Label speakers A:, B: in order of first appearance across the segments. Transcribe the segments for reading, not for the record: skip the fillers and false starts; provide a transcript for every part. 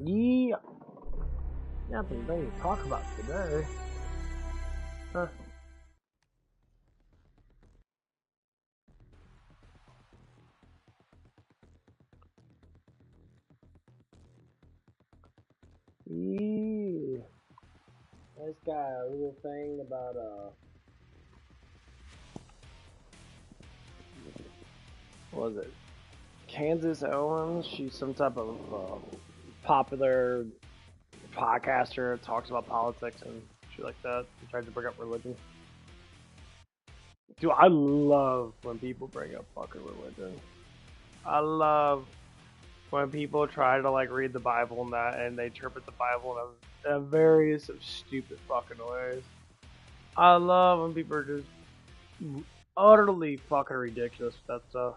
A: Yeah. Nothing to talk about today. Huh. Yeah. I just got a little thing about what was it? Kansas Owens. She's some type of popular podcaster. Talks about politics and shit like that. She tries to bring up religion. Dude, I love when people bring up fucking religion. I love when people try to like read the Bible and that, and they interpret the Bible in various of stupid fucking ways. I love when people are just utterly fucking ridiculous with that stuff.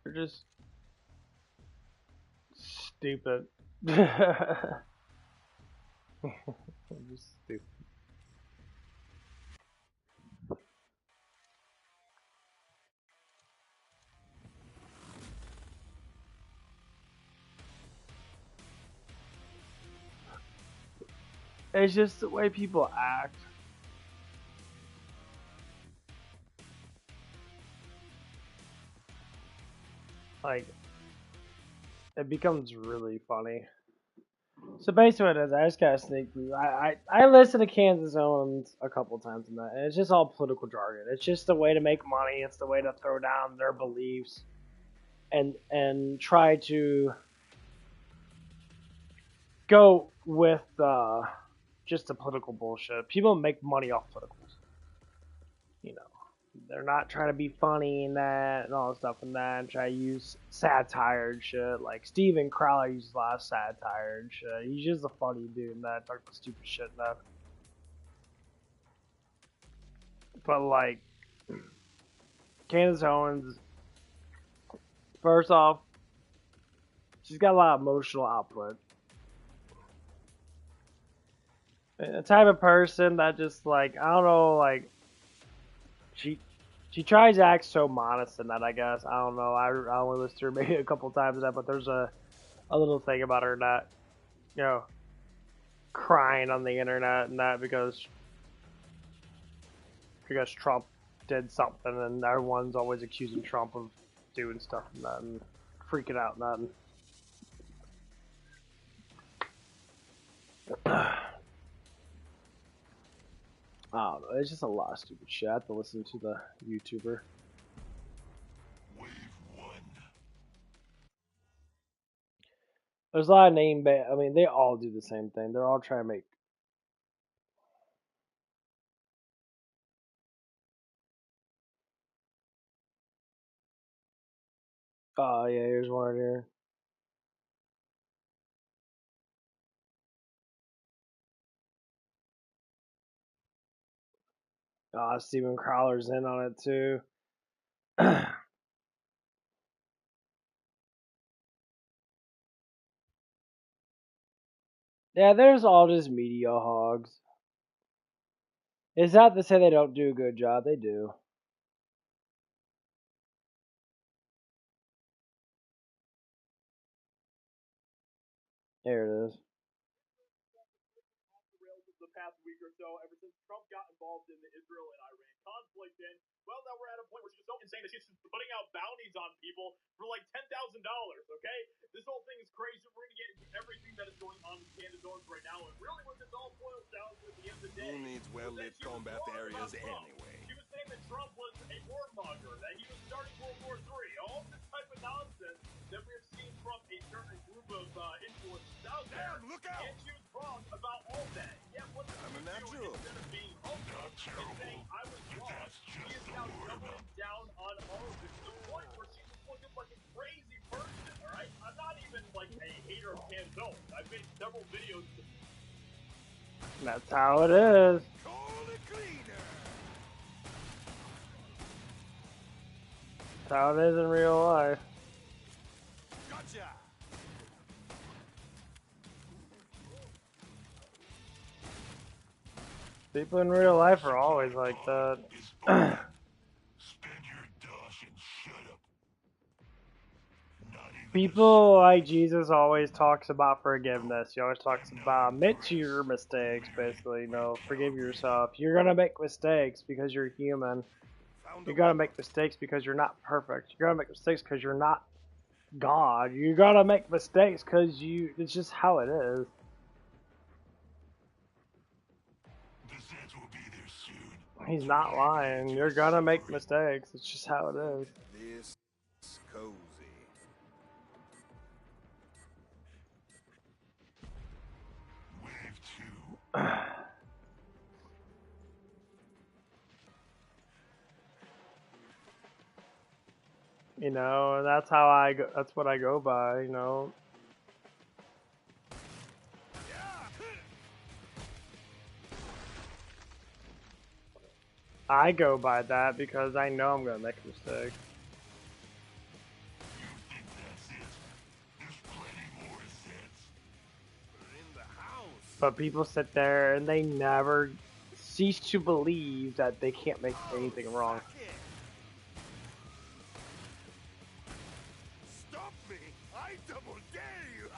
A: They're just stupid. They're just stupid. It's just the way people act. Like, it becomes really funny. So basically, what it is, I just got a sneak preview. I listen to Kansas Owens a couple times in that, and it's just all political jargon. It's just a way to make money. It's the way to throw down their beliefs, and try to go with just the political bullshit. People make money off politicals. You know, they're not trying to be funny and that and all that stuff and that, and try to use satire and shit. Like Steven Crowder uses a lot of satire and shit. He's just a funny dude and that, talking about stupid shit and that. But like Candace Owens, first off, she's got a lot of emotional output. And the type of person that just like, I don't know, like she tries to act so modest in that, I guess. I don't know. I only listened to her maybe a couple times in that, but there's a little thing about her not, you know, crying on the internet and that because Trump did something and everyone's always accusing Trump of doing stuff and that and freaking out and that. And I don't know. It's just a lot of stupid shit. I have to listen to the YouTuber. There's a lot of name ban. I mean, they all do the same thing. They're all trying to make. Oh yeah, here's one right here. Steven Crowder's in on it too. Yeah, there's all just media hogs. It's not to say they don't do a good job. They do. There it is.
B: The past week or so, ever since Trump got involved in the Israel and Iran conflict, and well, now we're at a point where she's so insane that she's putting out bounties on people for like $10,000. Okay, this whole thing is crazy. We're gonna get into everything that is going on with Candace Owens right now, and really what this all boils down to at the end of the day.
C: Who needs well-lit combat areas anyway?
B: She was saying that Trump was a warmonger, that he was starting World War III, all this type of nonsense that we've seen from a certain group of influencers out there.
C: Damn, look out!
B: And she was wrong about all that. Yeah, what
C: I'm a natural.
B: instead of being humble and saying I was wrong, she is now doubling down on all of this to the point where she's looking like a crazy person, alright? I'm not even like a hater of Candace Owens. I've made several videos.
A: That's how it is.
C: Call it cleaner.
A: That's how it is in real life.
C: Gotcha.
A: People in real life are always like that.
D: Spend your dosh and shut up.
A: People like Jesus always talks about forgiveness. He always talks about admit to your mistakes, basically. You know, forgive yourself. You're gonna make mistakes because you're human. You're gonna make mistakes because you're not perfect. You're gonna make mistakes because you're not God. You're gonna make mistakes because it's just how it is. He's not lying. You're gonna make mistakes. It's just how it is.
C: This cozy.
A: You know, and that's how I go. That's what I go by. You know. I go by that because I know I'm gonna make a mistake. But people sit there and they never cease to believe that they can't make anything wrong.
C: Stop me! I double dare you!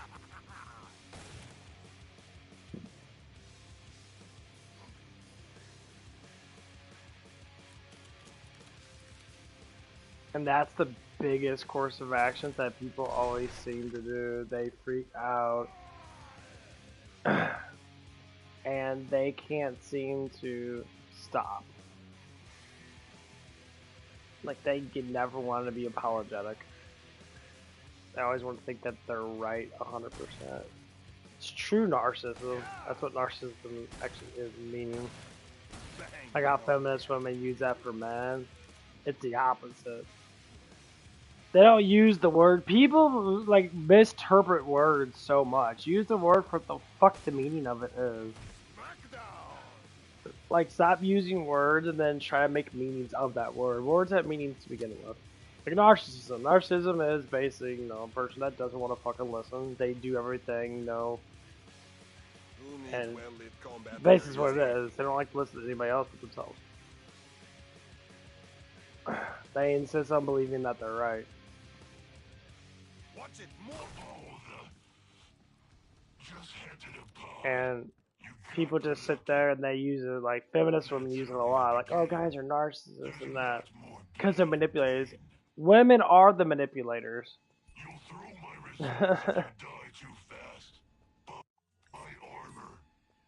A: And that's the biggest course of actions that people always seem to do. They freak out. And they can't seem to stop. Like, they never want to be apologetic. They always want to think that they're right 100%. It's true narcissism. That's what narcissism actually is, meaning. Like how feminist women use that for men. It's the opposite. They don't use the word. People like misinterpret words so much. Use the word for what the fuck the meaning of it is. Like, stop using words and then try to make meanings of that word. Words have meanings to begin with. Like narcissism. Narcissism is basically, you know, a person that doesn't want to fucking listen. They do everything, you know. And basically what it is. They don't like to listen to anybody else but themselves. They insist on believing that they're right.
C: Watch it more.
A: And people just sit there and they use it, like feminist women use it a lot. Like, oh, guys are narcissists and that. Because they're manipulators. Women are the manipulators.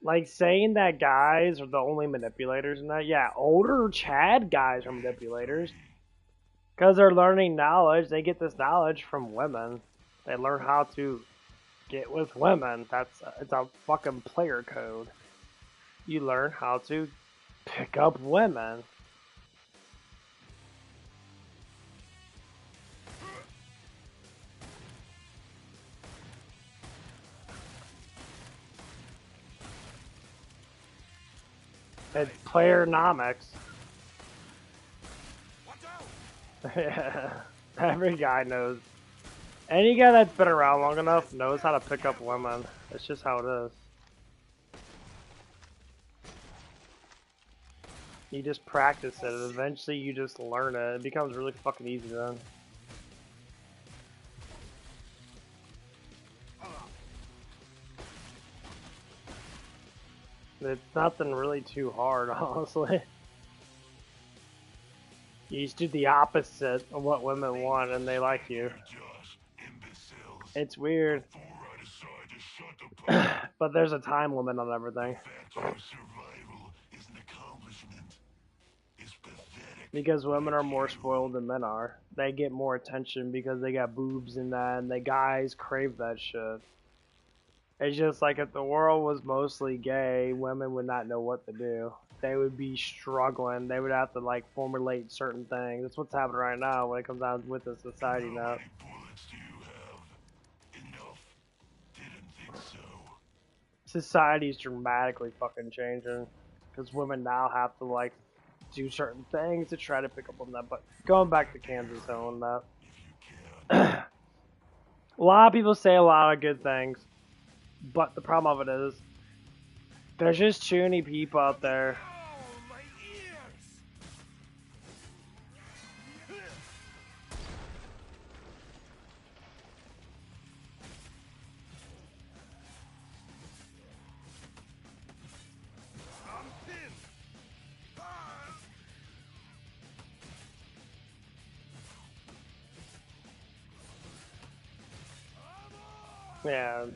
A: Like, saying that guys are the only manipulators in that. Yeah, older Chad guys are manipulators. Because they're learning knowledge. They get this knowledge from women. They learn how to get with women. It's a fucking player code. You learn how to pick up women. It's player-nomics. Yeah, every guy knows. Any guy that's been around long enough knows how to pick up women. It's just how it is. You just practice it, and eventually you just learn it. It becomes really fucking easy then. It's nothing really too hard, honestly. You just do the opposite of what women want, and they like you. It's weird. But there's a time limit on everything. Because women are more spoiled than men are. They get more attention because they got boobs and that, and the guys crave that shit. It's just like if the world was mostly gay, women would not know what to do. They would be struggling. They would have to like formulate certain things. That's what's happening right now when it comes down with the society now. Society's dramatically fucking changing because women now have to like do certain things to try to pick up on that. But going back to Kansas and that, a lot of people say a lot of good things, but the problem of it is there's just too many people out there.
C: Oh, my ears!
A: Yeah.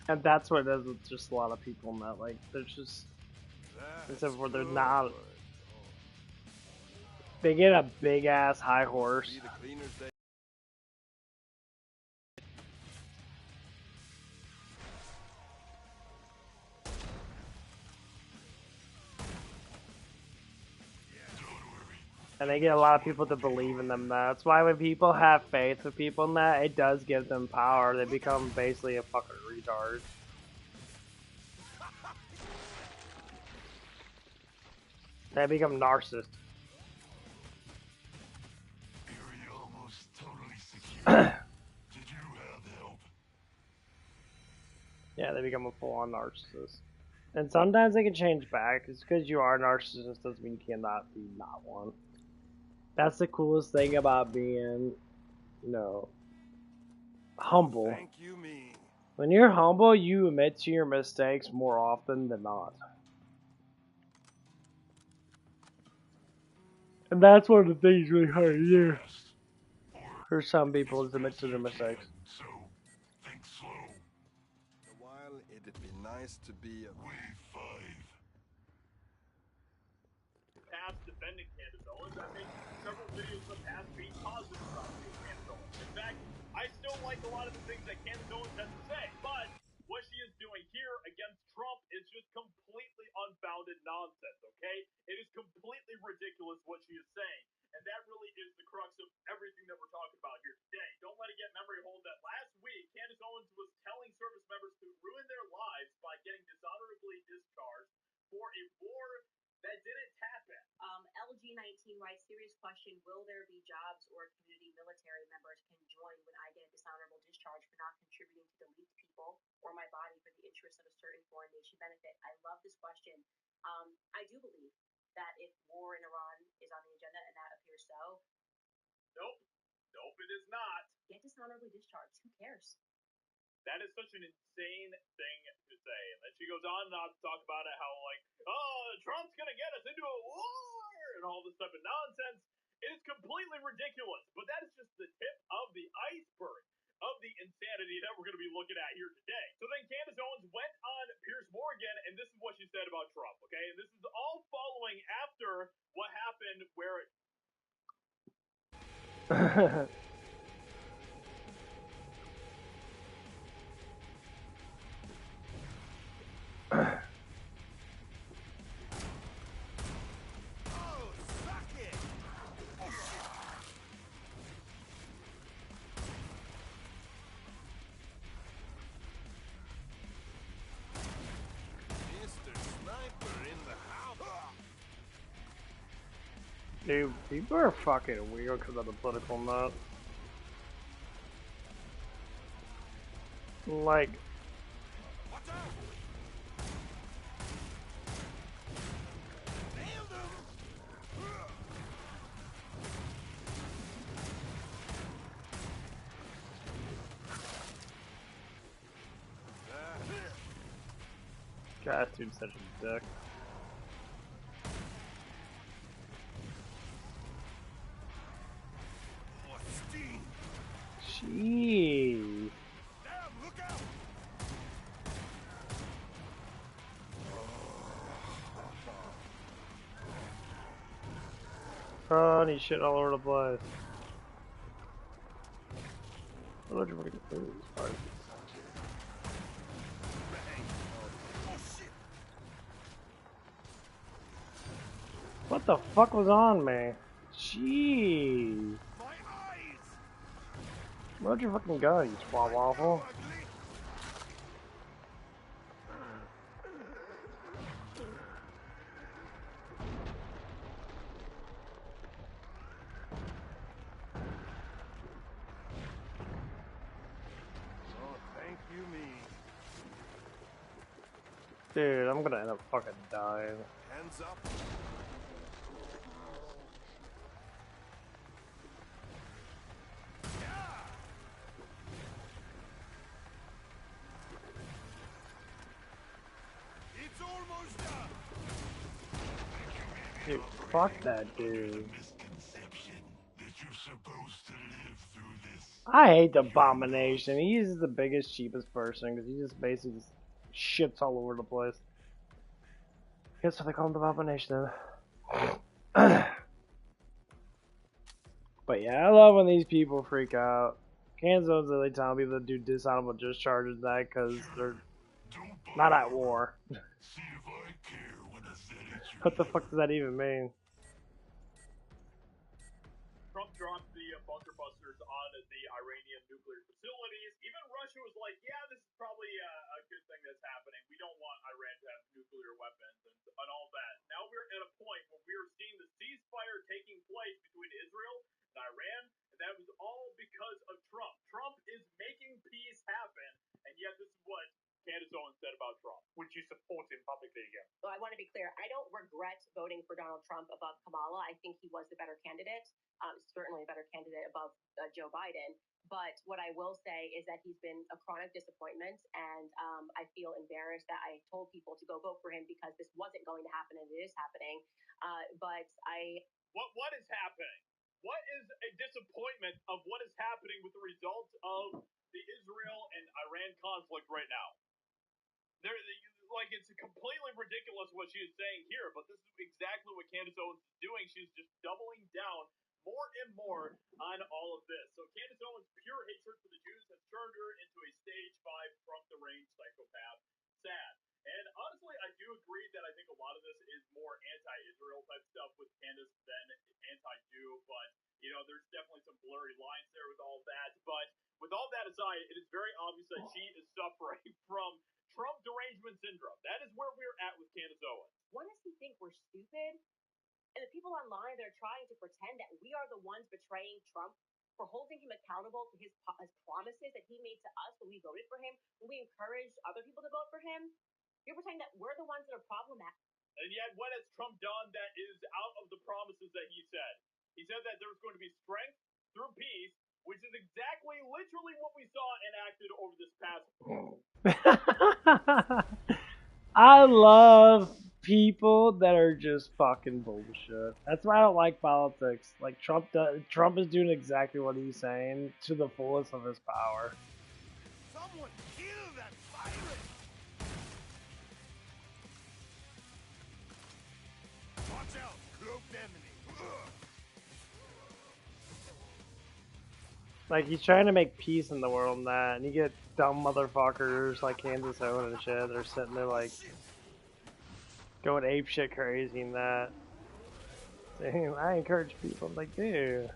A: And that's what it is with just a lot of people in that, like, there's just, except for they're not, they get a big ass high horse.
C: Be the cleaners they
A: And they get a lot of people to believe in them. That's why when people have faith with people in that, it does give them power. They become basically a fucking retard. They become narcissists.
D: Area almost totally secure. Did you have help?
A: Yeah, they become a full-on narcissist. And sometimes they can change back. It's because you are a narcissist doesn't mean you cannot be not one. That's the coolest thing about being, you know, humble.
C: thank you me.
A: When you're humble, you admit to your mistakes more often than not. And that's one of the things really hard to do. For some people, is admit to their mistakes.
D: So, think slow.
C: A while it'd be nice to be a
D: Wave 5.
B: Past defending Candace Owens. I made several videos in the past being positive about Candace Owens. In fact, I still like a lot of the things that Candace Owens has to say, but what she is doing here against Trump is just completely unfounded nonsense, okay? It is completely ridiculous what she is saying, and that really is the crux of everything that we're talking about here today. Don't let it get memory hold that last week, Candace Owens was telling service members to ruin their lives by getting dishonorably discharged for a war that didn't happen.
E: LG19 writes, serious question, will there be jobs or community military members can join when I get a dishonorable discharge for not contributing to the weak people or my body for the interest of a certain foreign nation benefit? I love this question. I do believe that if war in Iran is on the agenda, and that appears so,
B: Nope. Nope, it is not.
E: get dishonorably discharged. Who cares?
B: That is such an insane thing to say. And then she goes on to talk about it, how, like, oh, Trump's going to get us into a war and all this type of nonsense. It is completely ridiculous. But that is just the tip of the iceberg of the insanity that we're going to be looking at here today. So then Candace Owens went on Piers Morgan, and this is what she said about Trump, okay? And this is all following after what happened where
C: oh, suck it. Mr. Sniper in the house.
A: Dude, people are fucking weird because of the political nut. Like,
C: Watch out. Nailed him.
A: God, dude's such a dick.
C: Oh, steam.
A: Jeez.
C: Damn, look out.
A: Oh, and he's shit all over the place. What did you want to get through these parts?
C: Bang. Oh, shit.
A: What the fuck was on me? Jeez.
C: My eyes.
A: Where'd you fucking go, you swab waffle?
C: Ugly. Oh, thank you me.
A: Dude, I'm gonna end up fucking dying.
C: Hands up. It's almost done.
A: Dude, fuck that dude.
D: Misconception that you're supposed
A: I hate the Abomination. He's the biggest, cheapest person because he just basically just shits all over the place. Guess what they call him, the Abomination. But yeah, I love when these people freak out. Kansas really telling people to do dishonorable discharges that because they're not at war.
D: See if I care when I said it's your
A: What the fuck does that even mean?
B: Trump dropped the bunker busters on the Iranian nuclear facilities. Even Russia was like, yeah, this is probably a good thing that's happening. We don't want Iran to have nuclear weapons and all that. Now we're at a point where we are seeing the ceasefire taking place between Israel and Iran, and that was all because of Trump. Trump is making peace happen, and yet this is what Candace Owens said about Trump. Would you support him publicly again?
E: Well, I want to be clear. I don't regret voting for Donald Trump above Kamala. I think he was the better candidate. Certainly a better candidate above Joe Biden. But what I will say is that he's been a chronic disappointment, and I feel embarrassed that I told people to go vote for him because this wasn't going to happen, and it is happening.
B: What is happening? What is a disappointment of what is happening with the results of the Israel and Iran conflict right now? It's completely ridiculous what she is saying here, but this is exactly what Candace Owens is doing. She's just doubling down more and more on all of this. So Candace Owens' pure hatred for the Jews has turned her into a stage 5 from the range psychopath. Sad. And honestly, I do agree that I think a lot of this is more anti-Israel type stuff with Candace than anti-Jew, but there's definitely some blurry lines there with all that. But with all that aside, it is very obvious that she is suffering from Trump derangement syndrome. That is where we're at with Candace Owens.
E: What does he think we're stupid? And the people online that are trying to pretend that we are the ones betraying Trump for holding him accountable to his promises that he made to us when we voted for him, when we encouraged other people to vote for him. You're pretending that we're the ones that are problematic.
B: And yet, what has Trump done that is out of the promises that he said? He said that there was going to be strength through peace, which is exactly, literally what we saw enacted over this past.
A: I love people that are just fucking bullshit. That's why I don't like politics. Like Trump is doing exactly what he's saying to the fullest of his power.
C: Someone kill that pirate! Watch out, cloaked enemy!
A: Like he's trying to make peace in the world and that, and you get dumb motherfuckers like Kansas Owen and shit. They're sitting there like going ape shit crazy and that. Saying, I encourage people. I'm like, dude.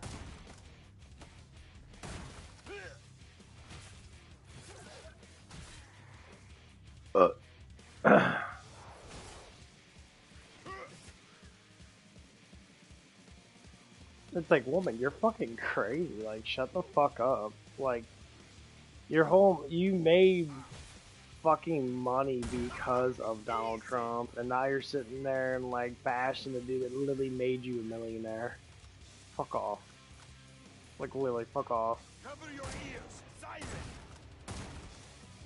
A: It's like, woman, you're fucking crazy. Like, shut the fuck up. Like, you made fucking money because of Donald Trump, and now you're sitting there and like bashing the dude that literally made you a millionaire. Fuck off. Like, really, fuck off.
C: Cover your ears, siren!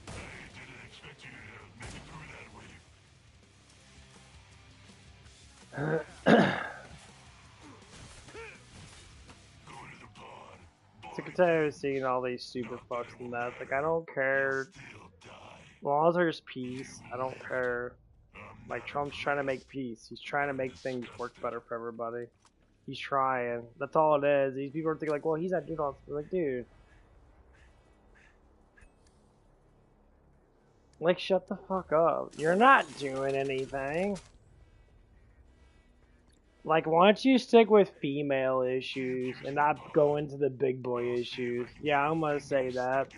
D: I didn't expect you to make it through that way. Go to the pod.
A: Sick and tired of seeing all these stupid fucks and that. Like, I don't care.
D: Still die.
A: As long as there's peace, I don't care. Like, Trump's trying to make peace. He's trying to make things work better for everybody. He's trying. That's all it is. These people are thinking like, well, he's not doing all this. Like, dude. Like, shut the fuck up. You're not doing anything. Like, why don't you stick with female issues and not go into the big boy issues? Yeah, I'm gonna say that.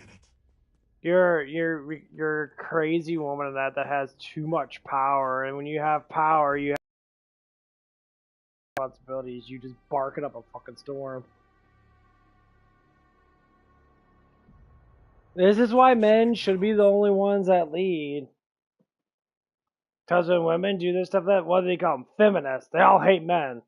A: You're a crazy woman that has too much power, and when you have power, you have responsibilities. You just barking up a fucking storm. This is why men should be the only ones that lead. Because when women do this stuff, what do they call them? Feminists. They all hate men.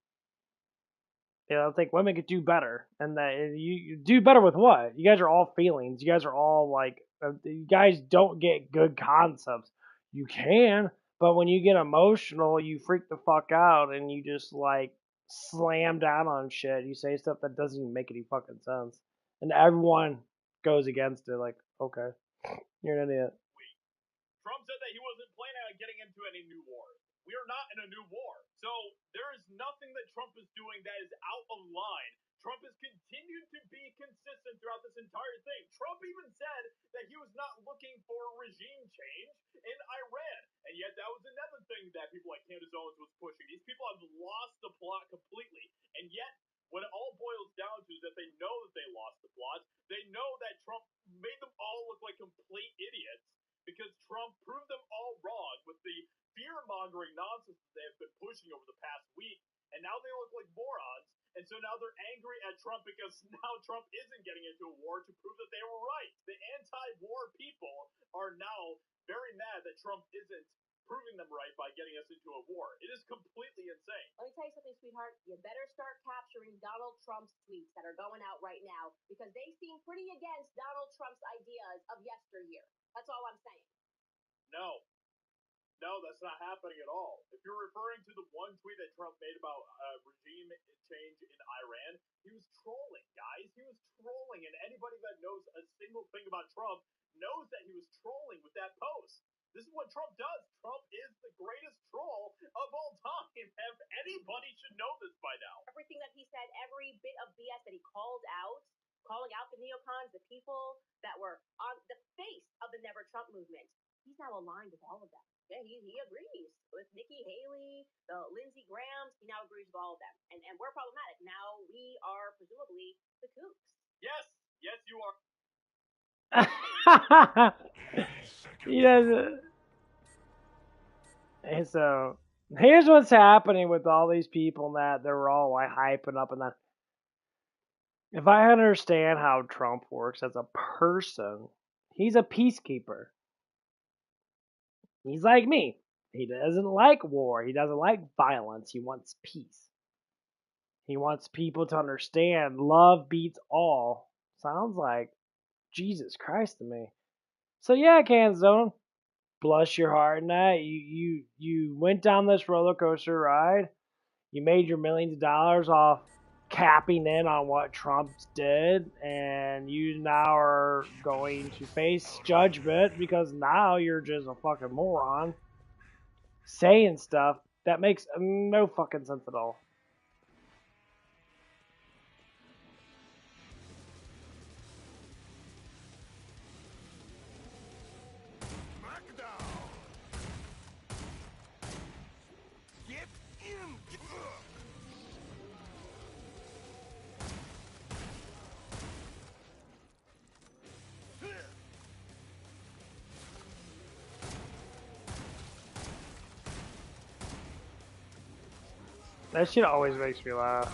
A: I think women could do better. And that you do better with what? You guys are all feelings. You guys are all like, you guys don't get good concepts. You can, but when you get emotional, you freak the fuck out and you just like slam down on shit. You say stuff that doesn't even make any fucking sense. And everyone goes against it. Like, okay, you're an idiot.
B: Trump said that he wasn't planning on getting into any new wars. We are not in a new war. So there is nothing that Trump is doing that is out of line. Trump has continued to be consistent throughout this entire thing. Trump even said that he was not looking for regime change in Iran. And yet that was another thing that people like Candace Owens was pushing. These people have lost the plot completely. And yet, what it all boils down to is that they know that they lost the plot. They know that Trump made them all look like complete idiots because Trump proved them all wrong with the fear-mongering nonsense that they have been pushing over the past week. And now they look like morons. And so now they're angry at Trump because now Trump isn't getting into a war to prove that they were right. The anti-war people are now very mad that Trump isn't proving them right by getting us into a war. It is completely insane.
E: Let me tell you something, sweetheart. You better start capturing Donald Trump's tweets that are going out right now because they seem pretty against Donald Trump's ideas of yesteryear. That's all I'm saying.
B: No, that's not happening at all. If you're referring to the one tweet that Trump made about regime change in Iran, he was trolling, guys. He was trolling, and anybody that knows a single thing about Trump knows that he was trolling with that post. This is what Trump does. Trump is the greatest troll of all time. Anybody should know this by now.
E: Everything that he said, every bit of BS that he called out, calling out the neocons, the people that were on the face of the Never Trump movement, he's now aligned with all of them. Yeah, he agrees with Nikki Haley, the Lindsey Grahams. He now agrees with all of them. And we're problematic. Now we are presumably the kooks.
B: Yes, you are.
A: He doesn't. And so here's what's happening with all these people that they're all like hyping up and that. If I understand how Trump works as a person, he's a peacekeeper. He's like me. He doesn't like war. He doesn't like violence. He wants peace. He wants people to understand love beats all. Sounds like Jesus Christ to me. So yeah, Canzone, bless your heart in that. You went down this roller coaster ride. You made your millions of dollars off capping in on what Trump did, and you now are going to face judgment because now you're just a fucking moron saying stuff that makes no fucking sense at all.
C: Get in!
A: That shit always makes me laugh.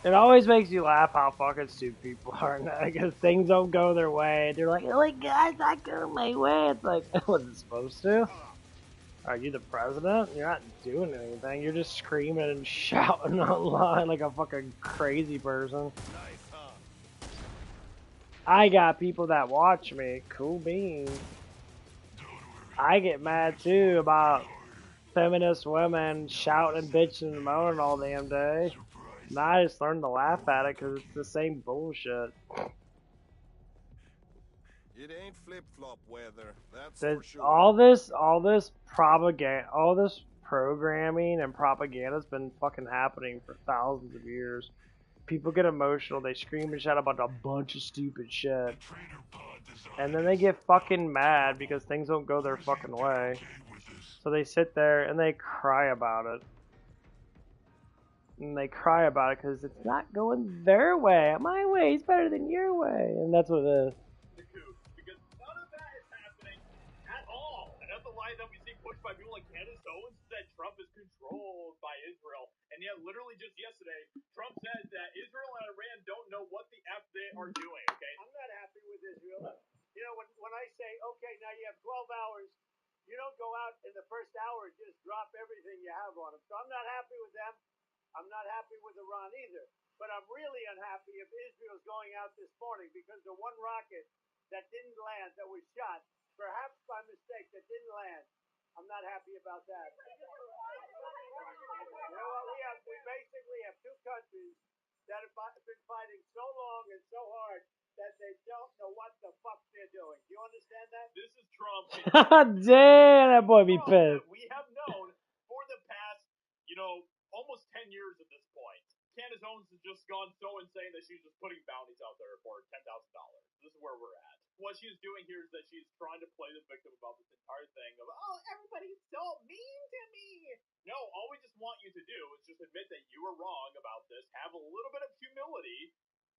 A: It always makes you laugh how fucking stupid people are now because things don't go their way. They're like, oh my god, it's not going my way. It's like, was it supposed to? Are you the president? You're not doing anything. You're just screaming and shouting online like a fucking crazy person. I got people that watch me. Cool beans. I get mad too about feminist women shouting, bitching, and moaning all damn day. Now I just learned to laugh at it because it's the same bullshit.
C: It ain't flip-flop weather, that's
A: That
C: for sure.
A: all this propaganda, all this programming and propaganda has been fucking happening for thousands of years. People get emotional, they scream and shout about a bunch of stupid shit, and then they get fucking mad because things don't go their fucking way. So they sit there and they cry about it. And they cry about it because it's not going their way. My way is better than your way, and that's what it is.
B: Because none of that is happening at all. Another lie that we see pushed by people like Candace Owens that Trump is controlled by Israel. And yet, literally just yesterday, Trump said that Israel and Iran don't know what the F they are doing, okay?
F: I'm not happy with Israel. You know, when I say, okay, now you have 12 hours, you don't go out in the first hour and just drop everything you have on them. So I'm not happy with them. I'm not happy with Iran either. But I'm really unhappy if Israel's going out this morning because the one rocket that didn't land, that was shot, perhaps by mistake, that didn't land. I'm not happy about that. You know what? We basically have two countries that have been fighting so long and so hard that they don't know what the fuck they're doing. Do you understand that?
B: This is Trump.
A: Damn, that boy be
B: Trump
A: pissed.
B: that we have known for the past, almost 10 years at this point. Candace Owens has just gone so insane that she's just putting bounties out there for $10,000. This is where we're at. What she's doing here is that she's trying to play the victim about this entire thing of, oh, everybody's so mean to me. No, all we just want you to do is just admit that you were wrong about this, have a little bit of humility,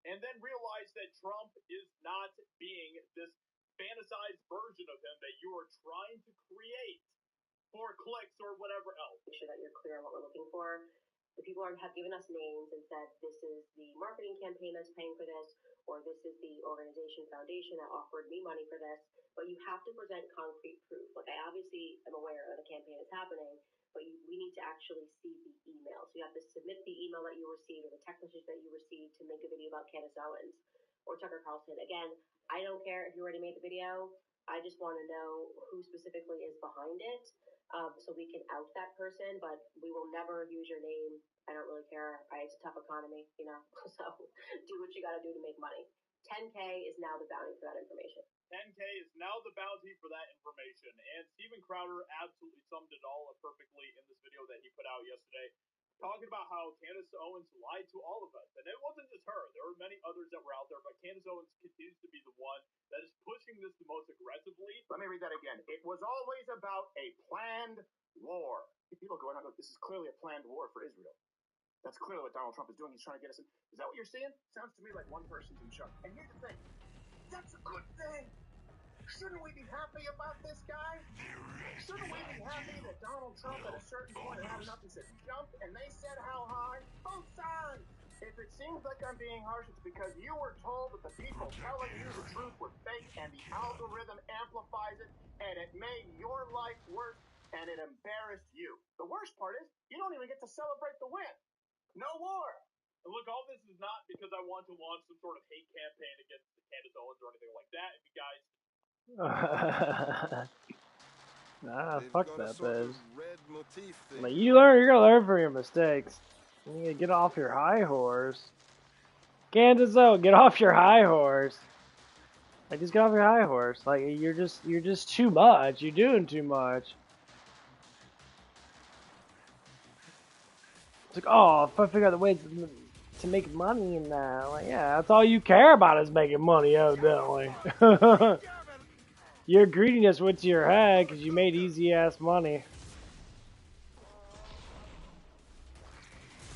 B: and then realize that Trump is not being this fantasized version of him that you are trying to create for clicks or whatever else.
E: Make sure that you're clear on what we're looking for. The people have given us names and said this is the marketing campaign that's paying for this, or this is the organization foundation that offered me money for this. But you have to present concrete proof. Like, I obviously am aware that a campaign is happening, but we need to actually see the email. So you have to submit the email that you received or the text message that you received to make a video about Candace Owens or Tucker Carlson. Again, I don't care if you already made the video. I just want to know who specifically is behind it. So we can out that person, but we will never use your name. I don't really care. It's a tough economy, so do what you got to do to make money. 10K is now the bounty for that information.
B: 10K is now the bounty for that information. And Steven Crowder absolutely summed it all up perfectly in this video that he put out yesterday, talking about how Candace Owens lied to all of us. And it wasn't just her. There were many others that were out there, but Candace Owens continues to be the one that is pushing this the most aggressively.
G: Let me read that again. It was always about a planned war. People going on, this is clearly a planned war for Israel. That's clearly what Donald Trump is doing. He's trying to get us in. Is that what you're seeing? Sounds to me like one person's in charge. And here's the thing. That's a good thing. Shouldn't we be happy about this guy? Shouldn't we be happy that Donald Trump at a certain point had enough and said jump, and they said how high? Both sides. If it seems like I'm being harsh, it's because you were told that the people telling you the truth were fake, and the algorithm amplifies it, and it made your life worse, and it embarrassed you. The worst part is, you don't even get to celebrate the win. No war.
B: And look, all this is not because I want to launch some sort of hate campaign against Candace Owens or anything like that. If you guys
A: fuck that, Biz.
C: Red motif thing.
A: Like, you're gonna learn from your mistakes. You need to get off your high horse. Kansas, though, get off your high horse. Like, just get off your high horse. Like, you're just too much. You're doing too much. It's like, oh, if I figure out the way to make money in that, like, yeah, that's all you care about is making money, evidently. Your greediness went to your head because you made easy ass money.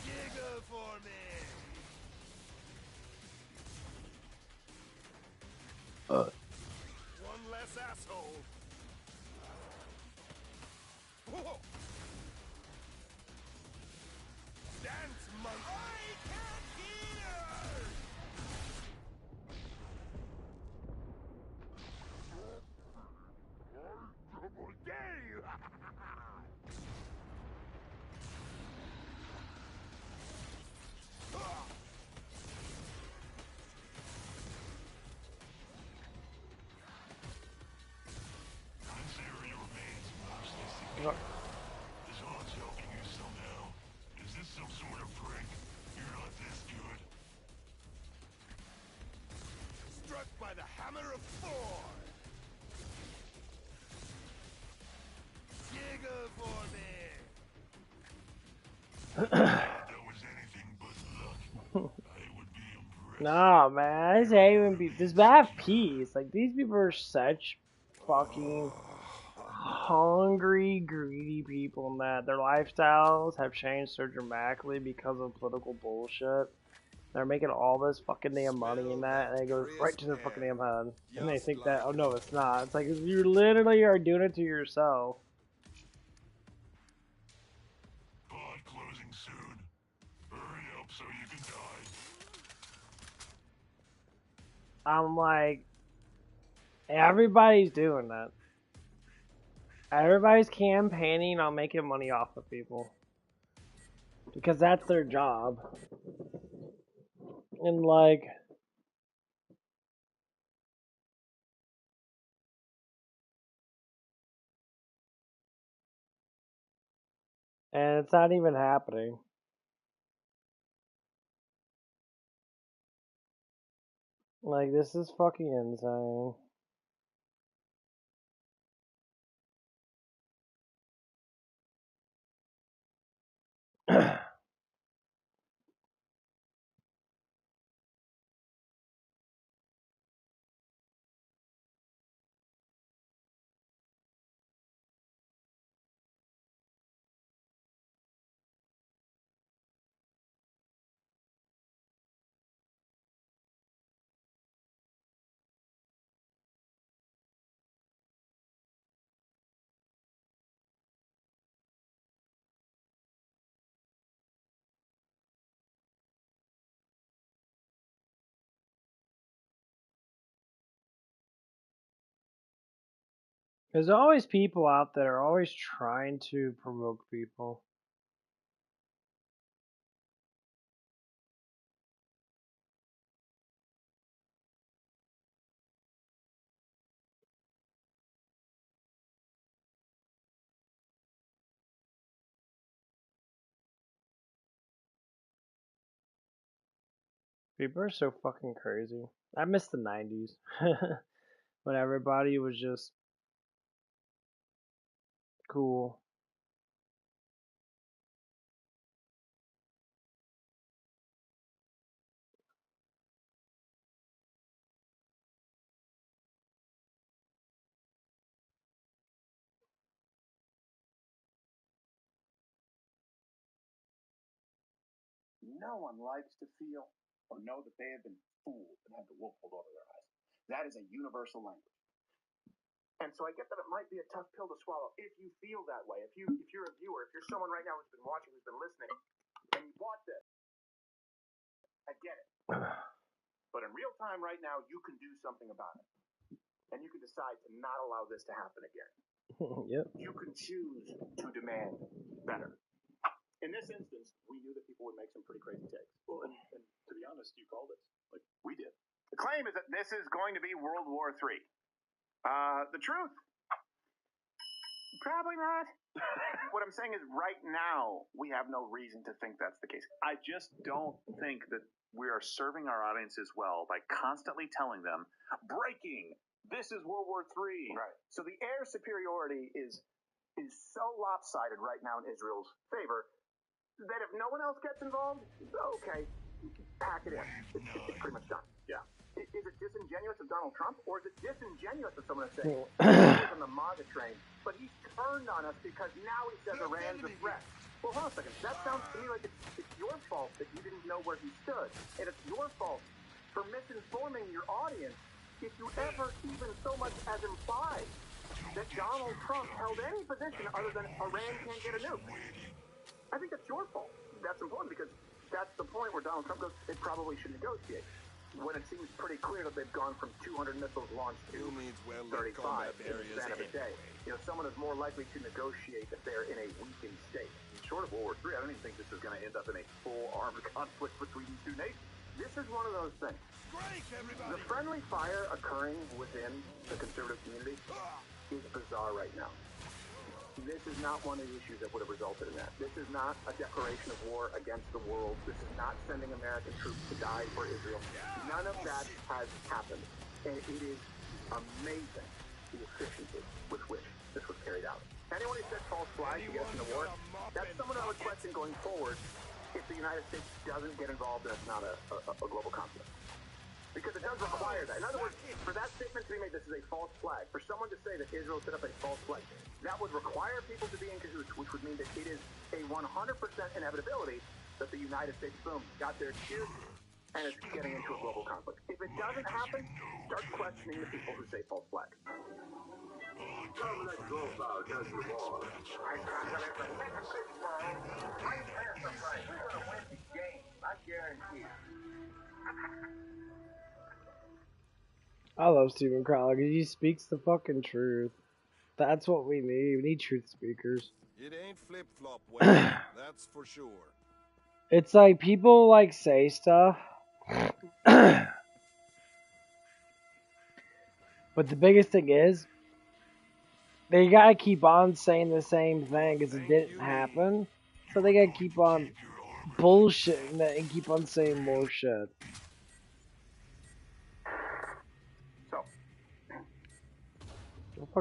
C: Giggle for me. One less asshole. Whoa. Dance, monkey. I can't hear. Double day.
D: This area remains mostly secure. Is Owens helping you somehow? Is this some sort of prank? You're not this good.
C: Struck by the hammer of Thor. Giggle for me.
D: If that was anything but luck, I would be impressed.
A: Nah, man, I say even just have peace. Like, these people are such fucking hungry, greedy people, and that their lifestyles have changed so dramatically because of political bullshit. They're making all this fucking damn money in that, and it goes right to their fucking damn head. And they think that, oh no, it's not. It's like, you literally are doing it to yourself.
D: Pod closing soon. Hurry up so you can die.
A: I'm like, everybody's doing that. Everybody's campaigning on making money off of people. Because that's their job. And like, and it's not even happening. Like, this is fucking insane. There's always people out there always trying to provoke people. People are so fucking crazy. I miss the 90s. When everybody was just cool.
G: No one likes to feel or know that they have been fooled and had the wool pulled over their eyes. That is a universal language. And so I get that it might be a tough pill to swallow if you feel that way. If you're a viewer, if you're someone right now who's been watching, who's been listening, and you want this, I get it. But in real time right now, you can do something about it. And you can decide to not allow this to happen again.
A: Yep.
G: You can choose to demand better. In this instance, we knew that people would make some pretty crazy takes.
B: Well, and to be honest, you called it. Like,
G: We did. The claim is that this is going to be World War III. The truth? Probably not. What I'm saying is right now, we have no reason to think that's the case.
B: I just don't think that we are serving our audiences well by constantly telling them, breaking, this is World War III.
G: Right. So the air superiority is so lopsided right now in Israel's favor that if no one else gets involved, okay, pack it in. It's pretty much done.
B: Yeah.
G: Is it disingenuous of Donald Trump, or is it disingenuous of someone to say
A: Well,
G: he's on the MAGA train, but he's turned on us because now he says Iran's a threat? Well, hold on a second. That sounds to me like it's your fault that you didn't know where he stood, and it's your fault for misinforming your audience if you ever even so much as implied that Donald Trump held any position other than Iran can't get a nuke. I think that's your fault. That's important because that's the point where Donald Trump goes, they probably should negotiate. When it seems pretty clear that they've gone from 200 missiles launched to
C: Who needs well-lit
G: 35
C: combat
G: in the
C: areas
G: span of a day. You know, someone is more likely to negotiate if they're in a weakened state.
B: Short of World War III, I don't even think this is going to end up in a full armed conflict between these two nations.
G: This is one of those things. The friendly fire occurring within the conservative community is bizarre right now. This is not one of the issues that would have resulted in that. This is not a declaration of war against the world. This is not sending American troops to die for Israel. None of that has happened. And it is amazing the efficiency with which this was carried out. Anyone who said false flag to get us in the war, that's someone I would question going forward if the United States doesn't get involved and it's not a global conflict. Because it does require that. In other words, for that statement to be made, this is a false flag. For someone to say that Israel set up a false flag, that would require people to be in cahoots, which would mean that it is a 100% inevitability that the United States, boom, got their cue and is getting into a global conflict. If it doesn't happen, start questioning the people who say false flag.
A: I love Steven Crowder because he speaks the fucking truth. That's what we need. We need truth speakers.
C: It ain't flip-flop weather, that's for sure.
A: It's like people like say stuff. But the biggest thing is, they gotta keep on saying the same thing because it didn't happen. So they gotta keep on bullshitting that and keep on saying more shit.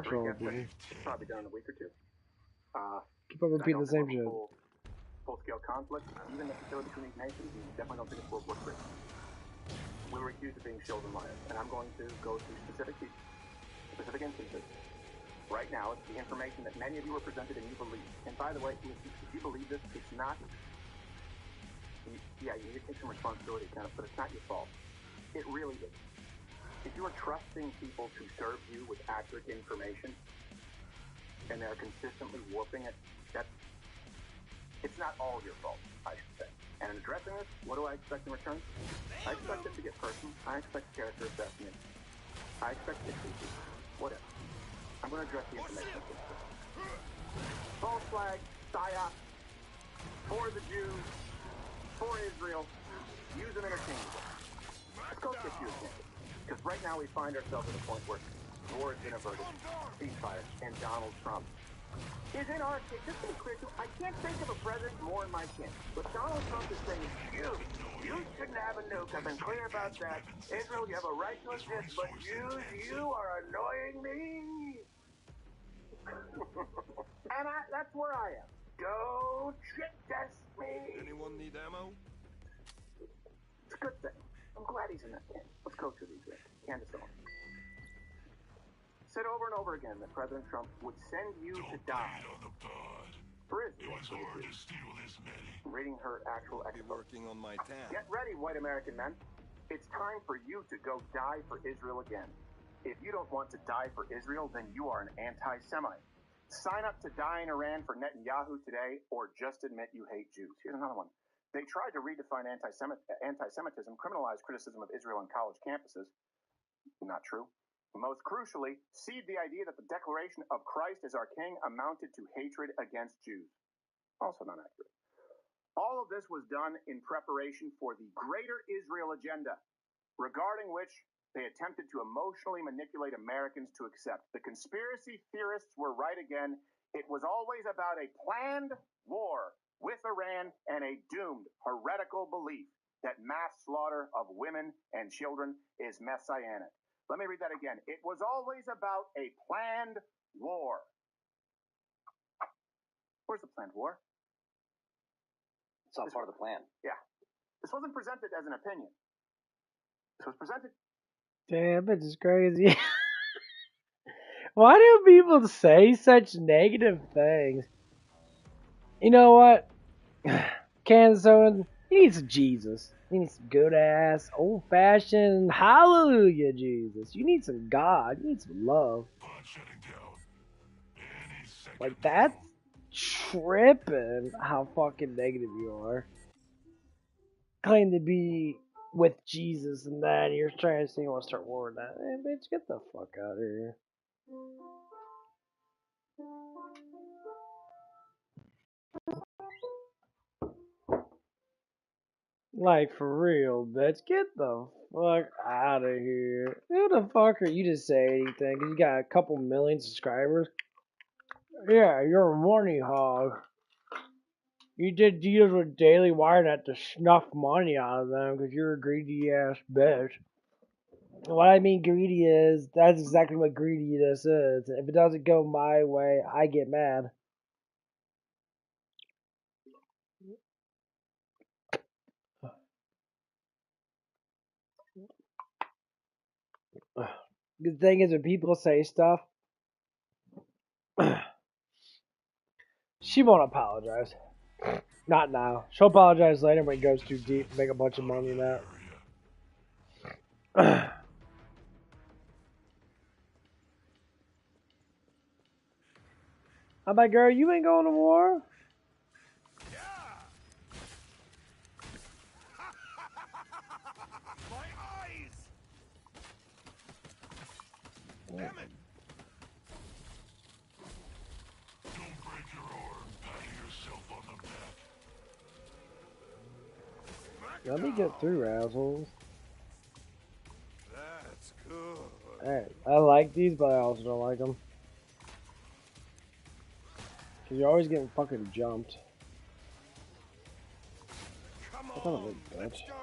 A: fuck's wrong with you?
G: It's probably done in a week or two.
A: Keep on repeating the same shit.
G: Full-scale conflict, even if it's between these nations, you definitely don't think it's World War III. We were accused of being shields and liars, and I'm going to go through specific instances. Right now, it's the information that many of you were presented and you believe. And by the way, if you believe this, it's not. Yeah, you need to take some responsibility, kind of, but it's not your fault. It really is. If you are trusting people to serve you with accurate information, and they're consistently warping it, it's not all your fault, I should say. And in addressing this, what do I expect in return? I expect it to get personal. I expect character assessment. I expect it to be whatever. I'm going to address the information. False flag, PSYOP, for the Jews, for Israel, use them interchangeably. Let's go get you examples. Because right now we find ourselves at a point where war has been averted, ceasefire, and Donald Trump is in our case. Just to be clear, too, I can't think of a president more in my camp. But Donald Trump is saying, you shouldn't have a nuke. I've been clear about that. Israel, you have a right to exist, but you are annoying me. And that's where I am. Don't shit test me.
C: Anyone need ammo?
G: It's a good thing. I'm glad he's in that camp. Let's go through these things. Candace Owens said over and over again that President Trump would send you to die for Israel.
D: It was hard to steal this many.
G: Reading her actual
C: Be working on my tan.
G: Get ready, white American men. It's time for you to go die for Israel again. If you don't want to die for Israel, then you are an anti-Semite. Sign up to die in Iran for Netanyahu today, or just admit you hate Jews. Here's another one. They tried to redefine anti-Semitism, criminalize criticism of Israel on college campuses. Not true. Most crucially, seed the idea that the declaration of Christ as our king amounted to hatred against Jews. Also not accurate. All of this was done in preparation for the Greater Israel agenda, regarding which they attempted to emotionally manipulate Americans to accept. The conspiracy theorists were right again. It was always about a planned war with Iran and a doomed, heretical belief that mass slaughter of women and children is messianic. Let me read that again. It was always about a planned war. Where's the planned war?
H: It's all part of the plan.
G: Yeah. This wasn't presented as an opinion. This was presented.
A: Damn, it's just crazy. Why do people say such negative things? You know what? Kansas Owen, he needs some Jesus. You need some good ass, old fashioned hallelujah Jesus. You need some God. You need some love. Like that's tripping how fucking negative you are. Claim to be with Jesus and that, and you're trying to say you want to start war with that. Man, bitch, get the fuck out of here. Like, for real, bitch. Get the fuck out of here. Who the fuck are you to say anything? Cause you got a couple million subscribers? Yeah, you're a horny hog. You did deals with Daily Wire not to snuff money out of them because you're a greedy ass bitch. What I mean greedy is, that's exactly what greediness is. If it doesn't go my way, I get mad. The thing is, when people say stuff, she won't apologize. Not now. She'll apologize later when it goes too deep, make a bunch of money in that. I'm like, girl, you ain't going to war?
C: My eyes! Damn it!
D: Don't break your arm patting yourself on the back.
A: Let me get through, assholes.
C: That's good.
A: Hey, I like these, but I also don't like them. Cause you're always getting fucking jumped.
C: Come
A: What kind of
C: on,
A: a
C: let's
A: bitch?
C: go.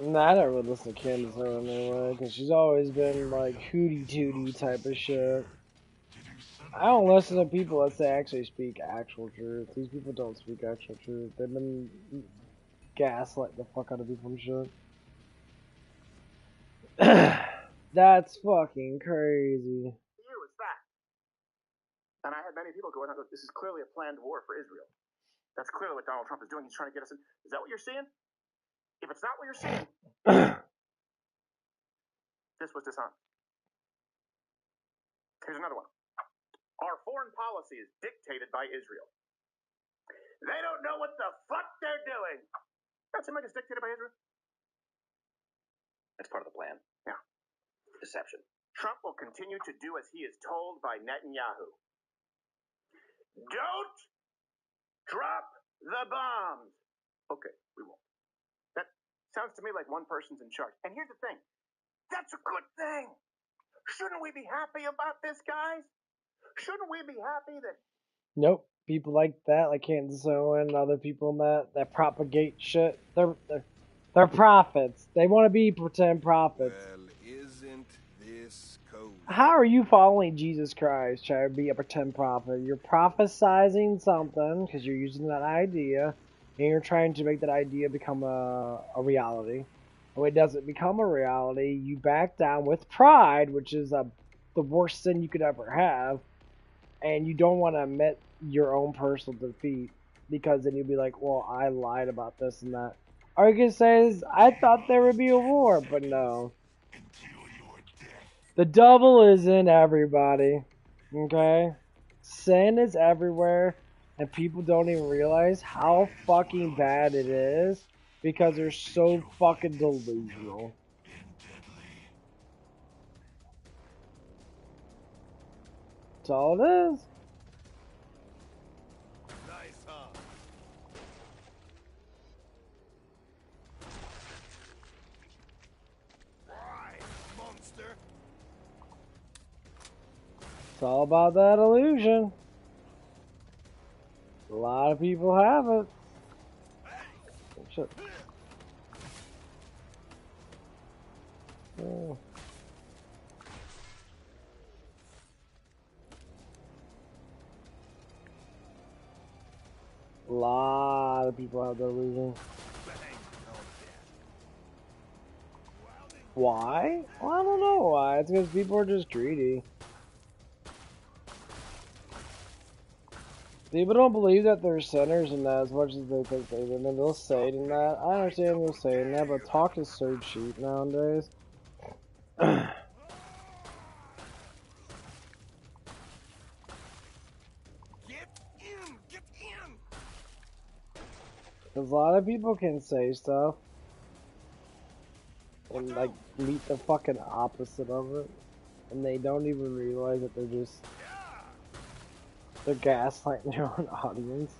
A: Nah, I don't really listen to Candace anyway, because she's always been like hootie tootie type of shit. I don't listen to people that say actually speak actual truth. These people don't speak actual truth. They've been gaslight the fuck out of people and shit. That's fucking crazy.
G: You, it's that. And I had many people going, look, this is clearly a planned war for Israel. That's clearly what Donald Trump is doing. He's trying to get us in. Is that what you're seeing? If it's not what you're seeing, this was dishonest. Here's another one. Our foreign policy is dictated by Israel. They don't know what the fuck they're doing. That seem like it's dictated by Israel?
H: That's part of the plan.
G: Yeah.
H: Deception.
G: Trump will continue to do as he is told by Netanyahu. Don't drop the bombs. Okay, we won't. That sounds to me like one person's in charge. And here's the thing. That's a good thing. Shouldn't we be happy about this, guys? Shouldn't we be happy that...
A: Nope. People like that, like Candace Owen and other people that propagate shit, they're prophets. They want to be pretend prophets.
C: Well, isn't this cozy?
A: How are you following Jesus Christ trying to be a pretend prophet? You're prophesizing something because you're using that idea, and you're trying to make that idea become a reality. And when it doesn't become a reality, you back down with pride, which is the worst sin you could ever have, and you don't want to admit your own personal defeat, because then you'll be like, well, I lied about this and that. Or you can say, I thought there would be a war, but no. The devil is in everybody, okay? Sin is everywhere, and people don't even realize how fucking bad it is because they're so fucking delusional. That's all it is.
C: Nice, huh? Right, monster.
A: It's all about that illusion. A lot of people have it. Oh, shit. Oh. A lot of people have that illusion. Why? Well, I don't know why. It's because people are just greedy. People don't believe that they're sinners in that as much as they think they do. And they'll say it in that. I understand they'll say it in that, but talk is so cheap nowadays.
C: Get in! Get in!
A: Because a lot of people can say stuff and like meet the fucking opposite of it, and they don't even realize that they're gaslighting their own audience.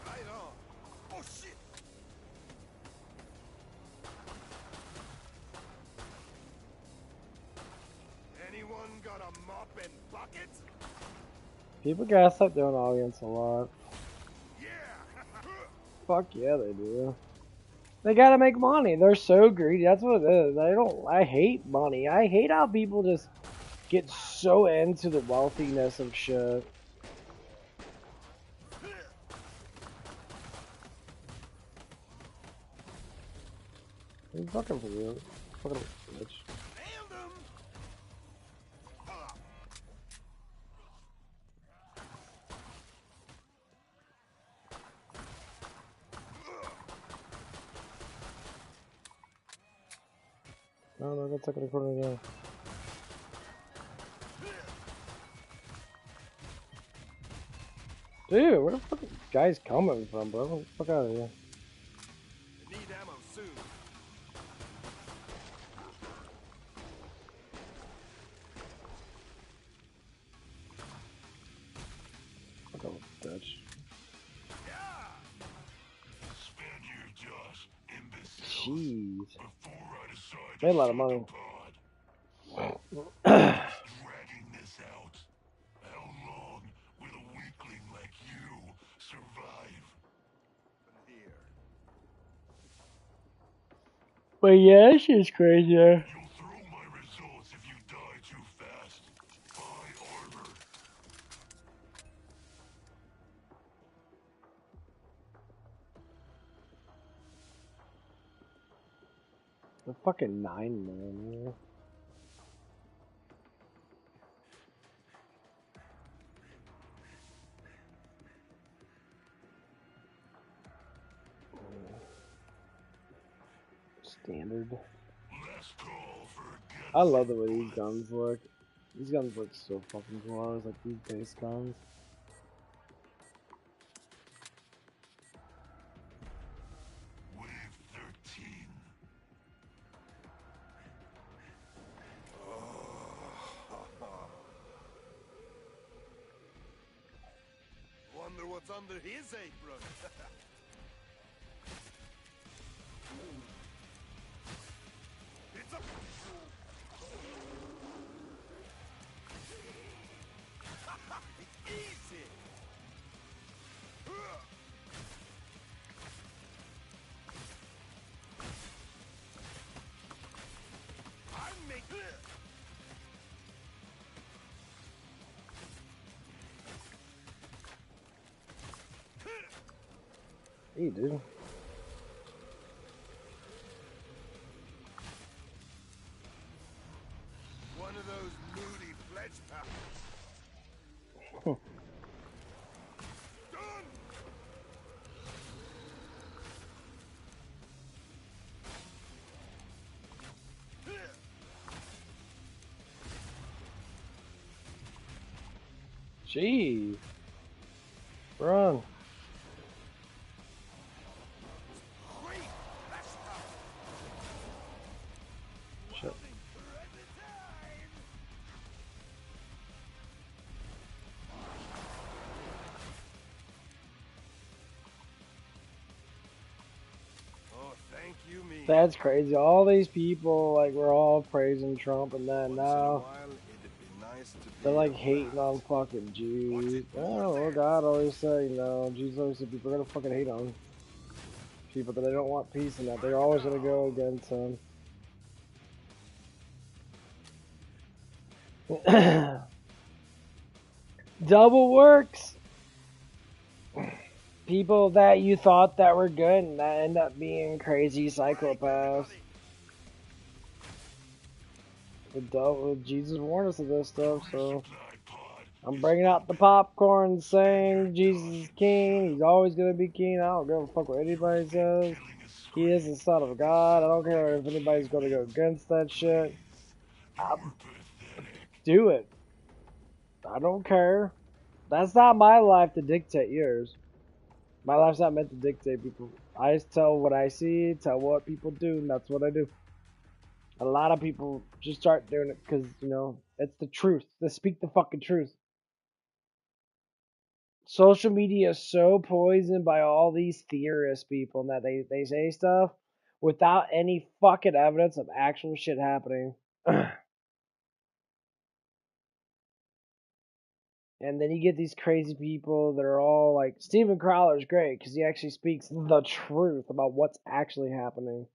C: Right on. Oh shit! Anyone got a mop and bucket?
A: People gaslight their own audience a lot.
C: Yeah!
A: Fuck yeah, they do. They gotta make money. They're so greedy. That's what it is. I hate money. I hate how people just get so into the wealthiness of shit. I'm fucking for you. Fucking bitch.
C: Nailed him!
A: No, that's not gonna record again. Dude, where the fuck are guys coming from, bro? Get the fuck out of here.
C: Need ammo soon.
A: Fuck off, bitch.
C: Yeah!
D: Spend your dust.
A: Jeez.
D: Before I decide
A: Made a
D: to
A: lot of
D: set
A: money.
D: the pod, dragging this out. How long will a weakling like you survive?
C: Here.
A: But yeah, that shit's crazy.
D: You'll throw my results if you die too fast. Buy armor.
A: The fucking 9mm. Standard.
D: Last call for
A: I love the way these guns look. These guns look so fucking cool. I always like these base guns.
D: Wave 13.
C: Wonder what's under his apron. It's a... Easy. I'm making it.
A: Hey, dude.
C: One of those moody fledge pals. Done.
A: Jeez. Run.
C: Great. That's tough.
A: Shit.
C: Oh, thank you, me.
A: That's crazy. All these people, like, we're all praising Trump, and then
C: Once in a
A: now
C: while, it'd be nice to be
A: they're like
C: a
A: hating
C: rat.
A: on fucking Jews.
C: What's it
A: Oh,
C: more
A: well,
C: than?
A: God always said, you know, Jesus always said people are gonna fucking hate on people that they don't want peace and that they're always gonna go against him. Double works. People that you thought that were good and that end up being crazy psychopaths. Jesus warned us of this stuff, so I'm bringing out the popcorn saying Jesus is king. He's always gonna be king. I don't give a fuck what anybody says. He is the son of God. I don't care if anybody's gonna go against that shit. Do it. I don't care. That's not my life to dictate yours. My life's not meant to dictate people. I just tell what I see, tell what people do, and that's what I do. A lot of people just start doing it because, you know, it's the truth. They speak the fucking truth. Social media is so poisoned by all these theorist people that they say stuff without any fucking evidence of actual shit happening. And then you get these crazy people that are all like, Steven Crowder's great because he actually speaks the truth about what's actually happening.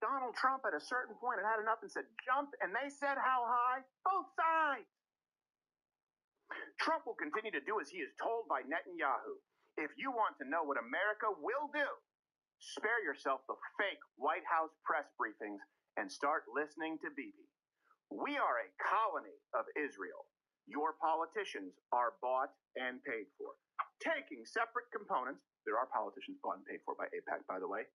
G: Donald Trump at a certain point had enough and said, jump, and they said how high? Both sides. Trump will continue to do as he is told by Netanyahu. If you want to know what America will do, spare yourself the fake White House press briefings and start listening to Bibi. We are a colony of Israel. Your politicians are bought and paid for. Taking separate components, there are politicians bought and paid for by AIPAC, by the way.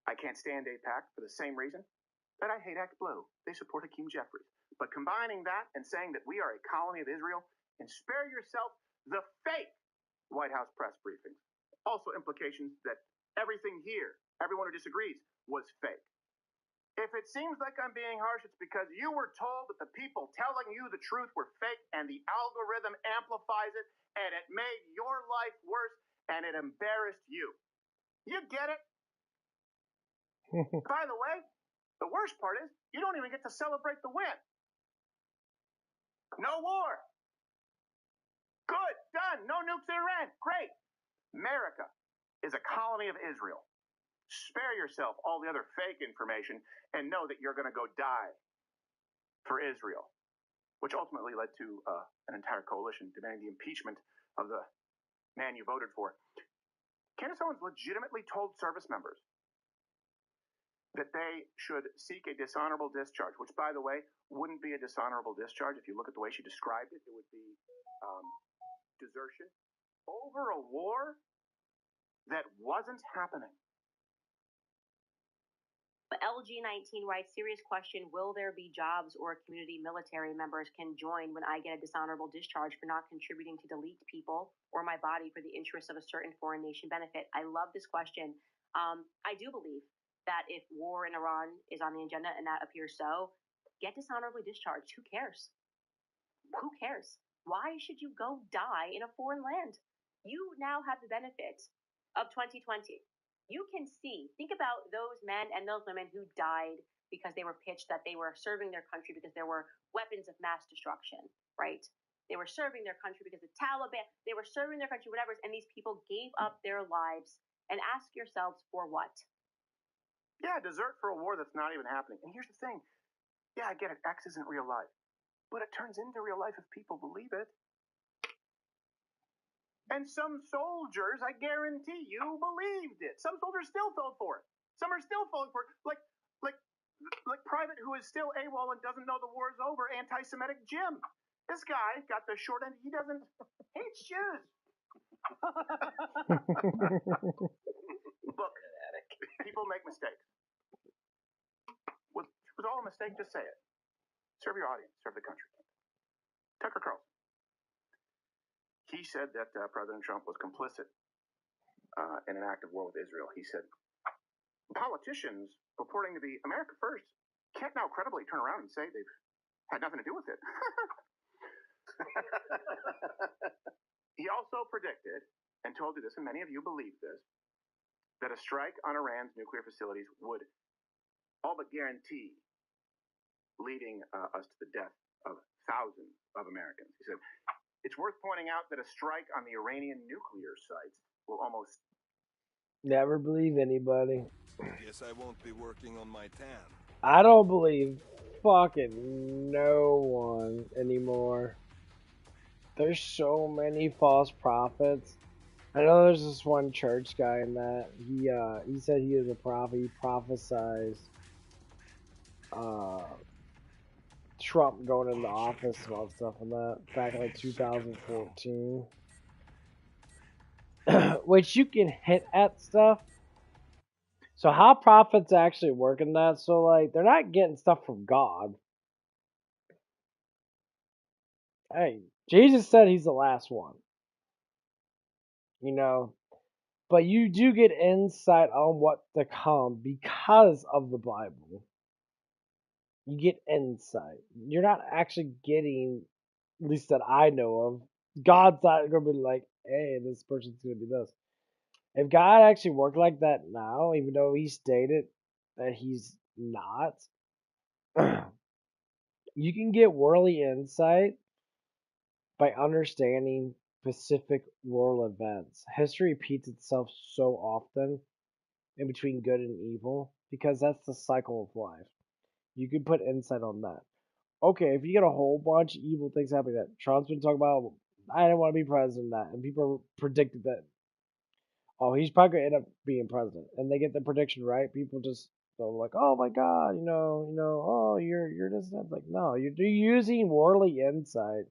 G: I can't stand AIPAC for the same reason that I hate ActBlue. They support Hakeem Jeffries. But combining that and saying that we are a colony of Israel, and spare yourself the fake White House press briefings. Also implications that everything here, everyone who disagrees, was fake. If it seems like I'm being harsh, it's because you were told that the people telling you the truth were fake and the algorithm amplifies it and it made your life worse and it embarrassed you. You get it? By the way, the worst part is you don't even get to celebrate the win. No war. Good, done. No nukes in Iran. Great. America is a colony of Israel. Spare yourself all the other fake information and know that you're going to go die for Israel, which ultimately led to an entire coalition demanding the impeachment of the man you voted for. Candace Owens legitimately told service members that they should seek a dishonorable discharge, which, by the way, wouldn't be a dishonorable discharge. If you look at the way she described it, it would be desertion over a war that wasn't happening.
E: LG19 writes, serious question, will there be jobs or community military members can join when I get a dishonorable discharge for not contributing to delete people or my body for the interests of a certain foreign nation benefit? I love this question. I do believe that if war in Iran is on the agenda, and that appears so, get dishonorably discharged. Who cares? Who cares? Why should you go die in a foreign land? You now have the benefit of 2020. You can see, think about those men and those women who died because they were pitched that they were serving their country because there were weapons of mass destruction, right? They were serving their country because the Taliban, they were serving their country, whatever, and these people gave up their lives. And ask yourselves, for what?
G: Yeah, desert for a war that's not even happening. And here's the thing. Yeah, I get it. X isn't real life. But it turns into real life if people believe it. And some soldiers, I guarantee you, believed it. Some soldiers still fell for it. Some are still falling for it. Like Private who is still AWOL and doesn't know the war is over, anti-Semitic Jim. This guy got the short end. He doesn't hate Jews. Look, people make mistakes. Was all a mistake? Just say it. Serve your audience. Serve the country. Tucker Carlson. He said that President Trump was complicit in an act of war with Israel. He said, politicians purporting to be America first can't now credibly turn around and say they've had nothing to do with it. He also predicted, and told you this, and many of you believe this, that a strike on Iran's nuclear facilities would all but guarantee leading us to the death of thousands of Americans. He said, it's worth pointing out that a strike on the Iranian nuclear sites will almost
A: Never believe anybody.
C: Guess I won't be working on my tan.
A: I don't believe fucking no one anymore. There's so many false prophets. I know there's this one church guy in that he said he was a prophet. He prophesied Trump going into office and all stuff and that back in like 2014. Which you can hit at stuff. So how prophets actually work in that? So like they're not getting stuff from God. Hey, Jesus said he's the last one. You know, but you do get insight on what to come because of the Bible. You get insight. You're not actually getting, at least that I know of, God's not going to be like, hey, this person's going to be this. If God actually worked like that now, even though he stated that he's not, you can get worldly insight by understanding specific world events. History repeats itself so often in between good and evil because that's the cycle of life. You can put insight on that. Okay, if you get a whole bunch of evil things happening that Trump's been talking about, I didn't want to be president, that, and people predicted that, oh, he's probably gonna end up being president, and they get the prediction right. People just go like, oh my god, oh, you're this and that. Like, no, you're using worldly insight.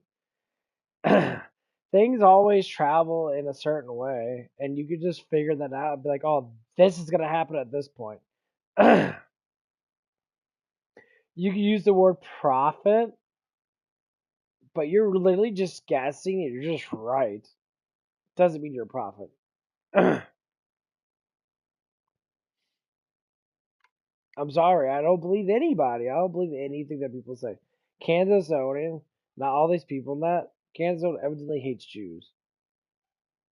A: Things always travel in a certain way, and you could just figure that out and be like, oh, this is gonna happen at this point. You can use the word prophet, but you're literally just guessing and you're just right. Doesn't mean you're a prophet. I'm sorry, I don't believe anybody. I don't believe anything that people say. Kansas Owning, not all these people in that, Kansas Owning evidently hates Jews.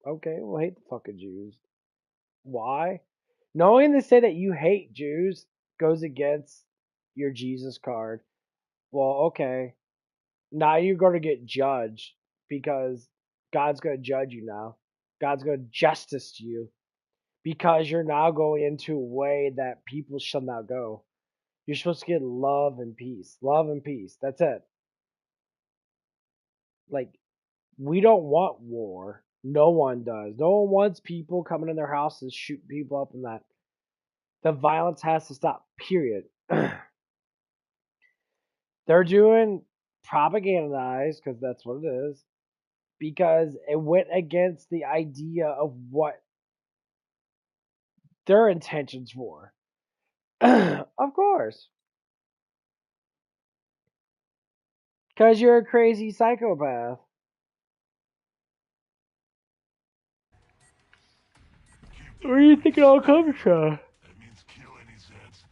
A: Okay, well, hate the fucking Jews. Why? Knowing to say that you hate Jews goes against your Jesus card. Well, okay. Now you're going to get judged because God's going to judge you now. God's going to justice you because you're now going into a way that people shall not go. You're supposed to get love and peace. Love and peace. That's it. Like, we don't want war. No one does. No one wants people coming in their houses, shooting people up and that. The violence has to stop, period. They're doing propagandized, because that's what it is, because it went against the idea of what their intentions were. Of course. Because you're a crazy psychopath. Where do you think it all comes from?
D: That means kill any Zeds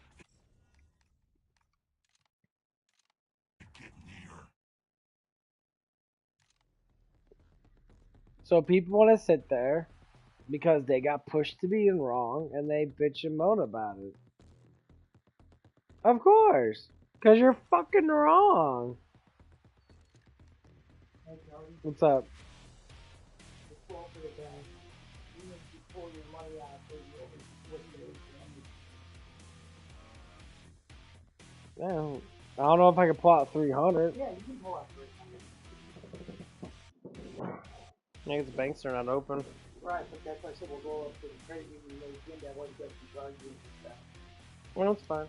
D: that get near.
A: So people want to sit there because they got pushed to being wrong and they bitch and moan about it. Of course. Because you're fucking wrong. What's up? Yeah, I don't know if I can pull out 300.
F: Yeah, you can pull out 300.
A: I think the banks are not open.
F: Right, but that's why I said we'll go up to the credit union and they that way get some charges and stuff.
A: Well, that's fine.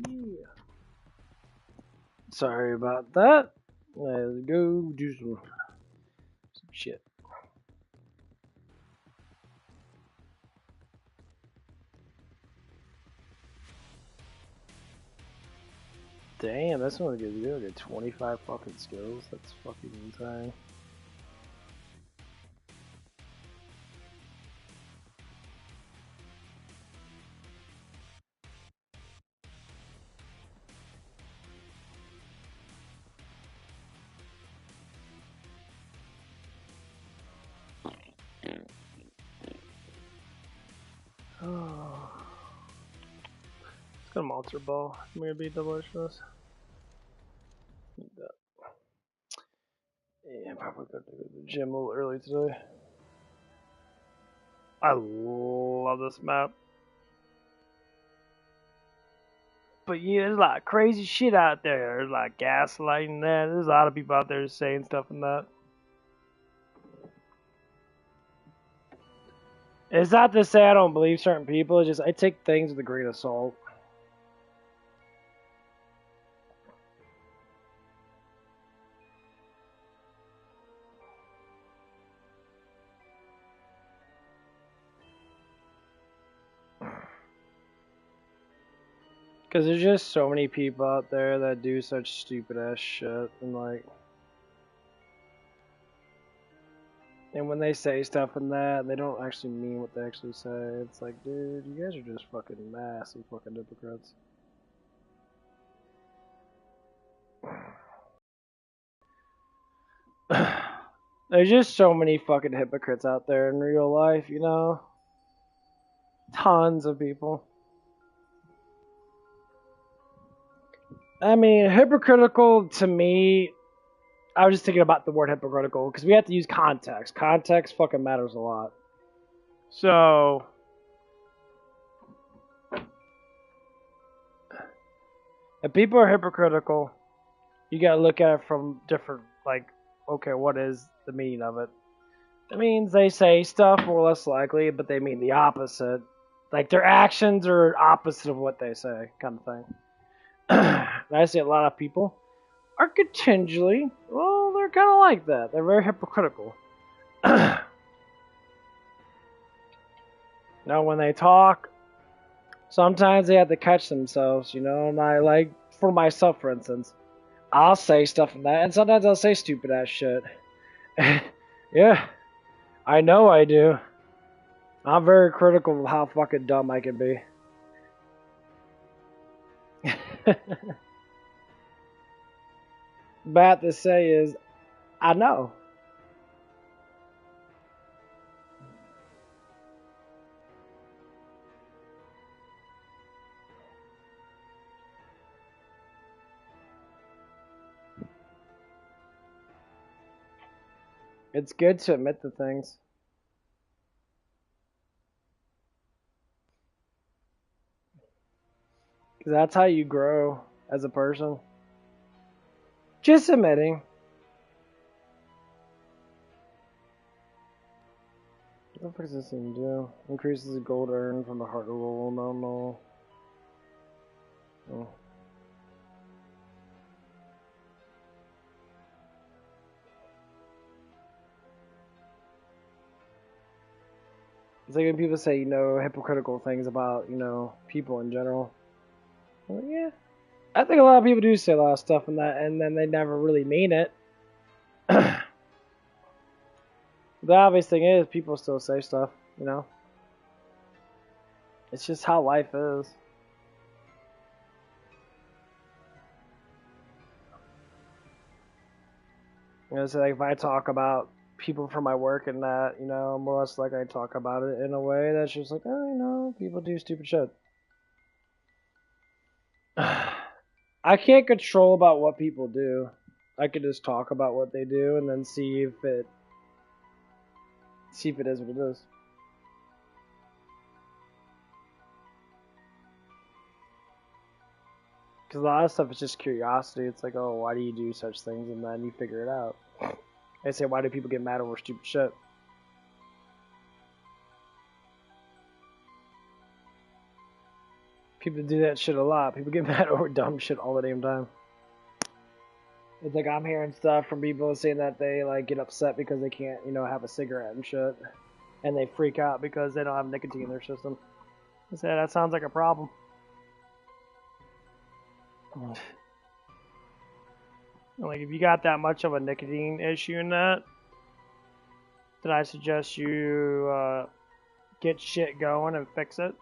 A: Yeah. Sorry about that. Let's go do some shit. Damn, that's not good. You get 25 fucking skills. That's fucking insane. Oh. It's got a monster ball. I'm gonna be delicious. Yeah, probably gonna go to the gym a little early today. I love this map. But yeah, there's a lot of crazy shit out there. There's like gaslighting that. There's a lot of people out there saying stuff and that. It's not to say I don't believe certain people. It's just I take things with a grain of salt. Because there's just so many people out there that do such stupid ass shit. And like. And when they say stuff and that, they don't actually mean what they actually say. It's like, dude, you guys are just fucking massive fucking hypocrites. There's just so many fucking hypocrites out there in real life, you know? Tons of people. I mean, hypocritical to me, I was just thinking about the word hypocritical because we have to use context. Context fucking matters a lot. So, if people are hypocritical, you gotta look at it from different, like, okay, what is the meaning of it? It means they say stuff more or less likely, but they mean the opposite. Like, their actions are opposite of what they say, kind of thing. And I see a lot of people are continually, well, they're kind of like that. They're very hypocritical. Now, when they talk, sometimes they have to catch themselves, you know, and I, like, for myself, for instance, I'll say stuff like that, and sometimes I'll say stupid ass shit. Yeah, I know I do. I'm very critical of how fucking dumb I can be. Bad to say is, I know. It's good to admit the things. Because that's how you grow as a person. Just admitting. What the fuck does this thing do? Increases the gold earned from the heart roll. No. Oh. It's like when people say, you know, hypocritical things about, you know, people in general. I'm like, yeah. I think a lot of people do say a lot of stuff in that, and then they never really mean it. The obvious thing is, people still say stuff, you know? It's just how life is. You know, so like if I talk about people from my work and that, you know, more or less like I talk about it in a way that's just like, oh, you know, people do stupid shit. I can't control about what people do. I could just talk about what they do and then see if it is what it is. Because a lot of stuff is just curiosity. It's like, oh, why do you do such things? And then you figure it out. They say, why do people get mad over stupid shit? People do that shit a lot. People get mad over dumb shit all the damn time. It's like I'm hearing stuff from people saying that they like get upset because they can't, have a cigarette and shit, and they freak out because they don't have nicotine in their system. I said that sounds like a problem. Like if you got that much of a nicotine issue in that, then I suggest you get shit going and fix it.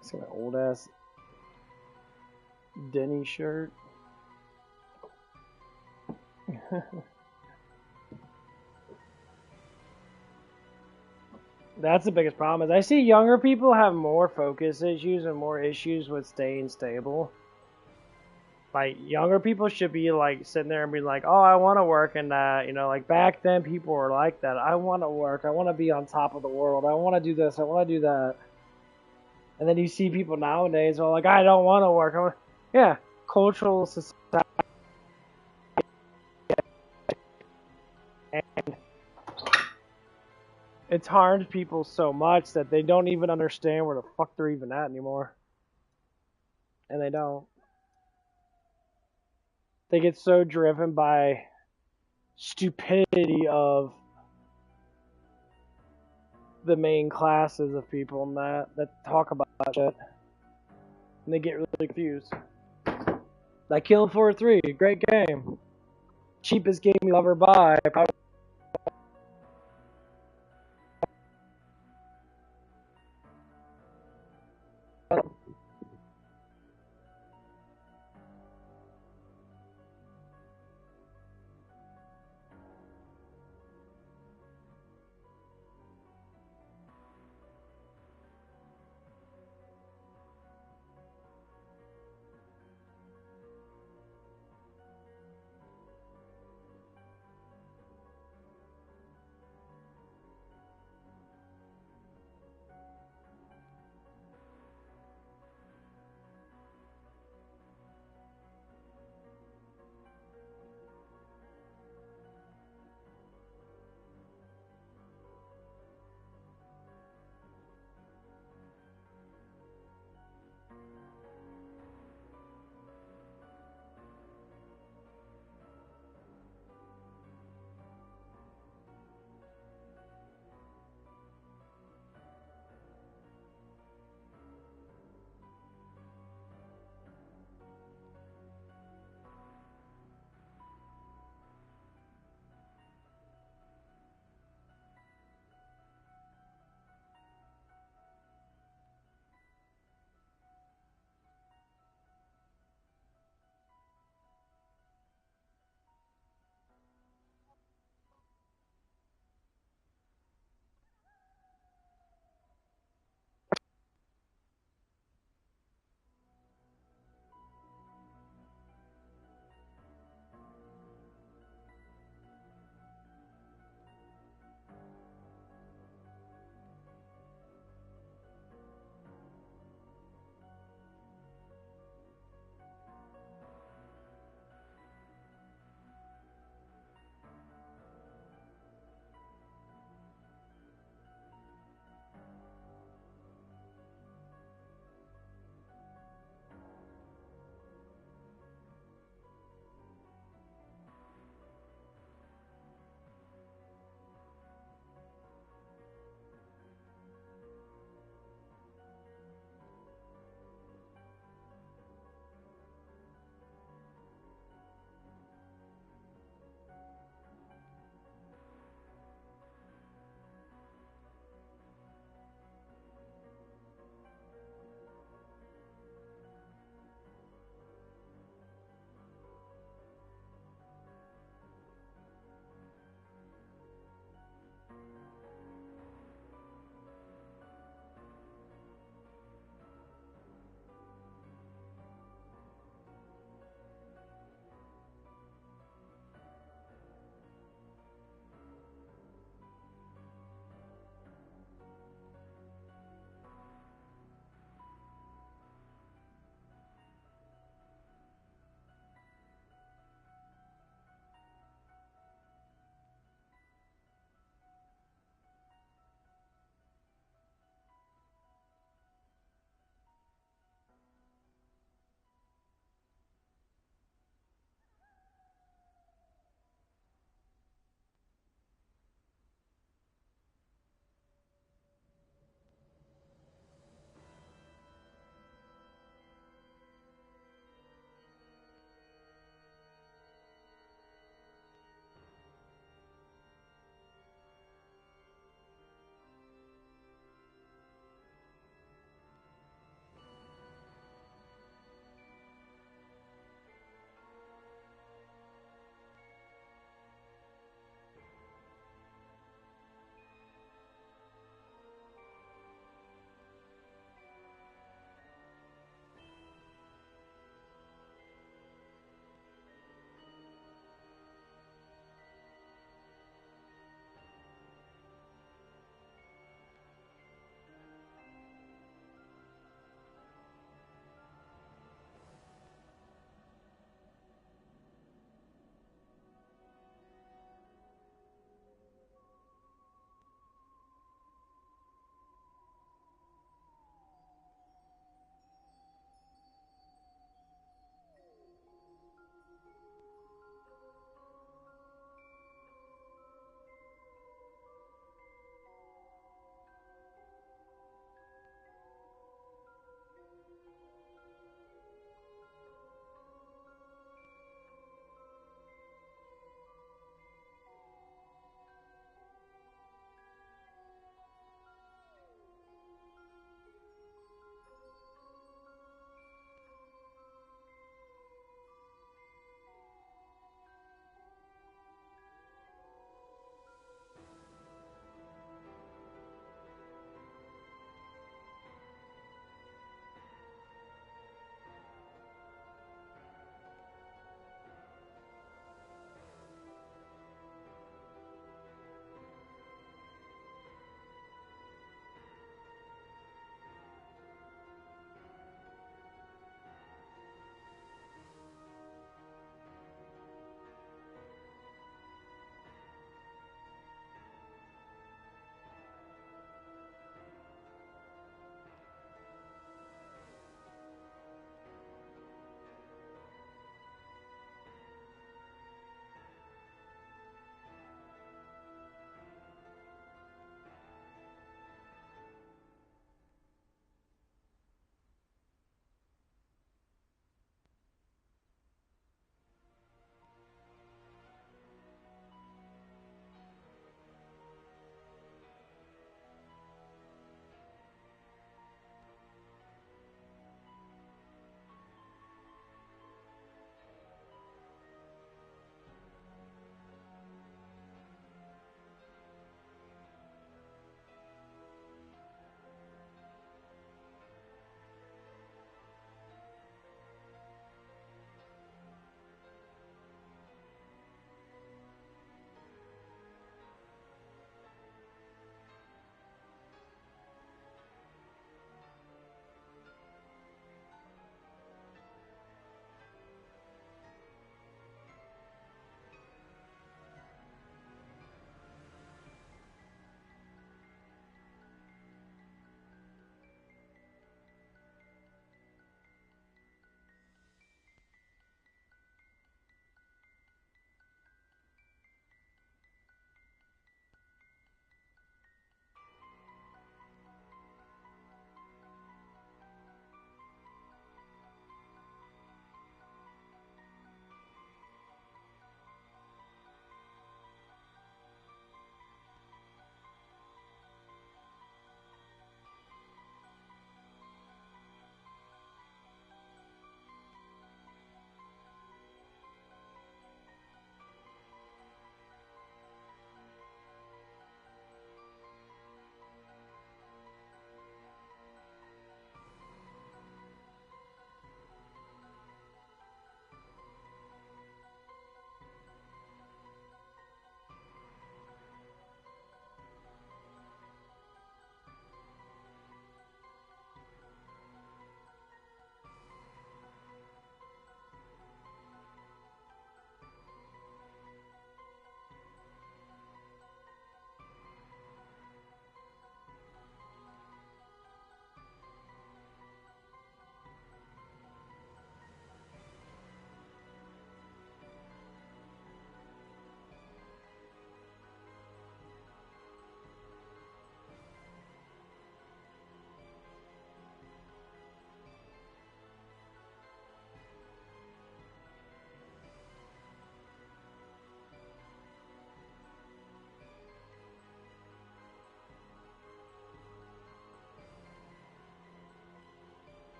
A: It's got an old ass Denny shirt. That's the biggest problem. Is I see younger people have more focus issues and more issues with staying stable. Like younger people should be like sitting there and be like, "Oh, I want to work," and like back then people were like that. I want to work. I want to be on top of the world. I want to do this. I want to do that. And then you see people nowadays are like, "I don't want to work." Yeah, cultural society. And it's harmed people so much that they don't even understand where the fuck they're even at anymore. And they don't. They get so driven by stupidity of the main classes of people and that talk about that shit. And they get really confused. Like KillingFloor 3, great game. Cheapest game you'll ever buy. Probably.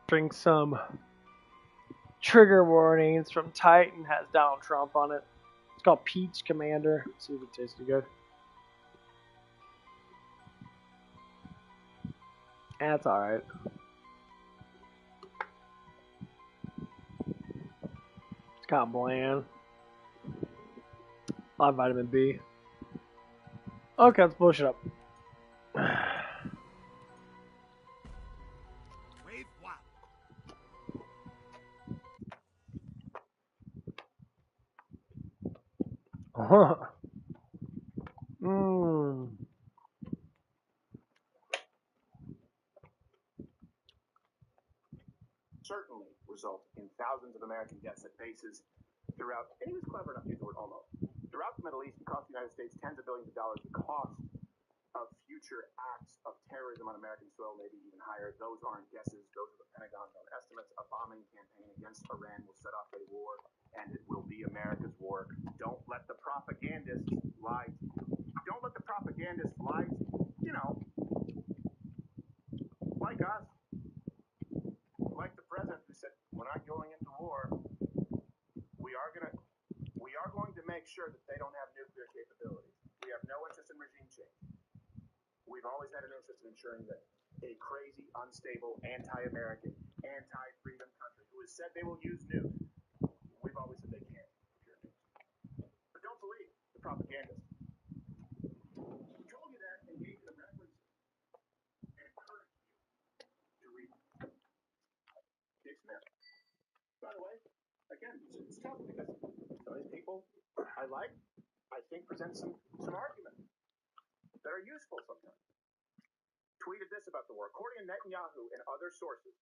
A: Drink some trigger warnings from Titan, has Donald Trump on it. It's called Peach Commander. Let's see if it tastes good. That's alright. It's kind of bland. A lot of vitamin B. Okay, let's push it up.
D: Wave wow.
A: Mmm.
G: Certainly result in thousands of American deaths at bases throughout, and he was clever enough to use the word almost, throughout the Middle East, and cost the United States tens of billions of dollars. The cost of future acts of terrorism on American soil may be even higher. Those aren't guesses. Those are the Pentagon's own estimates. A bombing campaign against Iran will set off a war, and it will be America's war. Don't let the propagandists lie. Don't let the propagandists lie. You know, like us. Like the president who said, we're not going into war. We are going to make sure that they don't have nuclear capabilities. We have no interest in regime change. We've always had an interest in ensuring that a crazy, unstable, anti-American, anti-freedom country who has said they will use nukes, we've always said they can't procure nukes. But don't believe the propagandists. We told you that and gave you the references and encouraged you to read Dick Smith. By the way, again, it's tough because some of these people I think present some arguments that are useful sometimes. Tweeted this about the war. According to Netanyahu and other sources,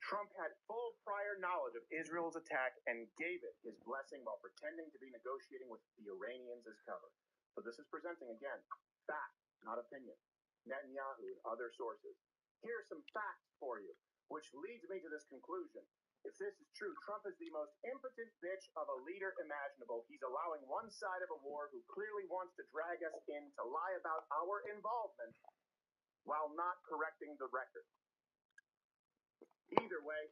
G: Trump had full prior knowledge of Israel's attack and gave it his blessing while pretending to be negotiating with the Iranians as cover. So this is presenting, again, fact, not opinion. Netanyahu and other sources. Here are some facts for you, which leads me to this conclusion. If this is true, Trump is the most impotent bitch of a leader imaginable. He's allowing one side of a war who clearly wants to drag us in to lie about our involvement while not correcting the record. Either way,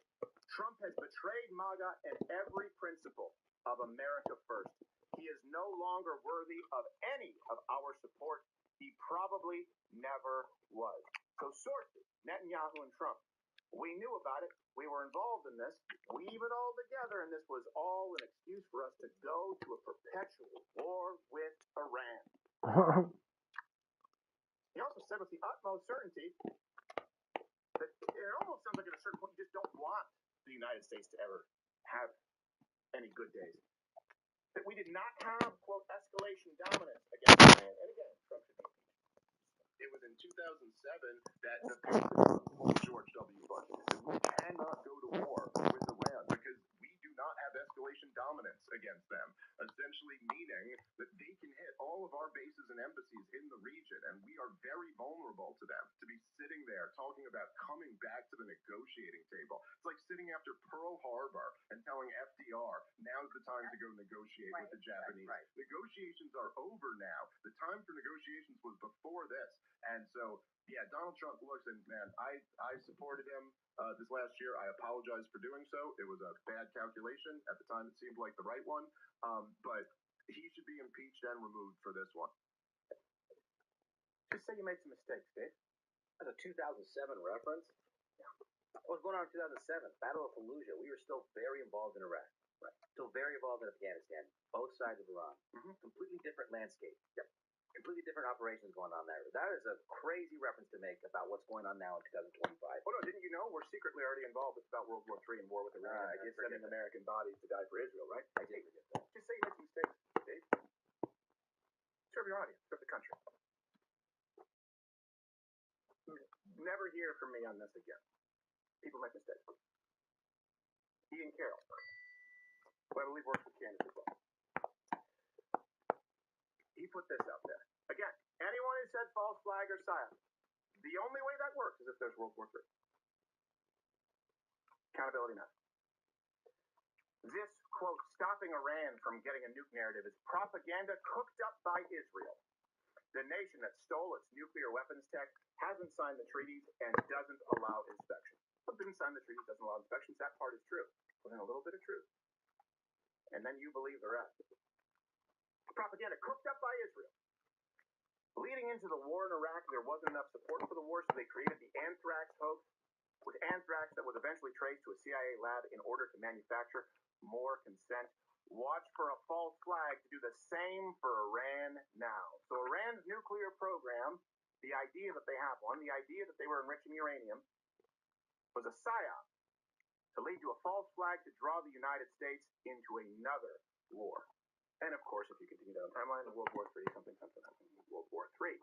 G: Trump has betrayed MAGA and every principle of America first. He is no longer worthy of any of our support. He probably never was. So sources, Netanyahu and Trump. We knew about it. We were involved in this. Weave it all together, and this was all an excuse for us to go to a perpetual war with Iran. He also said with the utmost certainty that it almost sounds like at a certain point you just don't want the United States to ever have any good days. That we did not have, quote, escalation dominance against Iran. And again, Trump should be impeached. It was in 2007 that the George W. Bush said we cannot go to war with Iran because we do not have escalation dominance against them, essentially meaning that they can hit all of our bases and embassies in the region, and we are very vulnerable to them. To be sitting there talking about coming back to the negotiating table, it's like sitting after Pearl Harbor and telling FDR, now's the time to go negotiate with the Japanese. Negotiations are over now. The time for negotiations was before this. And so, yeah, Donald Trump looks, and man, I supported him this last year. I apologize for doing so. It was a bad calculation. At the time, it seemed like the right one. But he should be impeached and removed for this one. Just say you made some mistakes, Dave.
H: That's a 2007 reference? Yeah. What was going on in 2007? Battle of Fallujah. We were still very involved in Iraq. Right. Still very involved in Afghanistan. Both sides of Iran. Mm-hmm. Completely different landscape. Yep. Completely different operations going on there. That is a crazy reference to make about what's going on now in 2025.
G: Oh, no, didn't you know we're secretly already involved with about World War III and war with Iran? I did sending American bodies to die for Israel, right?
H: I did forget that.
G: Just say you made some mistakes, Dave. Serve your audience. Serve the country. Never hear from me on this again. People make mistakes. Ian Carroll, who I believe works with Candace as well. He put this out there. Again, anyone who said false flag or silence, the only way that works is if there's World War III. Accountability now. This, quote, stopping Iran from getting a nuke narrative is propaganda cooked up by Israel. The nation that stole its nuclear weapons tech hasn't signed the treaties and doesn't allow inspection. didn't sign the treaty, doesn't allow inspections. That part is true. Put in a little bit of truth. And then you believe the rest. Propaganda cooked up by Israel. Leading into the war in Iraq, there wasn't enough support for the war, so they created the anthrax hoax, with anthrax that was eventually traced to a CIA lab in order to manufacture more consent. Watch for a false flag to do the same for Iran now. So Iran's nuclear program, the idea that they have one, the idea that they were enriching uranium, was a psyop to lead to a false flag to draw the United States into another war. And of course, if you continue down the timeline, World War III, something, World War III.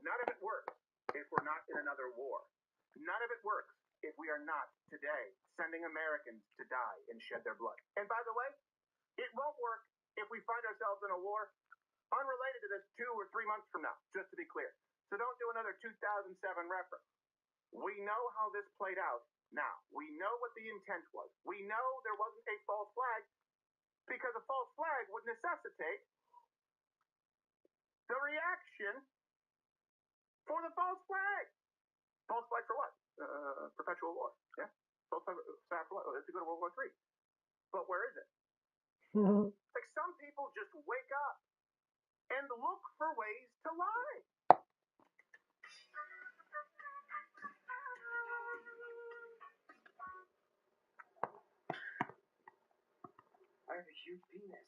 G: None of it works if we're not in another war. None of it works if we are not today sending Americans to die and shed their blood. And by the way, it won't work if we find ourselves in a war unrelated to this 2 or 3 months from now, just to be clear. So don't do another 2007 reference. We know how this played out now. We know what the intent was. We know there wasn't a false flag because a false flag would necessitate the reaction for the false flag. False flag for what? Perpetual war. Yeah? False flag for what? To go to World War III. But where is it? Like some people just wake up and look for ways to lie.
H: I have a huge penis.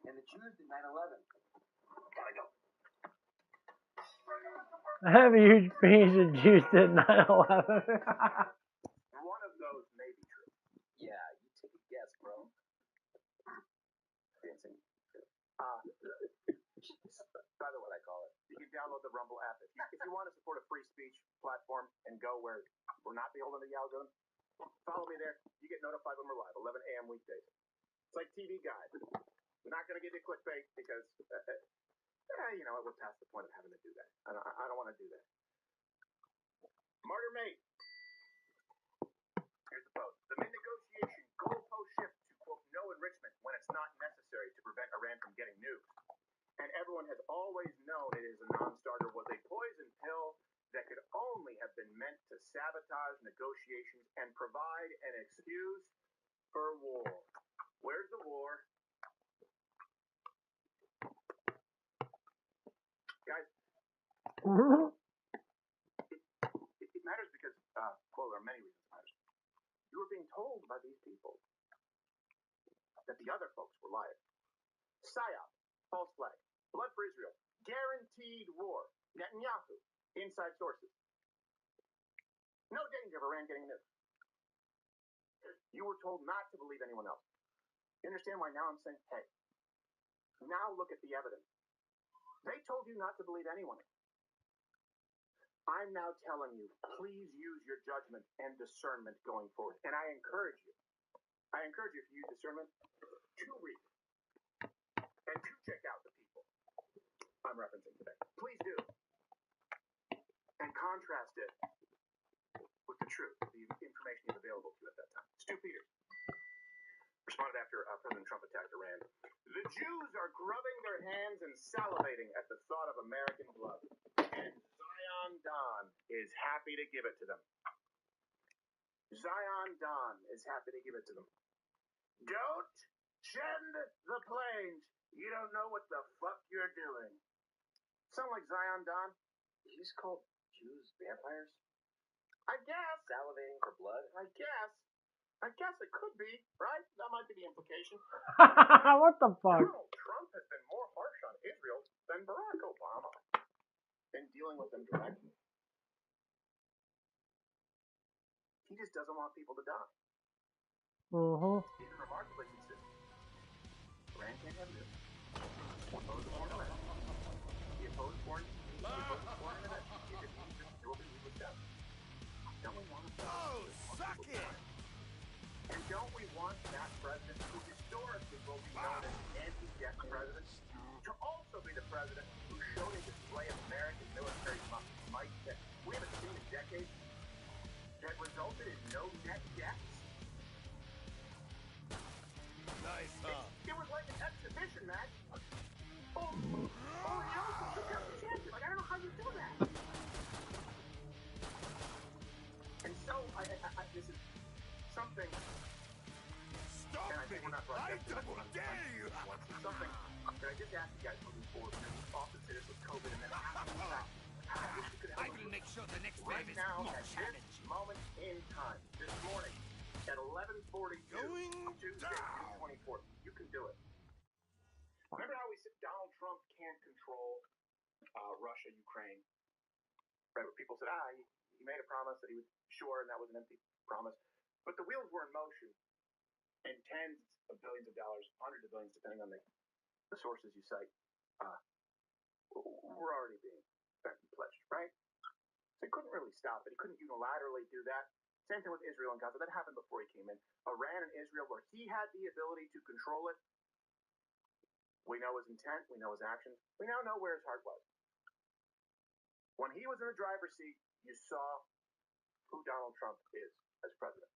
H: And the Jews did 9/11. Gotta go.
A: I have a huge penis and Jews did 9/11.
G: One of those may be true.
H: Yeah, you take a guess, bro.
G: Dancing. By the way, I call it. You can download the Rumble app if you want to support a free speech platform and go where we're not beholden to the algorithm. Follow me there. You get notified when we're live, 11 a.m. weekdays. It's like TV Guide. We're not going to give you clickbait because, you know, we're past the point of having to do that. I don't want to do that. Martyr Mate. Here's the post. The mid-negotiation goalpost shift to, quote, no enrichment when it's not necessary to prevent Iran from getting nuked. And everyone has always known it is a non-starter was a poison pill that could only have been meant to sabotage negotiations and provide an excuse for war. Where's the war? Guys, it matters because, well, there are many reasons it matters. You were being told by these people that the other folks were liars. PSYOP, false flag, blood for Israel, guaranteed war, Netanyahu, inside sources. No danger of Iran getting nuked. You were told not to believe anyone else. You understand why now I'm saying, hey, now look at the evidence. They told you not to believe anyone. I'm now telling you, please use your judgment and discernment going forward. And I encourage you if you use discernment, to read and to check out the people I'm referencing today. Please do. And contrast it with the truth, the information you have available to you at that time. Stu Peters responded after President Trump attacked Iran. The Jews are grubbing their hands and salivating at the thought of American blood. And Zion Don is happy to give it to them. Zion Don is happy to give it to them. Don't send the planes. You don't know what the fuck you're doing. Sound like Zion Don?
H: He's called Jews vampires?
G: I guess.
H: Salivating for blood?
G: I guess it could be, right? That might be the implication.
A: What the fuck?
G: Donald Trump has been more harsh on Israel than Barack Obama in dealing with them directly. He just doesn't want people to die. He's remarkably consistent. Iran can't have this. He opposed foreign internet. He opposed foreign internet. He didn't just do what we would do. Don't we want to?
C: Oh, suck it!
G: And don't we want that president, who historically will be known as an anti-death president, to also be the president who showed a display of American military might that we haven't seen in decades, that resulted in no net deaths?
C: Nice, huh?
G: It was like an exhibition match. Oh, you took out the champion. Like, I don't know how you do that. something.
D: Stop me! I double dare you!
G: It's something that I just asked you guys moving forward. We often say this with COVID, and then I wish we could help.
I: I will make sure the next
G: Right
I: wave is
G: now,
I: more
G: at this
I: challenging.
G: moment in time, this morning, at 11:42,
D: Going
G: Tuesday,
D: down.
G: June 24th, you can do it. Remember how we said Donald Trump can't control Russia, Ukraine? Right, where people said, he made a promise that he would, sure, and that was an empty promise. But the wheels were in motion, and tens of billions of dollars, hundreds of billions, depending on the sources you cite, were already being spent and pledged, right? So he couldn't really stop it. He couldn't unilaterally do that. Same thing with Israel and Gaza. That happened before he came in. Iran and Israel, where he had the ability to control it, we know his intent, we know his actions, we now know where his heart was. When he was in the driver's seat, you saw who Donald Trump is as president.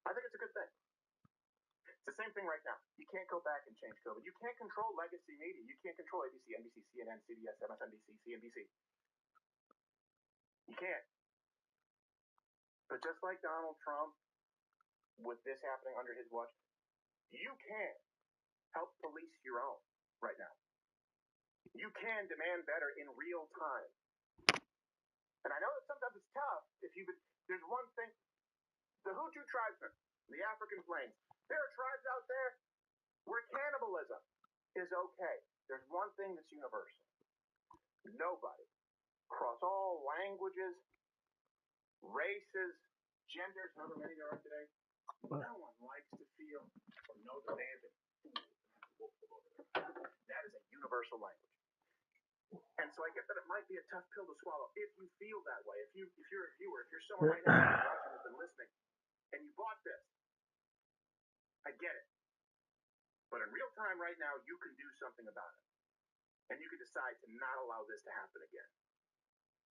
G: I think it's a good thing. It's the same thing right now. You can't go back and change COVID. You can't control legacy media. You can't control ABC, NBC, CNN, CBS, MSNBC, CNBC. You can't. But just like Donald Trump, with this happening under his watch, you can help police your own right now. You can demand better in real time. And I know that sometimes it's tough if you've been, there's one thing, the Hutu tribesmen, the African plains, there are tribes out there where cannibalism is okay. There's one thing that's universal. Nobody, across all languages, races, genders, however many there are today, no one likes to feel or know that they have been fooled. That is a universal language. And so I get that it might be a tough pill to swallow if you feel that way. If you're a viewer, if you're someone right now who's watching this and listening, and you bought this, I get it. But in real time right now, you can do something about it. And you can decide to not allow this to happen again.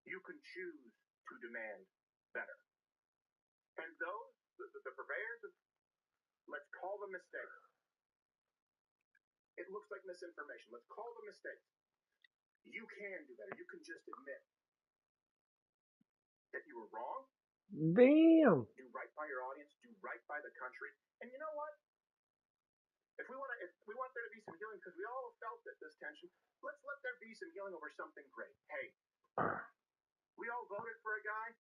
G: You can choose to demand better. And those, the purveyors of, let's call them mistakes. It looks like misinformation. Let's call them mistakes. You can do better. You can just admit that you were wrong.
A: Damn.
G: Do right by your audience. Do right by the country. And you know what? If we want there to be some healing, because we all have felt this tension, let's let there be some healing over something great. Hey, we all voted for a guy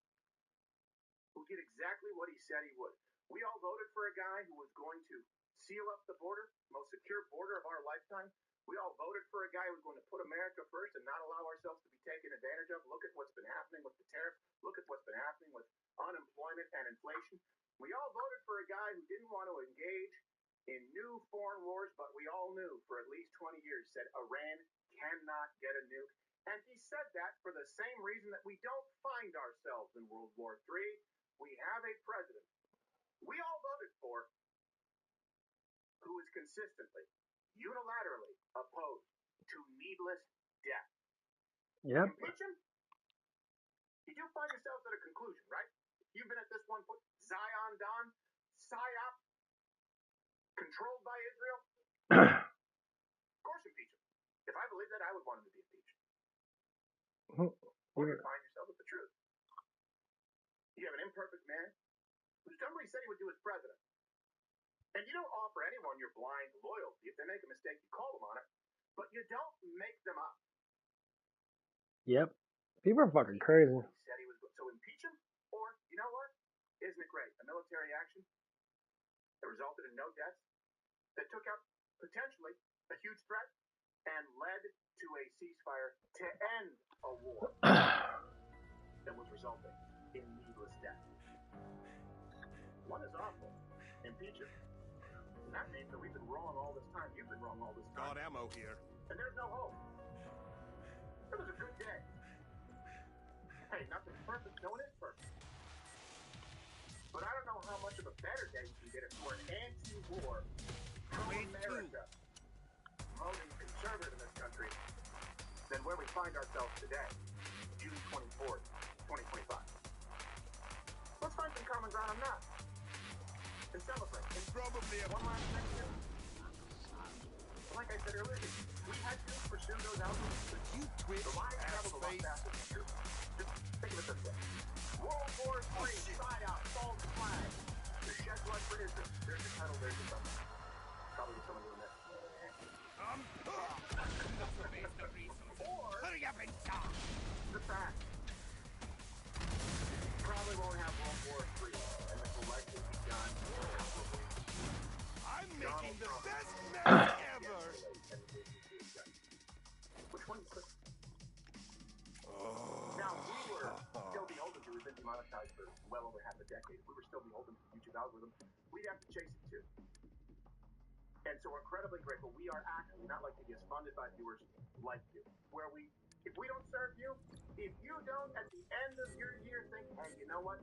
G: who did exactly what he said he would. We all voted for a guy who was going to seal up the border, most secure border of our lifetime. We all voted for a guy who was going to put America first and not allow ourselves to be taken advantage of. Look at what's been happening with the tariffs. Look at what's been happening with unemployment and inflation. We all voted for a guy who didn't want to engage in new foreign wars, but we all knew for at least 20 years, said Iran cannot get a nuke. And he said that for the same reason that we don't find ourselves in World War III. We have a president we all voted for who is consistently, unilaterally opposed to needless death.
A: Yep.
G: Impeach him? You do find yourselves at a conclusion, right? You've been at this one point, Zion Don, PSYOP, controlled by Israel. Of course impeach him. If I believed that, I would want him to be impeached. Or you find yourself with the truth. You have an imperfect man who's done what he said he would do as president. And you don't offer anyone your blind loyalty. If they make a mistake, you call them on it. But you don't make them up.
A: Yep. People are fucking crazy.
G: He said he was, so impeach him? Or, you know what? Isn't it great? A military action that resulted in no deaths, that took out, potentially, a huge threat, and led to a ceasefire to end a war that was resulting in needless death. One is awful. Impeach him. And that means that we've been wrong all this time. You've been wrong all this time.
D: Got ammo here.
G: And there's no hope. It was a good day. Hey, nothing's perfect. No one is perfect. But I don't know how much of a better day you can get it for an anti-war, pro-America, voting conservative in this country than where we find ourselves today, June 24th, 2025. Let's find some common ground on that. And celebrate.
D: And probably
G: one last thing here. Like I said earlier, we had to pursue those outcomes.
D: you twitch
G: The line traveled a lot
D: face.
G: faster than true. Just think of it this way. World War III, PSYOP, false flag. The shed decade, if we were still beholden to the YouTube algorithm, we'd have to chase it too. And so we're incredibly grateful. We are actually not like videos funded by viewers like you, where if we don't serve you, if you don't at the end of your year think, hey, you know what?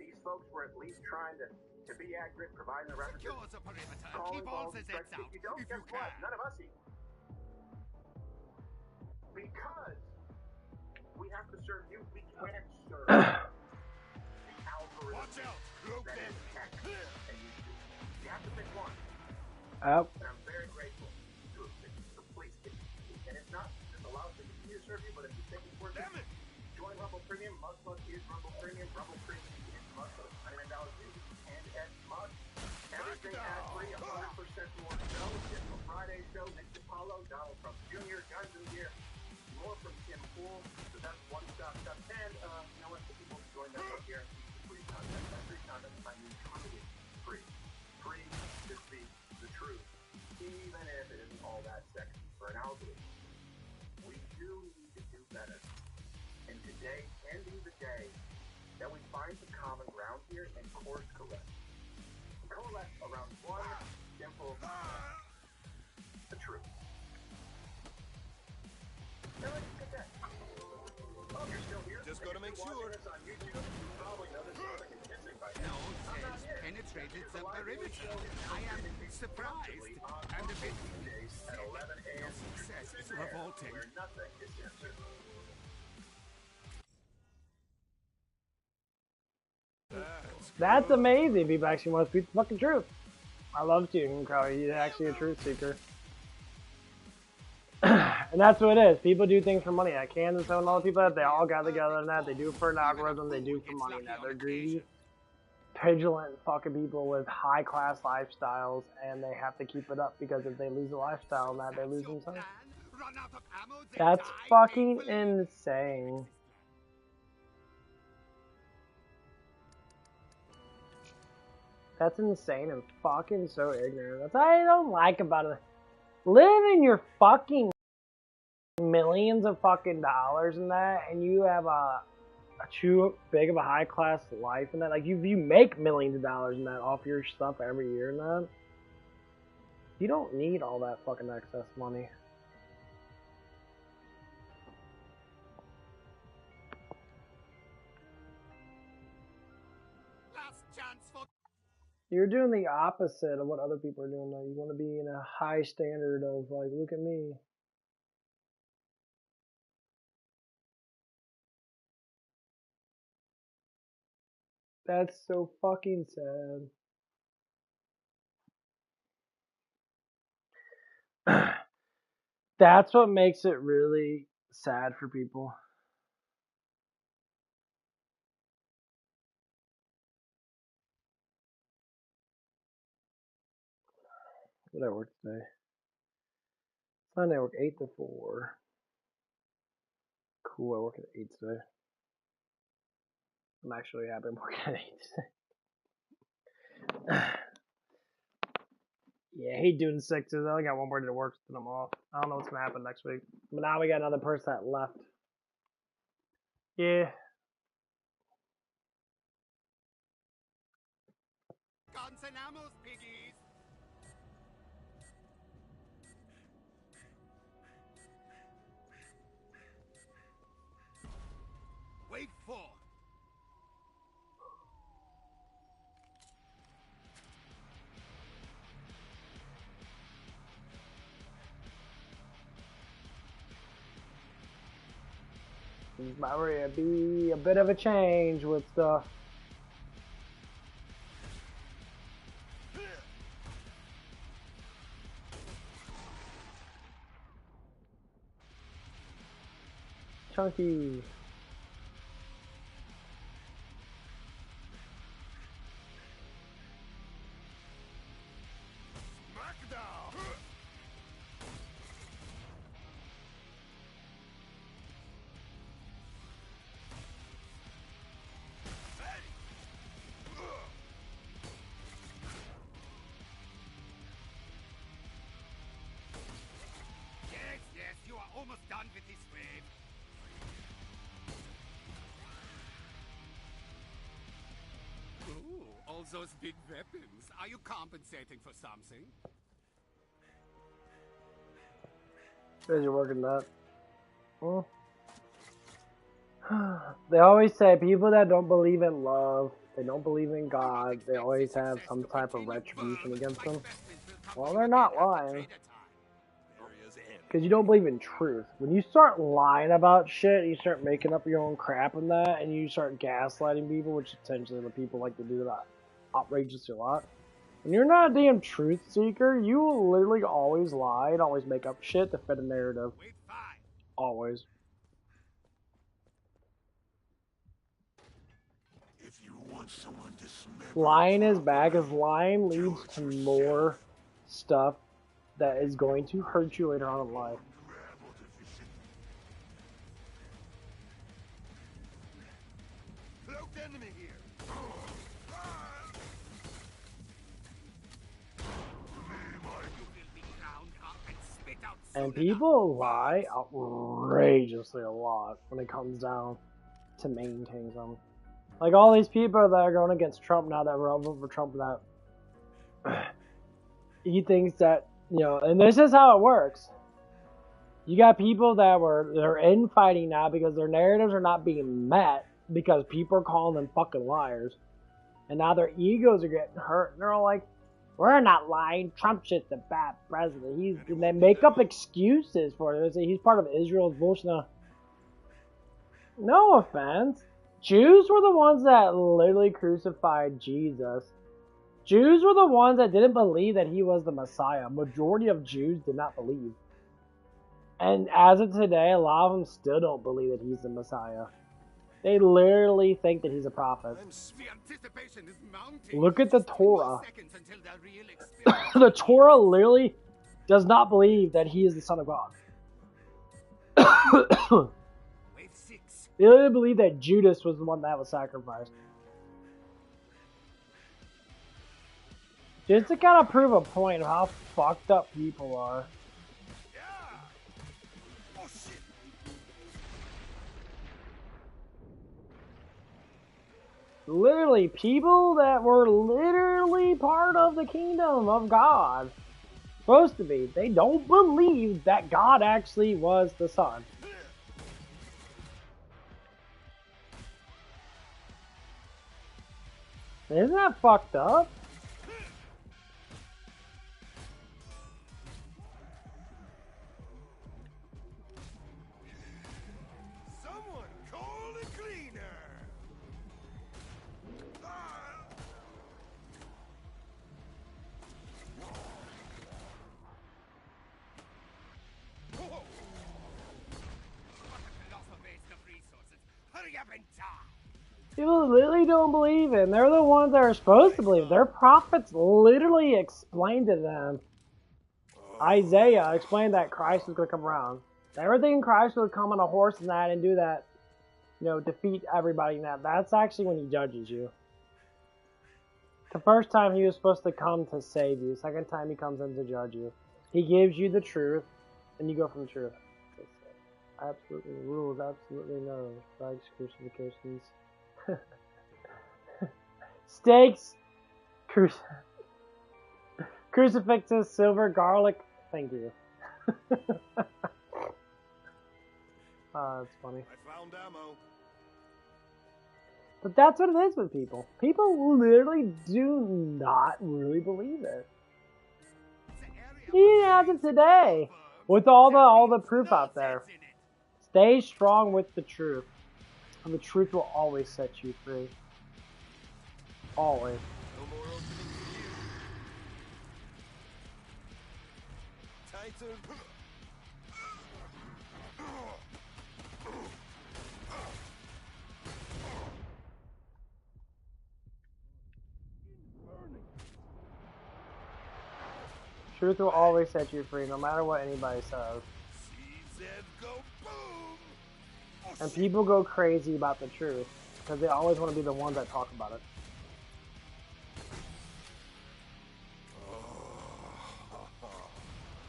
G: These folks were at least trying to be accurate, providing the references.
I: Secure the perimeter.
G: Calling
I: Keep all
G: balls
I: the
G: and
I: Zeds
G: strikes.
I: out,
G: If you don't,
I: if
G: guess
I: you
G: what?
I: can.
G: None of us eat. Because we have to serve you, we can't serve the algorithm.
D: Watch out! Look
G: that
D: there.
G: is tech and YouTube. You have to pick one.
A: Yep.
G: And I'm very grateful to have picked the place. And if not, just allow us to continue to serve you, but if you think it's worth
D: Damn it!
G: join Rumble Premium. Must is Rumble Premium. Rumble Premium is must. So it's $99 and as must. Everything ad-free, 100% more show. Additional Friday show, Nick DiPaolo, Donald Trump Jr., Guns in Gear, more from Tim Pool. So that's one-stop shop. And you know what? The people who join that here, free content. That free content, I mean, truly free. Free to speak the truth, even if it isn't all that sexy for an algorithm. We do need to do better. And today can be the day that we find the common ground here and course correct. Coalesce around one simple the truth. Now let's get that. Oh, you're still here?
C: Just gotta make sure.
G: Watching us on YouTube, you probably know this looks like it's hissing by now.
I: No Zeds penetrated the perimeter. I am surprised and a bit pleased.
G: At 11 a.m.
I: Your success is revolting.
G: Where nothing is censored.
A: That's amazing. If he actually wants to speak the fucking truth. I love Steven Crowley. He's actually a truth seeker. And that's what it is. People do things for money. At Kansas and all the people that they all got together and that they do it for an algorithm, they do it for money. Now they're greedy, vigilant fucking people with high class lifestyles, and they have to keep it up because if they lose a lifestyle, now they lose themselves. That's fucking insane. That's insane and fucking so ignorant. That's what I don't like about it. Live in your fucking millions of fucking dollars in that, and you have a too big of a high class life in that. Like you make millions of dollars in that off your stuff every year in that. You don't need all that fucking excess money.
I: Last chance for
A: You're doing the opposite of what other people are doing though. You want to be in a high standard of like, look at me. That's so fucking sad. That's what makes it really sad for people. What did I work today? Sunday I work 8 to 4. Cool, I work at 8 today. I'm actually happy I'm working at 8 today. Yeah, I hate doing 6s. I only got one more day to work, then I'm off. I don't know what's gonna happen next week. But now we got another person that left. Yeah.
I: guns and ammo, piggies. Wait for.
A: There's about to be a bit of a change with stuff. Chunky.
D: Smackdown!
I: Yes, you are almost done with this wave. all those big weapons? Are you compensating for something?
A: Guys, you're working that. Well, they always say people that don't believe in love, they don't believe in God, they always have some type of retribution against them. Well, they're not lying. Because you don't believe in truth. When you start lying about shit, you start making up your own crap and that, and you start gaslighting people, which essentially the people like to do that outrageously a lot. When you're not a damn truth seeker, you will literally always lie and always make up shit to fit a narrative. Always.
D: If you want someone to smell
A: Lying is bad because lying leads to more stuff that is going to hurt you later on in life.
C: Cloaked enemy here.
A: And people lie outrageously a lot when it comes down to maintaining them. Like all these people that are going against Trump now that were voting for Trump, that he thinks that, you know, and this is how it works. You got people that they're infighting now because their narratives are not being met because people are calling them fucking liars. And now their egos are getting hurt. And they're all like, we're not lying. Trump's just a bad president. And they make up excuses for it. He's part of Israel's bullshit. No offense. Jews were the ones that literally crucified Jesus. Jews were the ones that didn't believe that he was the Messiah. Majority of Jews did not believe. And as of today, a lot of them still don't believe that he's the Messiah. They literally think that he's a prophet. Look at the Torah. The Torah literally does not believe that he is the Son of God. They literally believe that Judas was the one that was sacrificed. Just to kind of prove a point of how fucked up people are. Literally, people that were literally part of the kingdom of God, supposed to be, they don't believe that God actually was the Son. Isn't that fucked up?
C: Someone call a cleaner.
I: Hurry up and die!
A: People literally don't believe it, and they're the ones that are supposed to believe. Their prophets literally explained to them. Isaiah explained that Christ was going to come around. Everything Christ would come on a horse and that and do that, you know, defeat everybody and that. That's actually when he judges you. The first time he was supposed to come to save you. Second time he comes in to judge you. He gives you the truth, and you go from the truth. Absolutely rules, absolutely no. Flags, crucifixions. Steaks, crucifixes, silver, garlic. Thank you. That's funny.
C: I found ammo.
A: But that's what it is with people. People literally do not really believe it. Even as of today, with all the proof out there. Stay strong with the truth, and the truth will always set you free. Always.
C: No more opening for you. Tighter.
A: Truth will always set you free, no matter what anybody says.
C: CZ go boom.
A: And people go crazy about the truth, because they always want to be the ones that talk about it.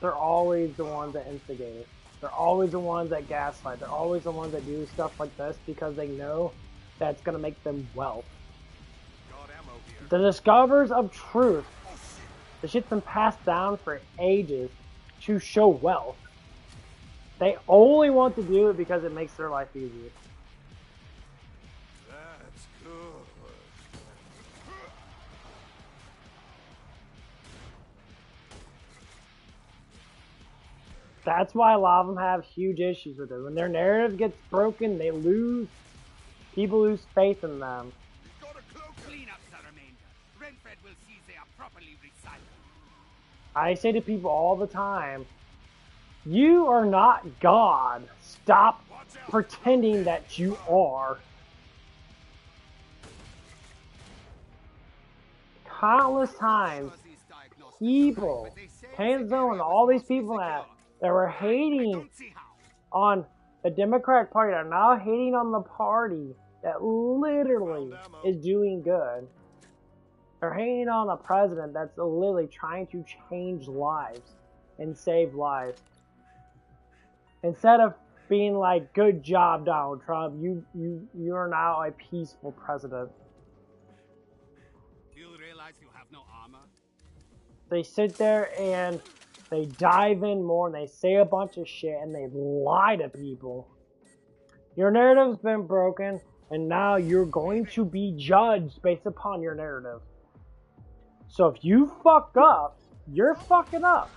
A: They're always the ones that instigate it. They're always the ones that gaslight. They're always the ones that do stuff like this because they know that's going to make them wealth. The discoverers of truth. The shit's been passed down for ages to show wealth. They only want to do it because it makes their life easier.
C: That's good.
A: That's why a lot of them have huge issues with it. When their narrative gets broken, they lose. People lose faith in them.
I: Clean up the remainder. Renfred will see they are properly recycled.
A: I say to people all the time, you are not God. Stop pretending that you are. Countless times, people, Kenzo and all these people that were hating on the Democratic Party are now hating on the party that literally is doing good. They're hating on a president that's literally trying to change lives and save lives. Instead of being like, good job, Donald Trump, you are now a peaceful president.
I: Do you realize you have no armor?
A: They sit there and they dive in more and they say a bunch of shit and they lie to people. Your narrative's been broken and now you're going to be judged based upon your narrative. So if you fuck up, you're fucking up.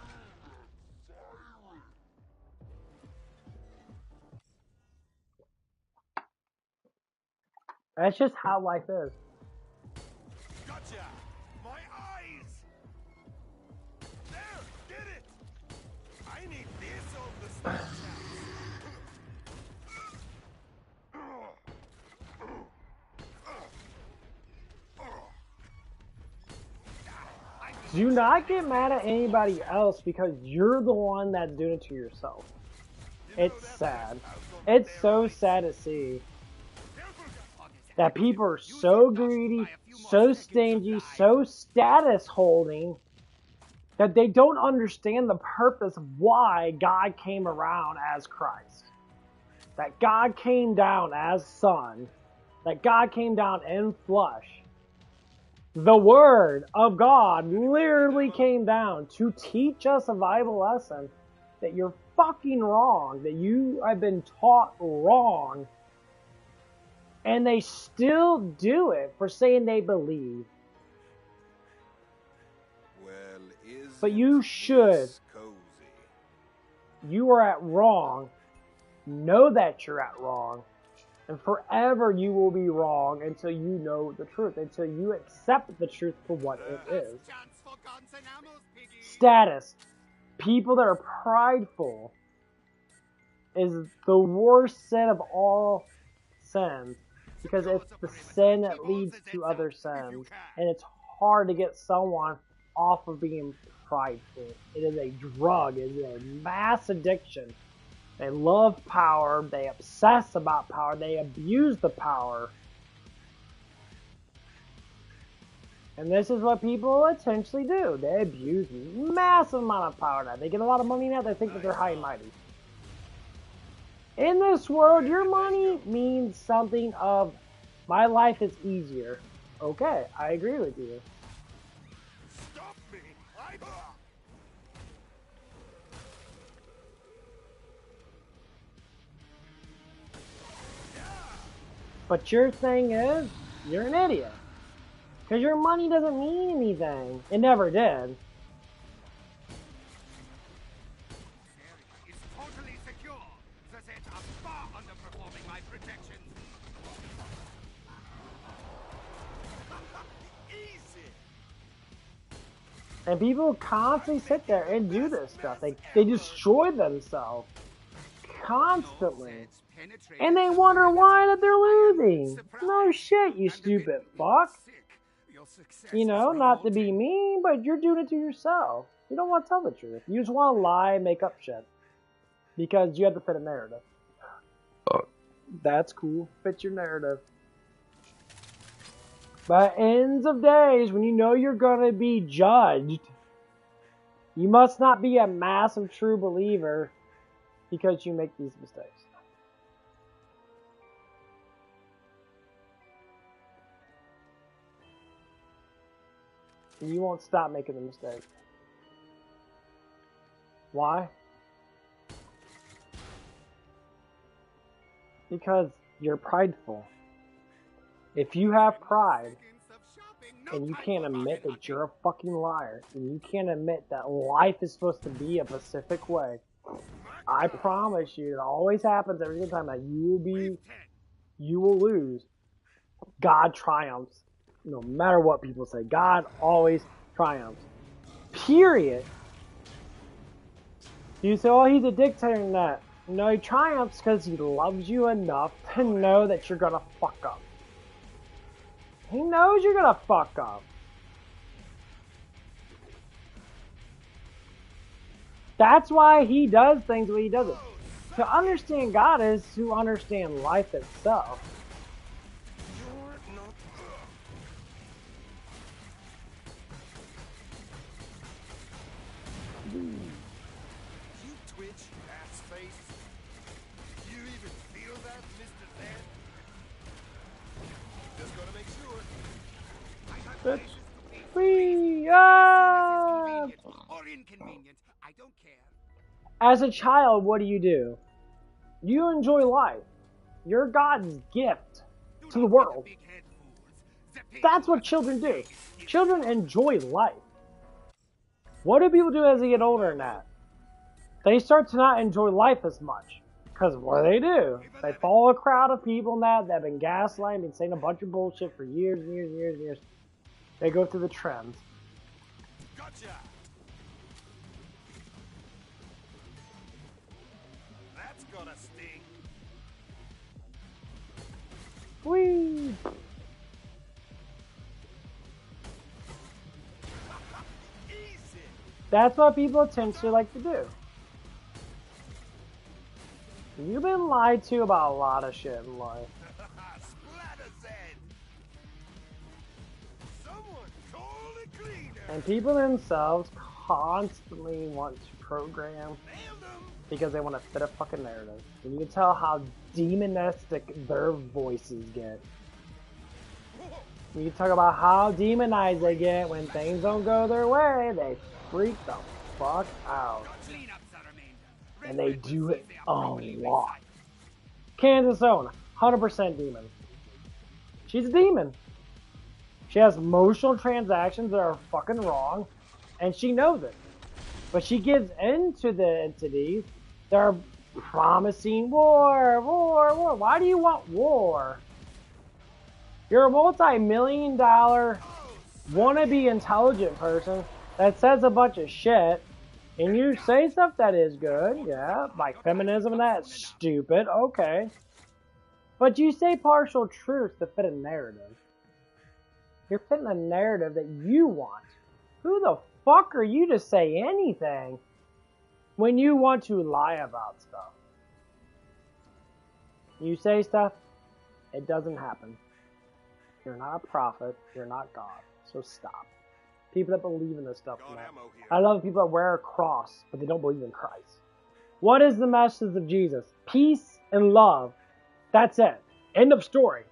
A: That's just how life is.
C: Gotcha! My eyes! There! Get it! I need this on the Snapchat.
A: Do not get mad at anybody else because you're the one that's doing it to yourself. It's sad. It's so sad to see that people are so greedy, so stingy, so status holding that they don't understand the purpose of why God came around as Christ. That God came down as Son. That God came down in flesh. The Word of God literally came down to teach us a vital lesson that you're fucking wrong, that you have been taught wrong, and they still do it for saying they believe.
C: Well,
A: But you should.
C: Cozy?
A: You are at wrong. Know that you're at wrong. And forever you will be wrong until you know the truth, until you accept the truth for what it is. Status. People that are prideful is the worst sin of all sins because it's the sin that leads to other sins. And it's hard to get someone off of being prideful. It is a drug. It is a mass addiction. They love power, they obsess about power, they abuse the power. And this is what people essentially do. They abuse massive amount of power now. They get a lot of money now, they think that they're high and mighty. In this world, your money means something of, my life is easier. Okay, I agree with you.
C: Stop me!
A: But your thing is, you're an idiot. Because your money doesn't mean anything. It never did.
I: It's totally secure. The Zeds are far underperforming my projections.
C: Easy!
A: And people constantly sit there and do this stuff. They destroy themselves. Constantly. And they wonder why that they're losing. No shit, you stupid fuck. You know, not to be mean, but you're doing it to yourself. You don't want to tell the truth. You just want to lie and make up shit. Because you have to fit a narrative. That's cool. Fit your narrative. But ends of days, when you know you're going to be judged, you must not be a massive true believer because you make these mistakes. and you won't stop making the mistake. Why? Because you're prideful. If you have pride and you can't admit that you're a fucking liar, and you can't admit that life is supposed to be a specific way, I promise you, it always happens every single time that you will lose. God triumphs. No matter what people say, God always triumphs. Period. You say, oh, he's a dictator in that. No, he triumphs because he loves you enough to know that you're gonna fuck up. He knows you're gonna fuck up. That's why he does things the way he does it. To understand God is to understand life itself.
C: You twitch, ass face. You even feel that, Mr. Zed? Just gonna make sure.
I: Or inconvenient. I don't care.
A: As a child, what do? You enjoy life. You're God's gift to the world. That's what children do. Children enjoy life. What do people do as they get older than that? They start to not enjoy life as much. Because what do? They follow a crowd of people that have been gaslighting, been saying a bunch of bullshit for years and years and years and years. They go through the trends.
C: Gotcha. That's gonna sting.
A: Whee!
C: Easy.
A: That's what people essentially like to do. You've been lied to about a lot of shit in life.
C: Splatter Zed. Someone call a cleaner.
A: And people themselves constantly want to program because they want to fit a fucking narrative. And you can tell how demonistic their voices get. You can talk about how demonized they get when things don't go their way. They freak the fuck out. And they do it a lot. Kansas Own, 100% demon. She's a demon. She has emotional transactions that are fucking wrong, and she knows it. But she gives into the entities that are promising war. Why do you want war? You're a multi-million-dollar wannabe intelligent person that says a bunch of shit, and you say stuff that is good, yeah, like feminism and that's stupid, okay. But you say partial truths to fit a narrative. You're fitting a narrative that you want. Who the fuck are you to say anything when you want to lie about stuff? You say stuff, it doesn't happen. You're not a prophet, you're not God, so stop. People that believe in this stuff. I love people that wear a cross, but they don't believe in Christ. What is the message of Jesus? Peace and love. That's it. End of story.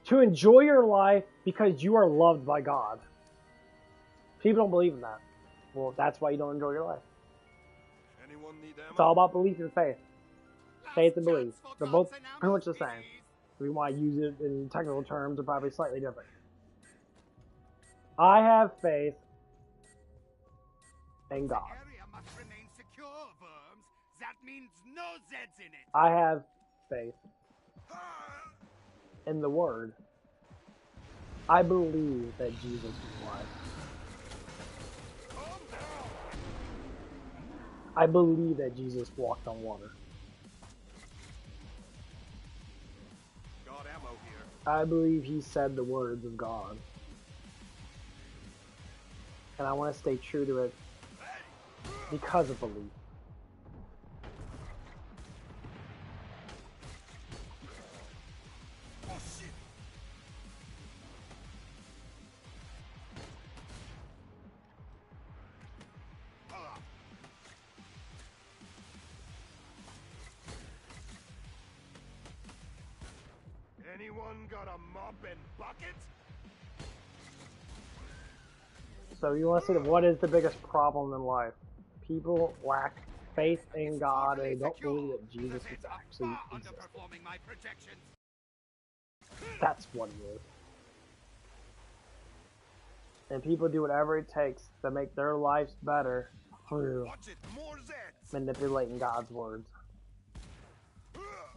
A: To enjoy your life because you are loved by God. People don't believe in that. Well, that's why you don't enjoy your life. It's all about belief and faith. Faith and belief. They're both pretty much the same. If we want to use it in technical terms, they're probably slightly different. I have faith in God. I have faith in the Word. I believe that Jesus is alive. I believe that Jesus walked on water. I believe he said the words of God. And I want to stay true to it because of belief.
C: Anyone got a mop and bucket?
A: So you want to say what is the biggest problem in life? People lack faith in God and they don't believe that Jesus is actually existing.
I: Underperforming my projections.
A: That's what it is. And people do whatever it takes to make their lives better through
C: Watch it, more Zeds.
A: manipulating God's words.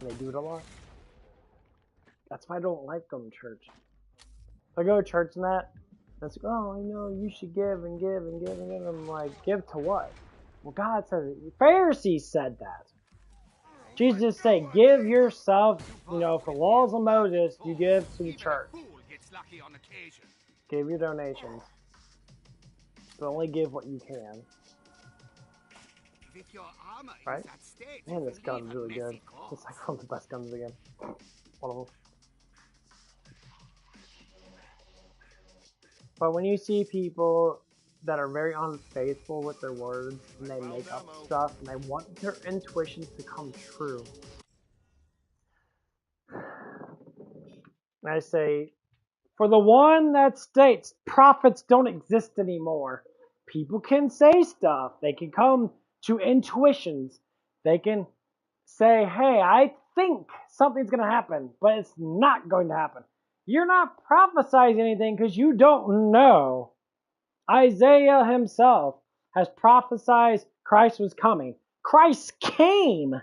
A: And they do it a lot. That's why I don't like going to church. If I go to church and that, it's like, oh, you know, you should give and give and give and give. I'm like, give to what? Well, God says it. Pharisees said that. Jesus said, give yourself, you know, for laws of Moses, you give to the church.
I: Lucky on occasion.
A: Give your donations. But only give what you can.
I: If your armor
A: Right?
I: is at stake,
A: Man, this
I: leave
A: gun's
I: a
A: really good.
I: messy course.
A: It's like one of the best guns again. One of them. But when you see people that are very unfaithful with their words and they make up stuff and they want their intuitions to come true, and I say, for the one that states prophets don't exist anymore, people can say stuff. They can come to intuitions. They can say, hey, I think something's going to happen, but it's not going to happen. You're not prophesying anything because you don't know. Isaiah himself has prophesied Christ was coming. Christ came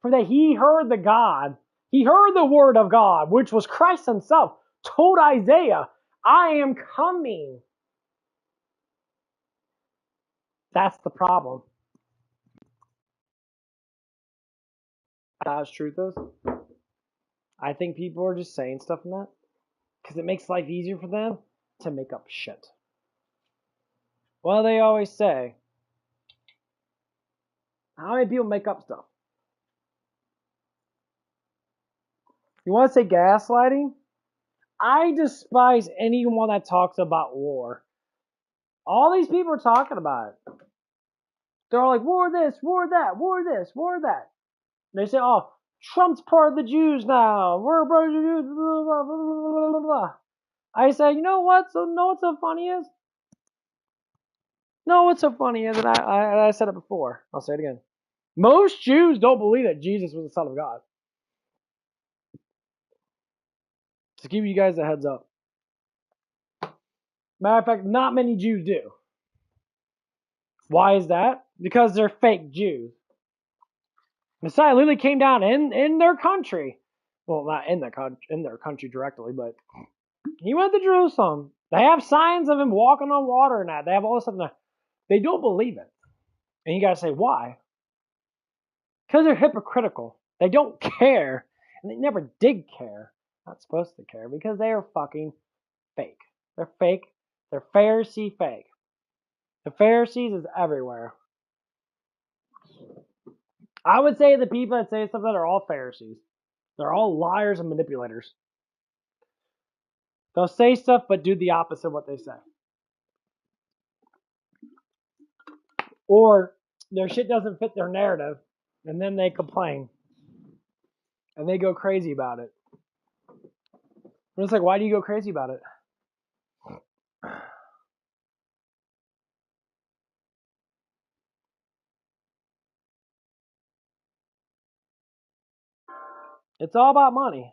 A: for that he heard the God. He heard the word of God, which was Christ himself, told Isaiah, I am coming. That's the problem. God's truth is, I think people are just saying stuff in that because it makes life easier for them to make up shit. Well, they always say, how many people make up stuff? You want to say gaslighting? I despise anyone that talks about war. All these people are talking about it. They're all like, war this, war that, war this, war that. And they say, oh, Trump's part of the Jews now. We're part of the Jews, blah, blah, blah, blah, blah, blah. I say, you know what? So, know what's so funny is? No, what's so funny is, and I said it before. I'll say it again. Most Jews don't believe that Jesus was the Son of God. Just give you guys a heads up. Matter of fact, not many Jews do. Why is that? Because they're fake Jews. Messiah literally came down in their country. Well, not in their country directly, but he went to Jerusalem. They have signs of him walking on water and that. They have all this stuff. They don't believe it. And you gotta say, why? Because they're hypocritical. They don't care. And they never did care. Not supposed to care because they are fucking fake. They're fake. They're Pharisee fake. The Pharisees is everywhere. I would say the people that say stuff that are all Pharisees. They're all liars and manipulators. They'll say stuff but do the opposite of what they say. Or their shit doesn't fit their narrative and then they complain. And they go crazy about it. And it's like, why do you go crazy about it? It's all about money.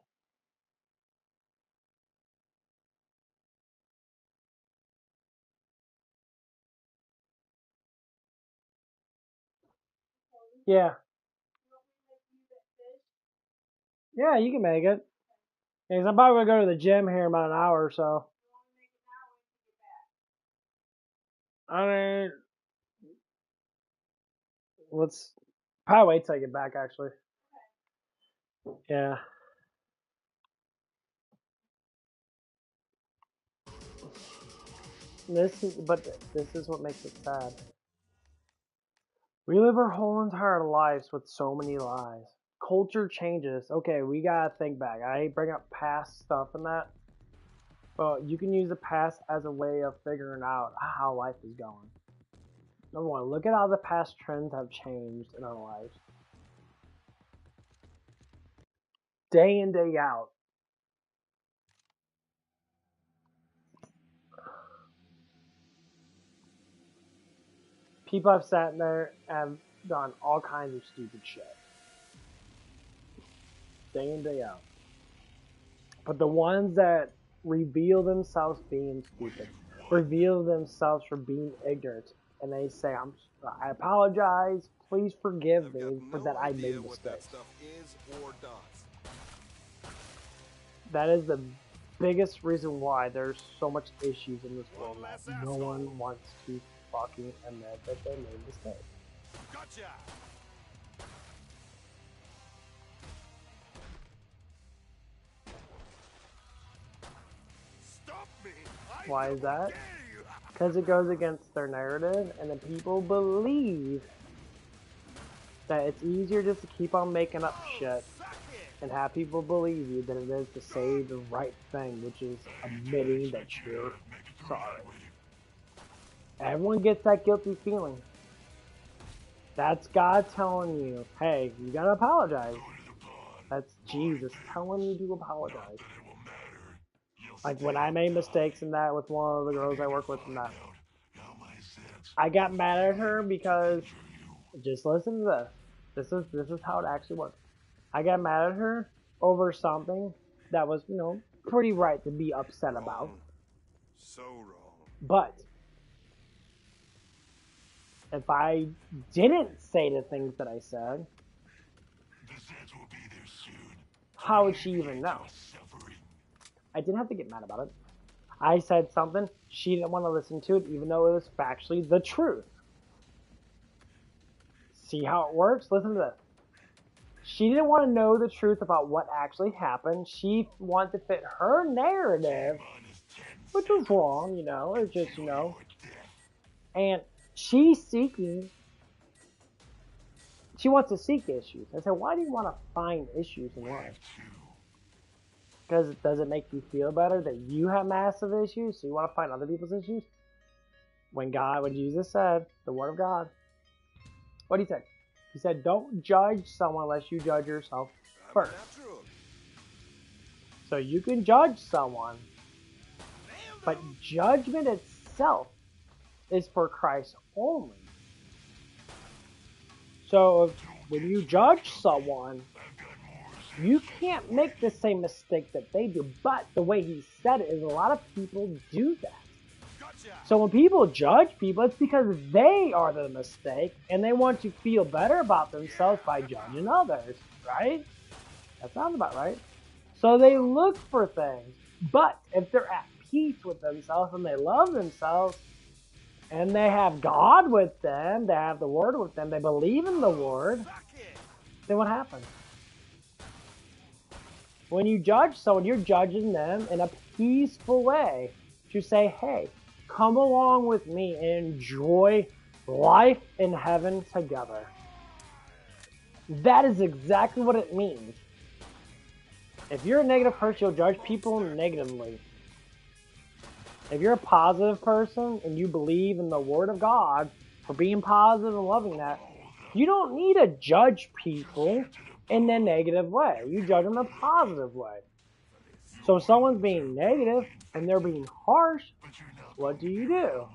A: Yeah. Yeah, you can make it. Because I'm probably going to go to the gym here in about an hour or so. I mean, let's probably wait till I get back, actually. Yeah. This is what makes it sad. We live our whole entire lives with so many lies. Culture changes. Okay, we gotta think back. I bring up past stuff and that. But you can use the past as a way of figuring out how life is going. Number one, look at how the past trends have changed in our lives. Day in, day out. People have sat there and done all kinds of stupid shit. Day in, day out. But the ones that reveal themselves being stupid, reveal themselves for being ignorant, and they say, I apologize, please forgive me for that I made mistakes. That is the biggest reason why there's so much issues in this world. No one wants to fucking admit that they made mistakes.
C: Gotcha. Stop me.
A: Why is that? Because it goes against their narrative, and the people believe that it's easier just to keep on making up shit and have people believe you than it is to say the right thing, which is admitting that you're sorry. Everyone gets that guilty feeling. That's God telling you, hey, you gotta apologize. That's Jesus telling you to apologize. Like when I made mistakes in that with one of the girls I work with in that. I got mad at her because, just listen to this. This is how it actually works. I got mad at her over something that was, pretty right to be upset about.
C: So wrong.
A: But if I didn't say the things that I said, how would she even know? I didn't have to get mad about it. I said something, she didn't want to listen to it, even though it was factually the truth. See how it works? Listen to this. She didn't want to know the truth about what actually happened. She wanted to fit her narrative, which was wrong, it's just, and she wants to seek issues. I said, why do you want to find issues in life? Because does it make you feel better that you have massive issues, so you want to find other people's issues? When Jesus said, the word of God, what did he say? He said, don't judge someone unless you judge yourself first. So you can judge someone, but judgment itself is for Christ only. So when you judge someone, you can't make the same mistake that they do. But the way he said it is a lot of people do that. So when people judge people, it's because they are the mistake and they want to feel better about themselves by judging others, right? That sounds about right. So they look for things. But if they're at peace with themselves and they love themselves and they have God with them, they have the Word with them, they believe in the Word, then what happens? When you judge someone, you're judging them in a peaceful way to say, hey, come along with me and enjoy life in heaven together. That is exactly what it means. If you're a negative person, you'll judge people negatively. If you're a positive person and you believe in the Word of God for being positive and loving that, you don't need to judge people in a negative way. You judge them in a positive way. So if someone's being negative and they're being harsh, what do?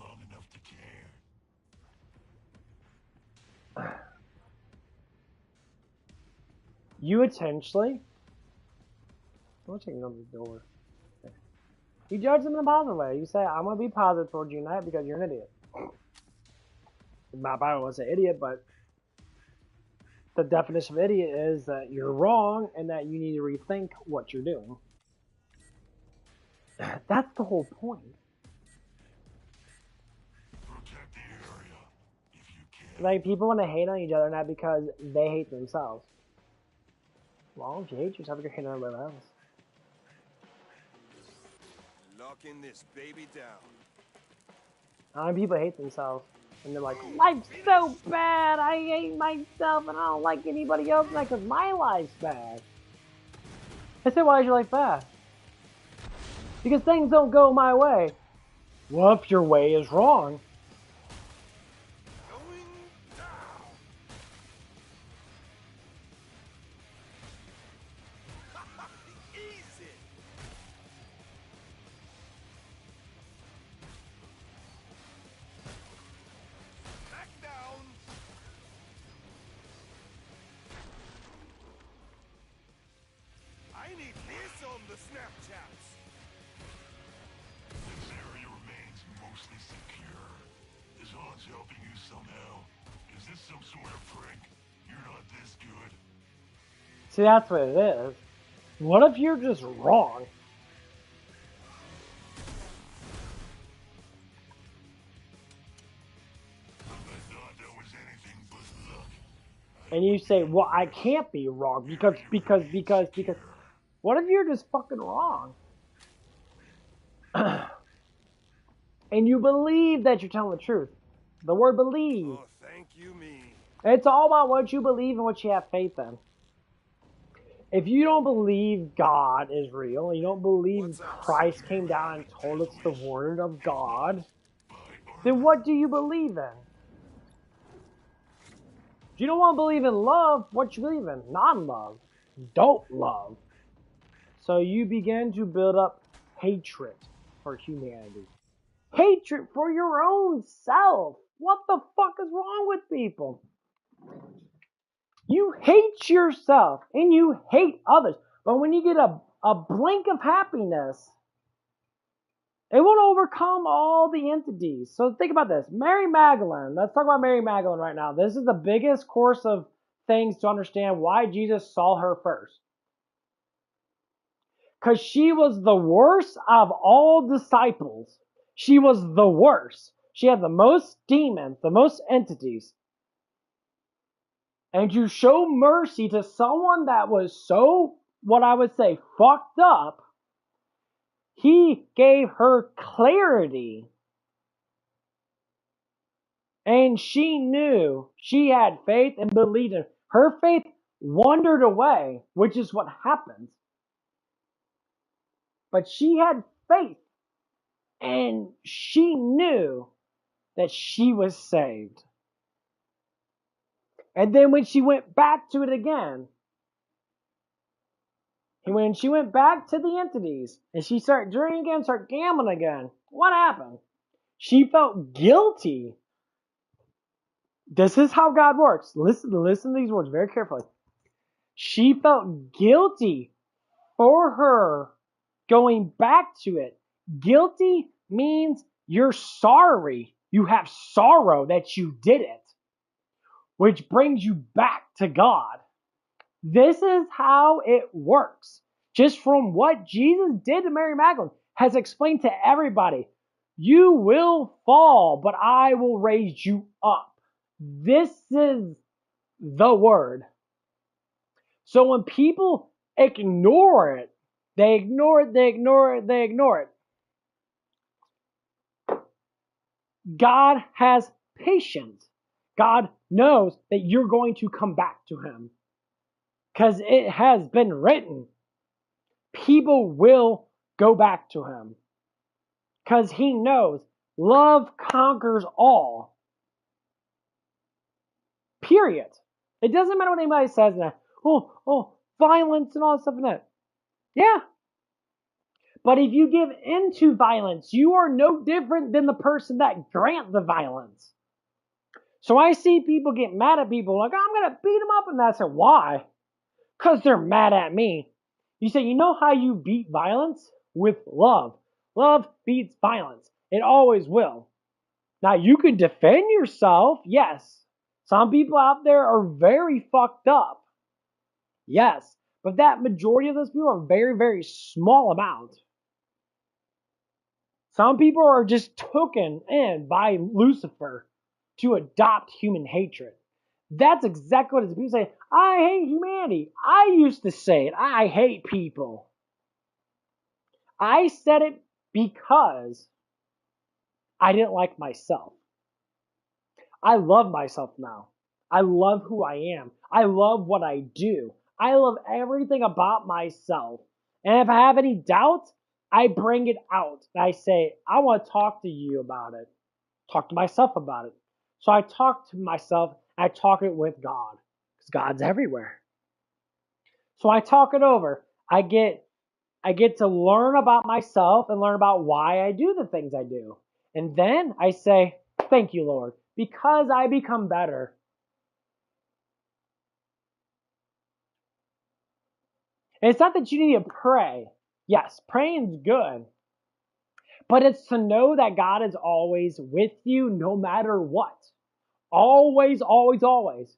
A: You intentionally, I'm checking on the door. You judge them in a positive way. You say, I'm going to be positive towards you tonight because you're an idiot. My Bible won't say idiot, but the definition of idiot is that you're wrong and that you need to rethink what you're doing. That's the whole point. Like, people want to hate on each other, not because they hate themselves. Well, if you hate yourself, you're hating on everybody else.
C: Locking this baby down.
A: How many people hate themselves? And they're like, life's so bad, I hate myself, and I don't like anybody else because my life's bad. I said, why is your life bad? Because things don't go my way. Well, if your way is wrong.
C: Going down. Easy. Back down.
A: See, that's what it is. What if you're just wrong?
D: I thought that was anything but luck.
A: And you say, well, I can't be wrong because. What if you're just fucking wrong? And you believe that you're telling the truth. The word believe.
C: Oh, thank you, me.
A: It's all about what you believe and what you have faith in. If you don't believe God is real, you don't believe Christ came down and told us the word of God, then what do you believe in? If you don't want to believe in love, what you believe in? Non-love. Don't love. So you begin to build up hatred for humanity. Hatred for your own self. What the fuck is wrong with people? You hate yourself and you hate others. But when you get a blink of happiness, it won't overcome all the entities. So think about this. Mary Magdalene. Let's talk about Mary Magdalene right now. This is the biggest course of things to understand why Jesus saw her first. Because she was the worst of all disciples. She was the worst. She had the most demons, the most entities. And to show mercy to someone that was so, what I would say, fucked up, he gave her clarity. And she knew she had faith and believed in. Her faith wandered away, which is what happens. But she had faith. And she knew that she was saved. And then when she went back to it again, when she went back to the entities, and she started drinking again, started gambling again, what happened? She felt guilty. This is how God works. Listen to these words very carefully. She felt guilty for her going back to it. Guilty means you're sorry. You have sorrow that you did it, which brings you back to God. This is how it works. Just from what Jesus did to Mary Magdalene has explained to everybody. You will fall, but I will raise you up. This is the word. So when people ignore it, they ignore it. God has patience. God knows that you're going to come back to him. Because it has been written. People will go back to him. Because he knows love conquers all. Period. It doesn't matter what anybody says. Violence and all that stuff and that. Yeah. But if you give into violence, you are no different than the person that grants the violence. So I see people get mad at people like, I'm going to beat them up. And I say, why? Because they're mad at me. You say, you know how you beat violence? With love. Love beats violence. It always will. Now, you can defend yourself. Yes. Some people out there are very fucked up. Yes. But that majority of those people are very, very small amount. Some people are just taken in by Lucifer to adopt human hatred. That's exactly what it is. People say, I hate humanity. I used to say it. I hate people. I said it because I didn't like myself. I love myself now. I love who I am. I love what I do. I love everything about myself. And if I have any doubt, I bring it out. I say, I want to talk to you about it. Talk to myself about it. So I talk to myself. I talk it with God. Because God's everywhere. So I talk it over. I get to learn about myself and learn about why I do the things I do. And then I say, thank you, Lord, because I become better. And it's not that you need to pray. Yes, praying's good. But it's to know that God is always with you no matter what. Always, always, always.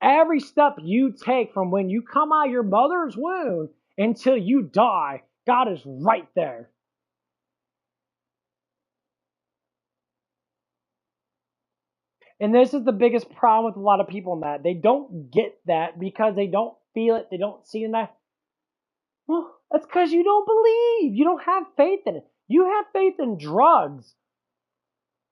A: Every step you take from when you come out of your mother's womb until you die, God is right there. And this is the biggest problem with a lot of people in that. They don't get that because they don't feel it. They don't see it. That. Well, that's because you don't believe. You don't have faith in it. You have faith in drugs.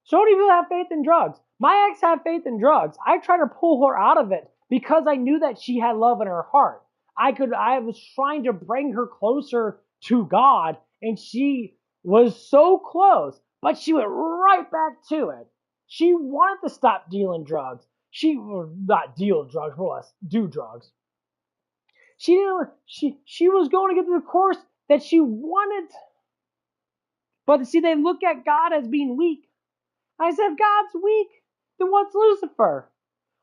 A: So many people have faith in drugs. My ex had faith in drugs. I tried to pull her out of it because I knew that she had love in her heart. I was trying to bring her closer to God, and she was so close, but she went right back to it. She wanted to stop dealing drugs. She not deal drugs, more or less do drugs. She didn't. She was going to get to the course that she wanted, but see, they look at God as being weak. I said, if God's weak, then what's Lucifer?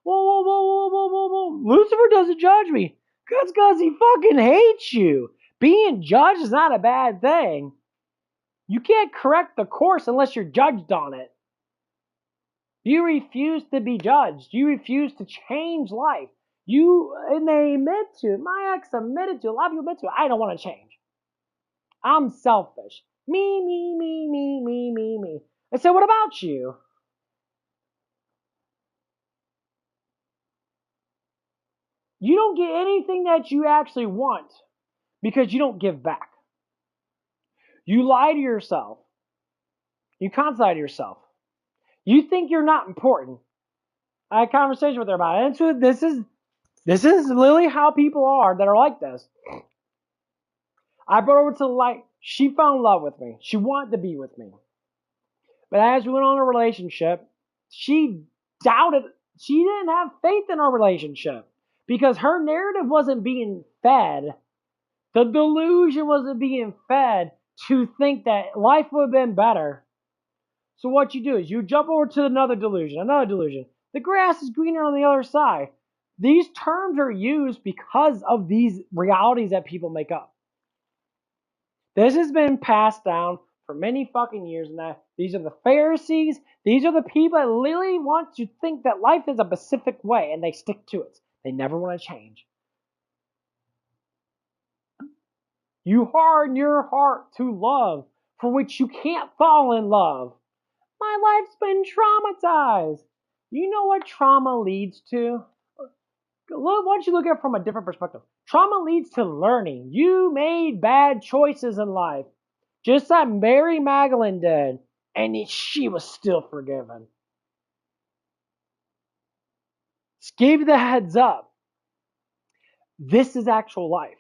A: Whoa. Lucifer doesn't judge me. That's because he fucking hates you. Being judged is not a bad thing. You can't correct the course unless you're judged on it. You refuse to be judged. You refuse to change life. And they admit to it. My ex admitted to it. A lot of people admit to it. I don't want to change. I'm selfish. Me. I said, what about you? You don't get anything that you actually want because you don't give back. You lie to yourself. You constantly lie to yourself. You think you're not important. I had a conversation with her about it. And so this is literally how people are that are like this. I brought her over to the light. She fell in love with me. She wanted to be with me. But as we went on a relationship, she doubted. She didn't have faith in our relationship because her narrative wasn't being fed. The delusion wasn't being fed to think that life would have been better. So what you do is you jump over to another delusion. The grass is greener on the other side. These terms are used because of these realities that people make up. This has been passed down for many fucking years now. These are the Pharisees. These are the people that literally want to think that life is a specific way and they stick to it. They never want to change. You harden your heart to love for which you can't fall in love. My life's been traumatized. You know what trauma leads to? Why don't you look at it from a different perspective? Trauma leads to learning. You made bad choices in life. Just like Mary Magdalene did. And she was still forgiven. Just gave you the heads up. This is actual life.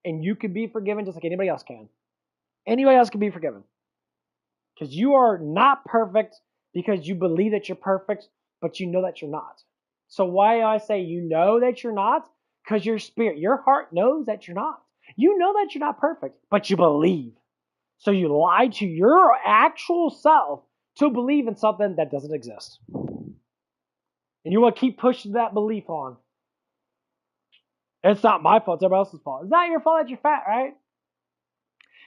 A: And you can be forgiven just like anybody else can. Anybody else can be forgiven. Because you are not perfect because you believe that you're perfect, but you know that you're not. So why do I say you know that you're not? Because your spirit, your heart knows that you're not. You know that you're not perfect, but you believe. So you lie to your actual self to believe in something that doesn't exist. And you want to keep pushing that belief on. It's not my fault, it's everybody else's fault. It's not your fault that you're fat, right?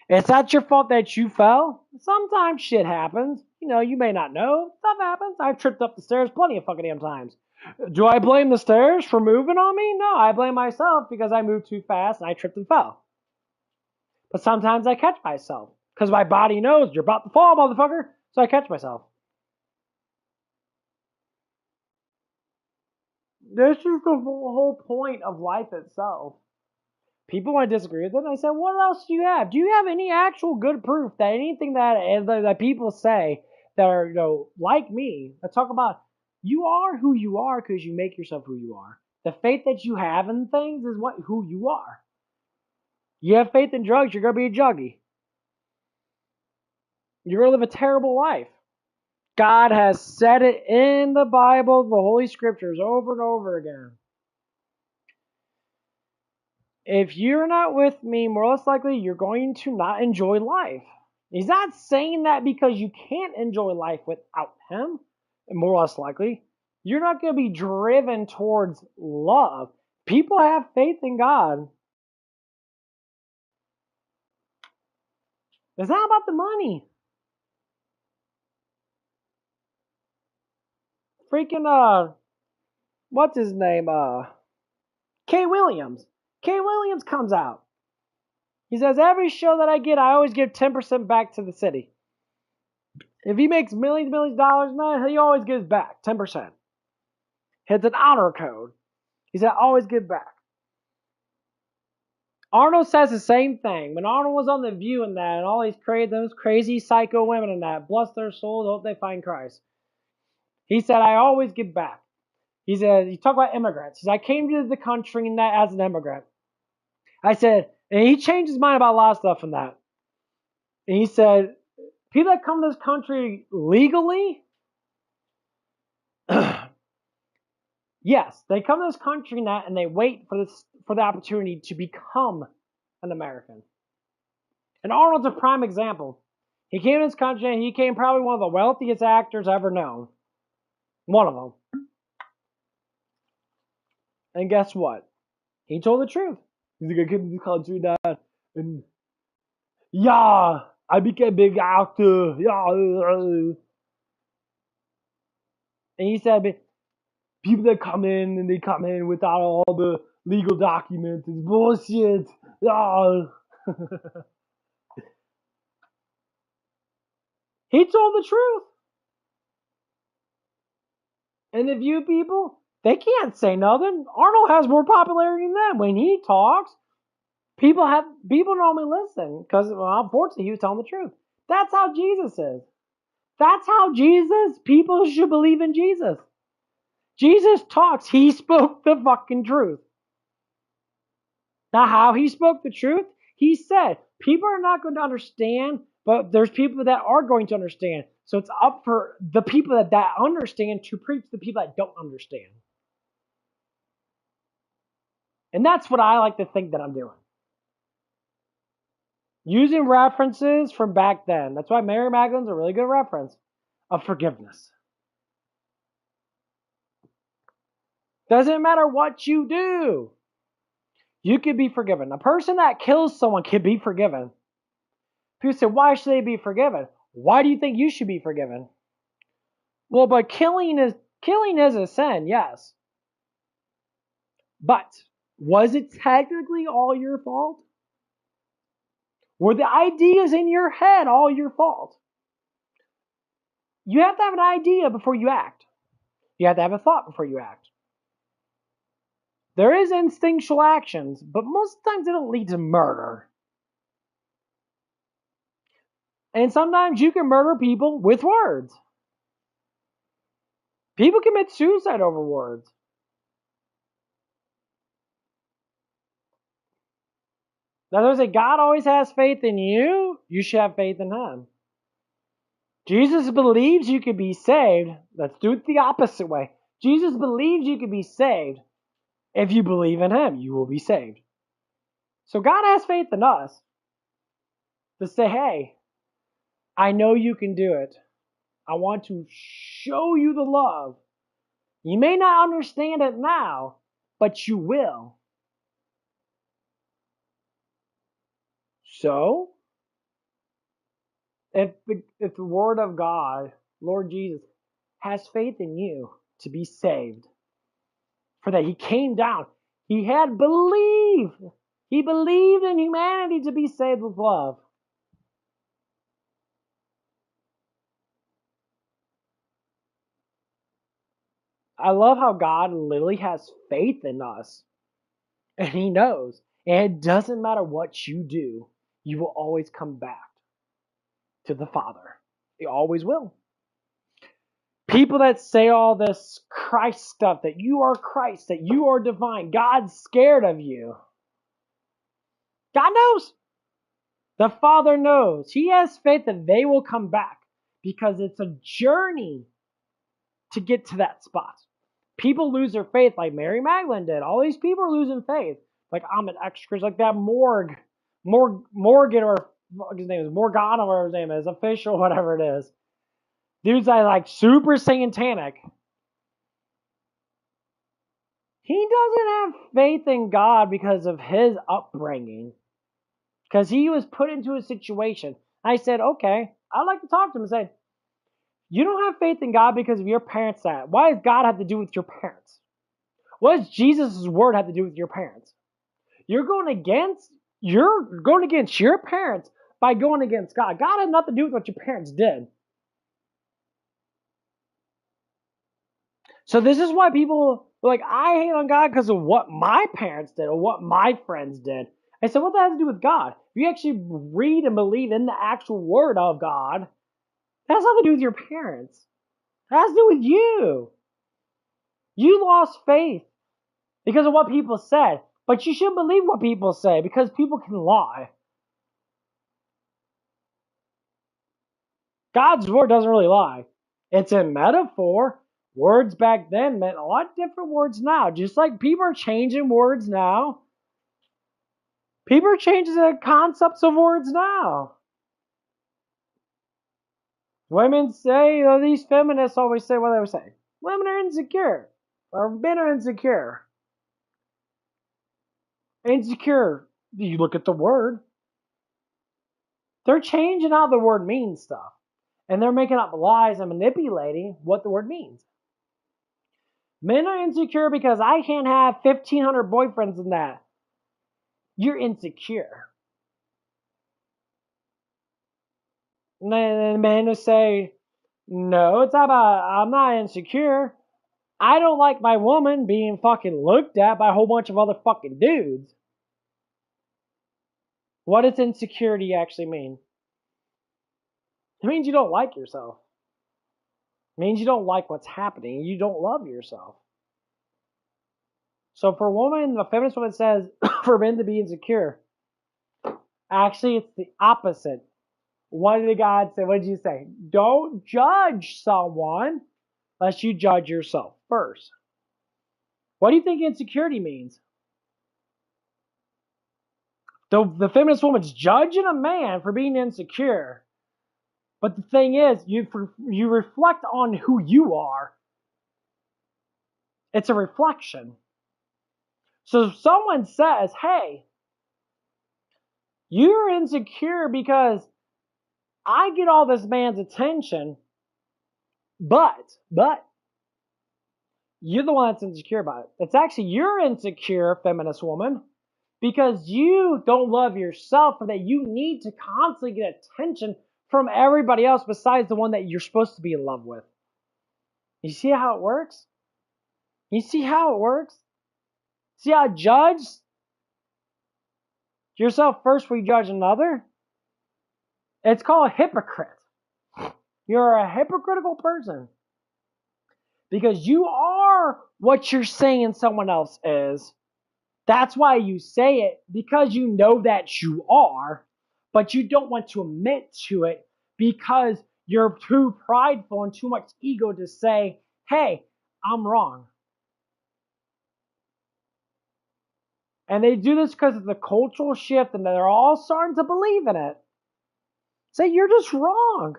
A: It's not your fault that you fell. Sometimes shit happens. You may not know. Stuff happens. I've tripped up the stairs plenty of fucking damn times. Do I blame the stairs for moving on me? No, I blame myself because I moved too fast and I tripped and fell. But sometimes I catch myself because my body knows you're about to fall, motherfucker. So I catch myself. This is the whole point of life itself. People want to disagree with it. I said, what else do you have? Do you have any actual good proof that anything that people say that are, like me, that talk about you are who you are because you make yourself who you are. The faith that you have in things is who you are. You have faith in drugs, you're going to be a juggie. You're going to live a terrible life. God has said it in the Bible, the Holy Scriptures, over and over again. If you're not with me, more or less likely, you're going to not enjoy life. He's not saying that because you can't enjoy life without him, more or less likely. You're not going to be driven towards love. People have faith in God. It's not about the money. Freaking, what's his name? Kay Williams. Kay Williams comes out. He says, every show that I get, I always give 10% back to the city. If he makes millions of dollars a night, he always gives back 10%. It's an honor code. He said, always give back. Arnold says the same thing. When Arnold was on The View and that, and all those crazy psycho women and that, bless their souls, hope they find Christ. He said, I always give back. He said, you talk about immigrants. He said, I came to the country and that as an immigrant. I said, and he changed his mind about a lot of stuff in that. And he said, people that come to this country legally, yes, they come to this country and they wait for the opportunity to become an American. And Arnold's a prime example. He came to this country and he became probably one of the wealthiest actors ever known. One of them. And guess what? He told the truth. He's like, I came to this country that, and yeah, I became a big actor. Yeah. And he said, people that come in and they come in without all the legal documents is bullshit. Yeah. He told the truth. And the View people, they can't say nothing. Arnold has more popularity than them. When he talks, people normally listen because, well, unfortunately, he was telling the truth. That's how Jesus is. That's how people should believe in Jesus. Jesus talks. He spoke the fucking truth. Now, how he spoke the truth? He said, people are not going to understand, but there's people that are going to understand. So it's up for the people that understand to preach to the people that don't understand. And that's what I like to think that I'm doing. Using references from back then. That's why Mary Magdalene's a really good reference of forgiveness. Doesn't matter what you do. You could be forgiven. A person that kills someone can be forgiven. People say, why should they be forgiven? Why do you think you should be forgiven? Well, but killing is a sin, yes. But was it technically all your fault? Were the ideas in your head all your fault? You have to have an idea before you act. You have to have a thought before you act. There is instinctual actions, but most times they don't lead to murder. And sometimes you can murder people with words. People commit suicide over words. Now, there's a God always has faith in you. You should have faith in him. Jesus believes you could be saved. Let's do it the opposite way. Jesus believes you could be saved. If you believe in him, you will be saved. So God has faith in us to say, hey, I know you can do it. I want to show you the love. You may not understand it now, but you will. So, if the word of God, Lord Jesus, has faith in you to be saved, for that he came down, he had believed. He believed in humanity to be saved with love. I love how God literally has faith in us. And he knows. And it doesn't matter what you do, you will always come back to the Father. You always will. People that say all this Christ stuff, that you are Christ, that you are divine, God's scared of you. God knows. The Father knows. He has faith that they will come back because it's a journey to get to that spot. People lose their faith like Mary Magdalene did. All these people are losing faith. Like I'm an extra, like that Morgan, or his name is Morgana, whatever his name is, official, whatever it is. Dude's like super satanic. He doesn't have faith in God because of his upbringing. Because he was put into a situation. I said, okay, I'd like to talk to him and say, you don't have faith in God because of your parents' that. Why does God have to do with your parents? What does Jesus' word have to do with your parents? You're going against your parents by going against God. God had nothing to do with what your parents did. So this is why people are like, I hate on God because of what my parents did or what my friends did. I said, what that has to do with God? If you actually read and believe in the actual word of God, that has nothing to do with your parents. It has to do with you. You lost faith because of what people said. But you should believe what people say because people can lie. God's word doesn't really lie. It's a metaphor. Words back then meant a lot different words now. Just like people are changing words now. People are changing the concepts of words now. Women say, these feminists always say what they say. Women are insecure. Or men are insecure. Insecure. You look at the word. They're changing how the word means stuff. And they're making up lies and manipulating what the word means. Men are insecure because I can't have 1,500 boyfriends in that. You're insecure. And then men will say, no, it's not about, I'm not insecure. I don't like my woman being fucking looked at by a whole bunch of other fucking dudes. What does insecurity actually mean? It means you don't like yourself. It means you don't like what's happening. You don't love yourself. So for a woman, a feminist woman says for men to be insecure. Actually, it's the opposite. What did God say? What did you say? Don't judge someone unless you judge yourself first. What do you think insecurity means? The feminist woman's judging a man for being insecure. But the thing is, you reflect on who you are. It's a reflection. So if someone says, hey, you're insecure because I get all this man's attention, but you're the one that's insecure about it. It's actually you're insecure, feminist woman, because you don't love yourself and that you need to constantly get attention from everybody else besides the one that you're supposed to be in love with. You see how it works? You see how it works? See how judge yourself first before you judge another? It's called hypocrite. You're a hypocritical person. Because you are what you're saying someone else is. That's why you say it, because you know that you are, but you don't want to admit to it because you're too prideful and too much ego to say, hey, I'm wrong. And they do this because of the cultural shift and they're all starting to believe in it. Say, you're just wrong.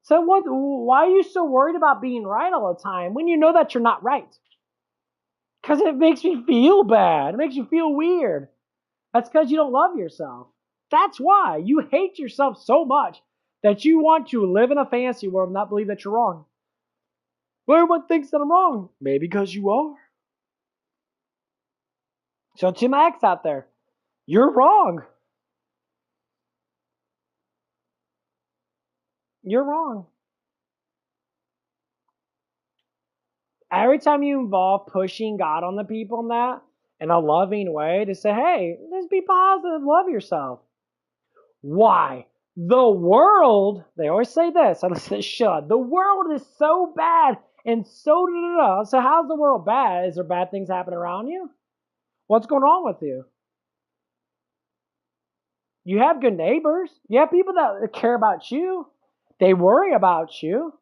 A: So why are you so worried about being right all the time when you know that you're not right? Because it makes me feel bad. It makes you feel weird. That's because you don't love yourself. That's why you hate yourself so much that you want to live in a fantasy world and not believe that you're wrong. Well, everyone thinks that I'm wrong. Maybe because you are. So to my ex out there, you're wrong. You're wrong. Every time you involve pushing God on the people in that, in a loving way, to say, hey, just be positive, love yourself. Why? The world, they always say this, I listen to should. The world is so bad and so da-da-da. So how's the world bad? Is there bad things happening around you? What's going on with you? You have good neighbors. You have people that care about you. They worry about you.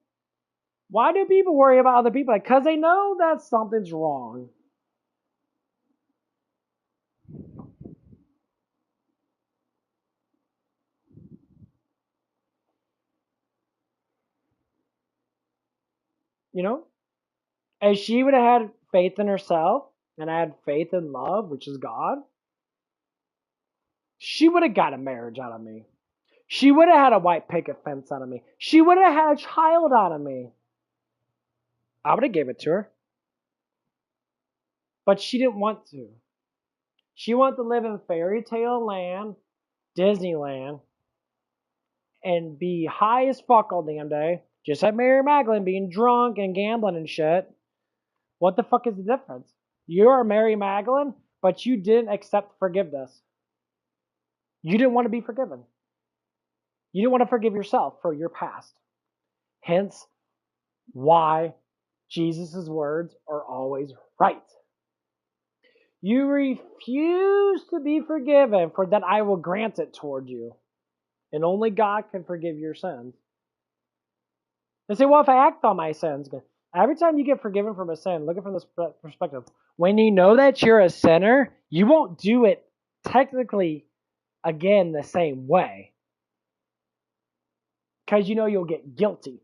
A: Why do people worry about other people? Because they know that something's wrong. You know? If she would have had faith in herself and had faith in love, which is God, she would have got a marriage out of me. She would have had a white picket fence out of me. She would have had a child out of me. I would have gave it to her. But she didn't want to. She wanted to live in fairy tale land, Disneyland, and be high as fuck all damn day. Just like Mary Magdalene being drunk and gambling and shit. What the fuck is the difference? You are Mary Magdalene, but you didn't accept forgiveness. You didn't want to be forgiven. You didn't want to forgive yourself for your past. Hence, why Jesus' words are always right. You refuse to be forgiven, for that I will grant it toward you. And only God can forgive your sins. They say, well, if I act on my sins, every time you get forgiven from a sin, look at it from this perspective. When you know that you're a sinner, you won't do it technically again the same way. Because you know you'll get guilty.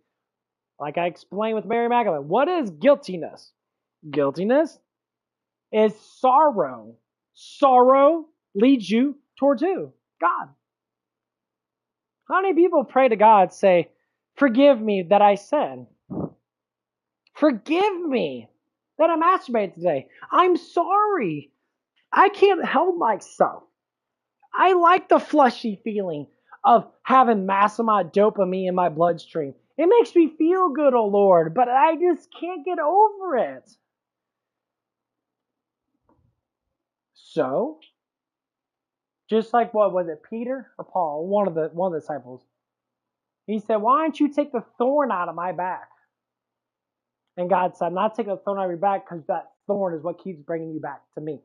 A: Like I explained with Mary Magdalene. What is guiltiness? Guiltiness is sorrow. Sorrow leads you towards who? God. How many people pray to God, say, forgive me that I sin? Forgive me that I masturbated today. I'm sorry. I can't help myself. I like the fleshy feeling of having massive amount of dopamine in my bloodstream. It makes me feel good, oh Lord, but I just can't get over it. So, just like what was it, Peter or Paul, one of the disciples, he said, why don't you take the thorn out of my back? And God said, I'm not taking the thorn out of your back because that thorn is what keeps bringing you back to me.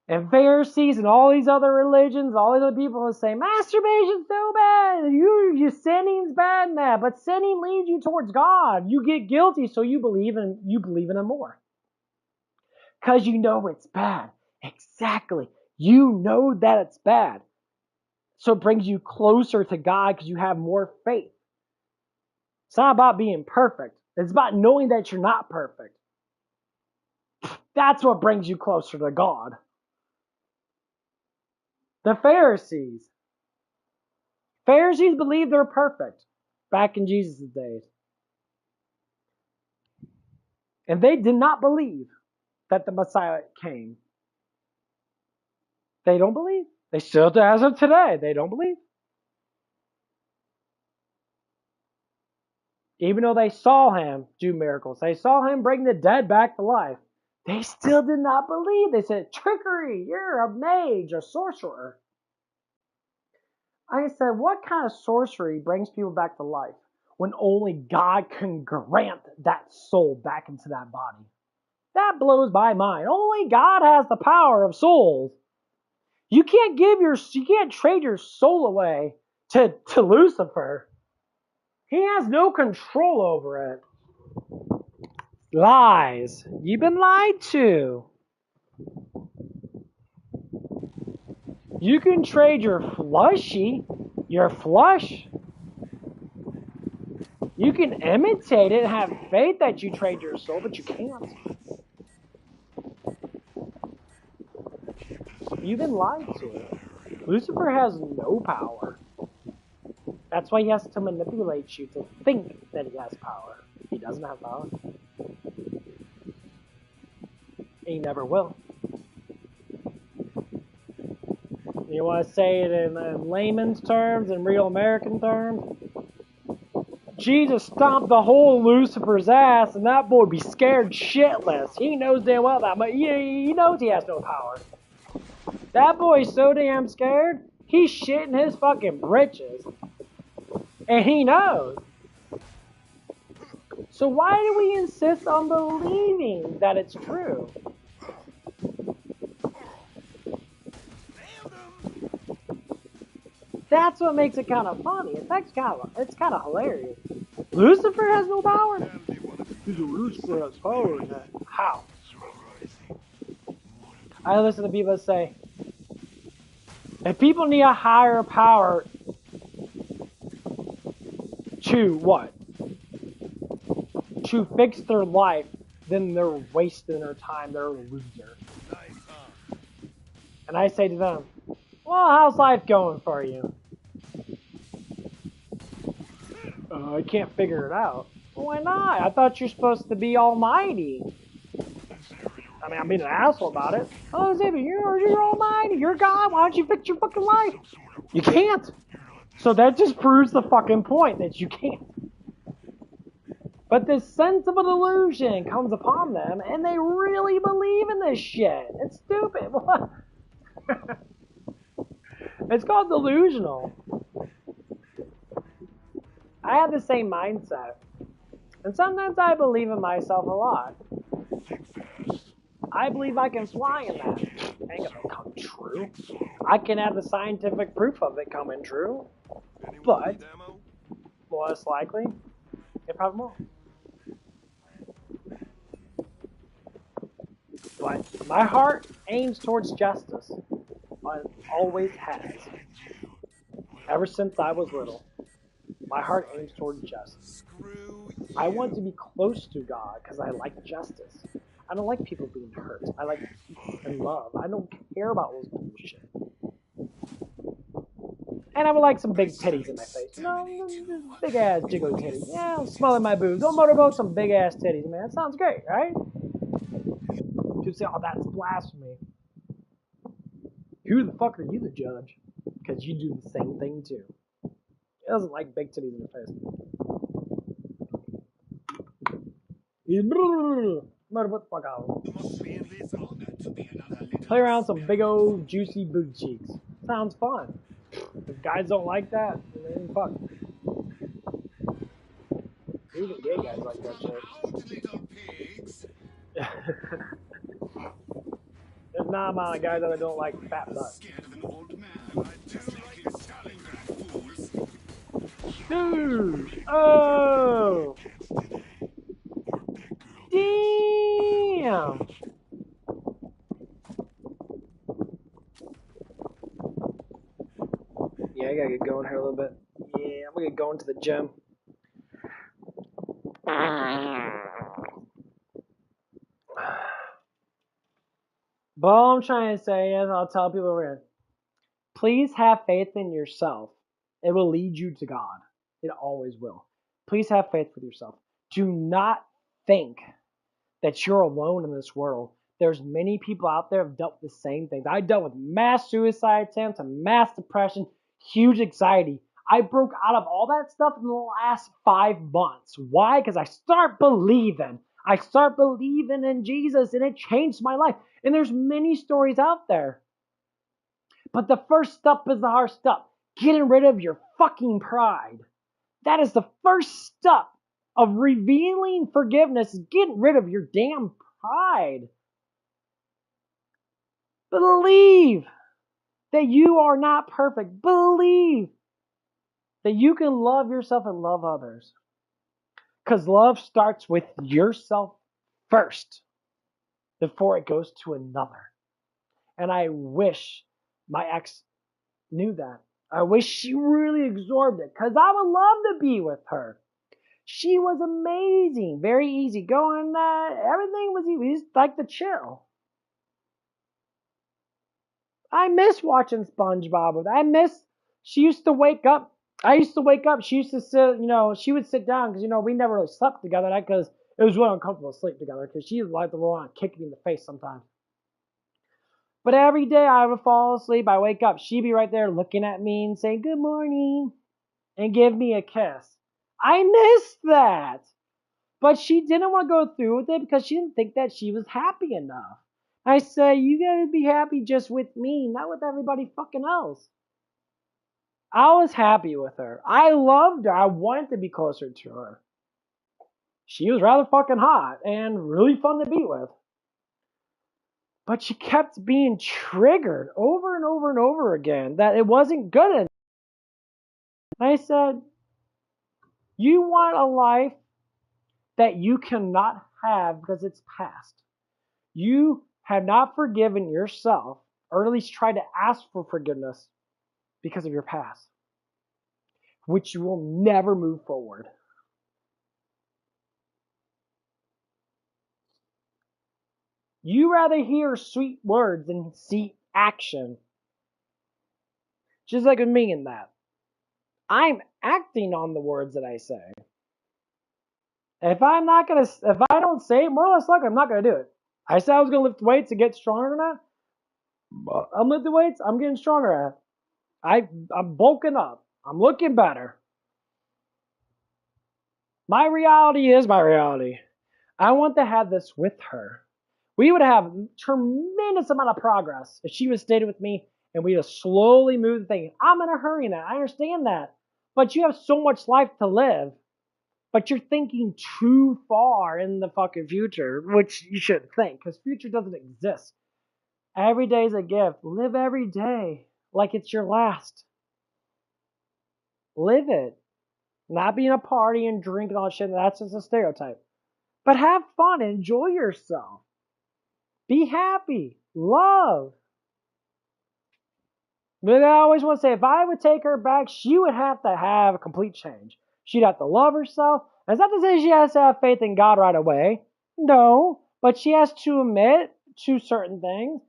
A: And Pharisees and all these other religions, all these other people will say, masturbation's so bad, you sinning's bad and that, but sinning leads you towards God. You get guilty, so you believe in Him more. Because you know it's bad. Exactly. You know that it's bad. So it brings you closer to God because you have more faith. It's not about being perfect. It's about knowing that you're not perfect. That's what brings you closer to God. The Pharisees. Pharisees believe they're perfect back in Jesus' days. And they did not believe that the Messiah came. They don't believe. They still, as of today, they don't believe. Even though they saw him do miracles, they saw him bring the dead back to life, they still did not believe. They said, trickery, you're a mage, a sorcerer. I said, what kind of sorcery brings people back to life when only God can grant that soul back into that body? That blows my mind. Only God has the power of souls. You can't trade your soul away to Lucifer. He has no control over it. Lies. You've been lied to. You can trade your flesh. You can imitate it and have faith that you trade your soul, but you can't. You've been lied to. Lucifer has no power. That's why he has to manipulate you to think that he has power. He doesn't have power. He never will. You want to say it in layman's terms, in real American terms? Jesus stomped the whole Lucifer's ass, and that boy would be scared shitless. He knows damn well that, but he knows he has no power. That boy's so damn scared, he's shitting his fucking britches. And he knows. So why do we insist on believing that it's true? That's what makes it kind of funny. It's kind of hilarious. Lucifer has no power? Lucifer has power. How? I listen to people that say, if people need a higher power to what? To fix their life, then they're wasting their time. They're a loser. And I say to them, well, how's life going for you? I can't figure it out. Why not? I thought you're supposed to be almighty. I mean, I'm being an asshole about it. Oh, Xavier, you're your almighty. You're God. Why don't you fix your fucking life? You can't. So that just proves the fucking point that you can't. But this sense of a delusion comes upon them, and they really believe in this shit. It's stupid. What? It's called delusional. I have the same mindset. And sometimes I believe in myself a lot. I believe I can fly in that. It ain't gonna come true. I can have the scientific proof of it coming true. But, less likely, it probably won't. But my heart aims towards justice. It always has. Ever since I was little, my heart aims towards justice. I want to be close to God because I like justice. I don't like people being hurt. I like peace and love. I don't care about those bullshit. And I would like some big titties in my face. You know, big ass jiggly titties. Yeah, I'm smelling my boobs. Don't motorboat some big ass titties, man. That sounds great, right? People say, oh, that's blasphemy. Who the fuck are you to judge? Because you do the same thing too. He doesn't like big titties in your face. He's what the fuck out. Play around with some big old juicy booty cheeks. Sounds fun. If guys don't like that, then fuck. Even gay guys like that shit. There's not a amount of guys that don't like fat butts. Dude! Oh! Damn! Yeah, I gotta get going here a little bit. Yeah, I'm gonna get going to the gym. But all I'm trying to say is, I'll tell people around, please have faith in yourself. It will lead you to God. It always will. Please have faith with yourself. Do not think that you're alone in this world. There's many people out there who have dealt with the same things. I dealt with mass suicide attempts and mass depression, huge anxiety. I broke out of all that stuff in the last 5 months. Why? Because I start believing. I start believing in Jesus, and it changed my life. And there's many stories out there. But the first step is the hard step. Getting rid of your fucking pride. That is the first step of revealing forgiveness, is getting rid of your damn pride. Believe that you are not perfect. Believe that you can love yourself and love others. Because love starts with yourself first before it goes to another. And I wish my ex knew that. I wish she really absorbed it, because I would love to be with her. She was amazing, very easygoing. Everything was easy, like the chill. I miss watching SpongeBob with her. She used to wake up. I used to wake up. She used to sit, she would sit down because, we never really slept together. Because it was really uncomfortable to sleep together because she liked to want to kick me in the face sometimes. But every day I would fall asleep. I wake up. She'd be right there looking at me and saying, good morning, and give me a kiss. I missed that. But she didn't want to go through with it because she didn't think that she was happy enough. I said, you gotta be happy just with me, not with everybody fucking else. I was happy with her. I loved her. I wanted to be closer to her. She was rather fucking hot and really fun to be with. But she kept being triggered over and over and over again that it wasn't good enough. I said, you want a life that you cannot have because it's past. You have not forgiven yourself, or at least tried to ask for forgiveness because of your past, which you will never move forward. You rather hear sweet words than see action. Just like with me in that. I'm acting on the words that I say. If I don't say it, more or less likely I'm not gonna do it. I said I was going to lift weights to get stronger than that. I'm lifting weights. I'm getting stronger at it. I'm bulking up. I'm looking better. My reality is my reality. I want to have this with her. We would have tremendous amount of progress if she would stay with me and we just slowly move the thing. I'm in a hurry now. I understand that. But you have so much life to live. But you're thinking too far in the fucking future, which you shouldn't think, because future doesn't exist. Every day is a gift. Live every day like it's your last. Live it. Not being a party and drinking all that shit. That's just a stereotype. But have fun. Enjoy yourself. Be happy. Love. But I always want to say, if I would take her back, she would have to have a complete change. She'd have to love herself. It's not to say she has to have faith in God right away. No. But she has to admit to certain things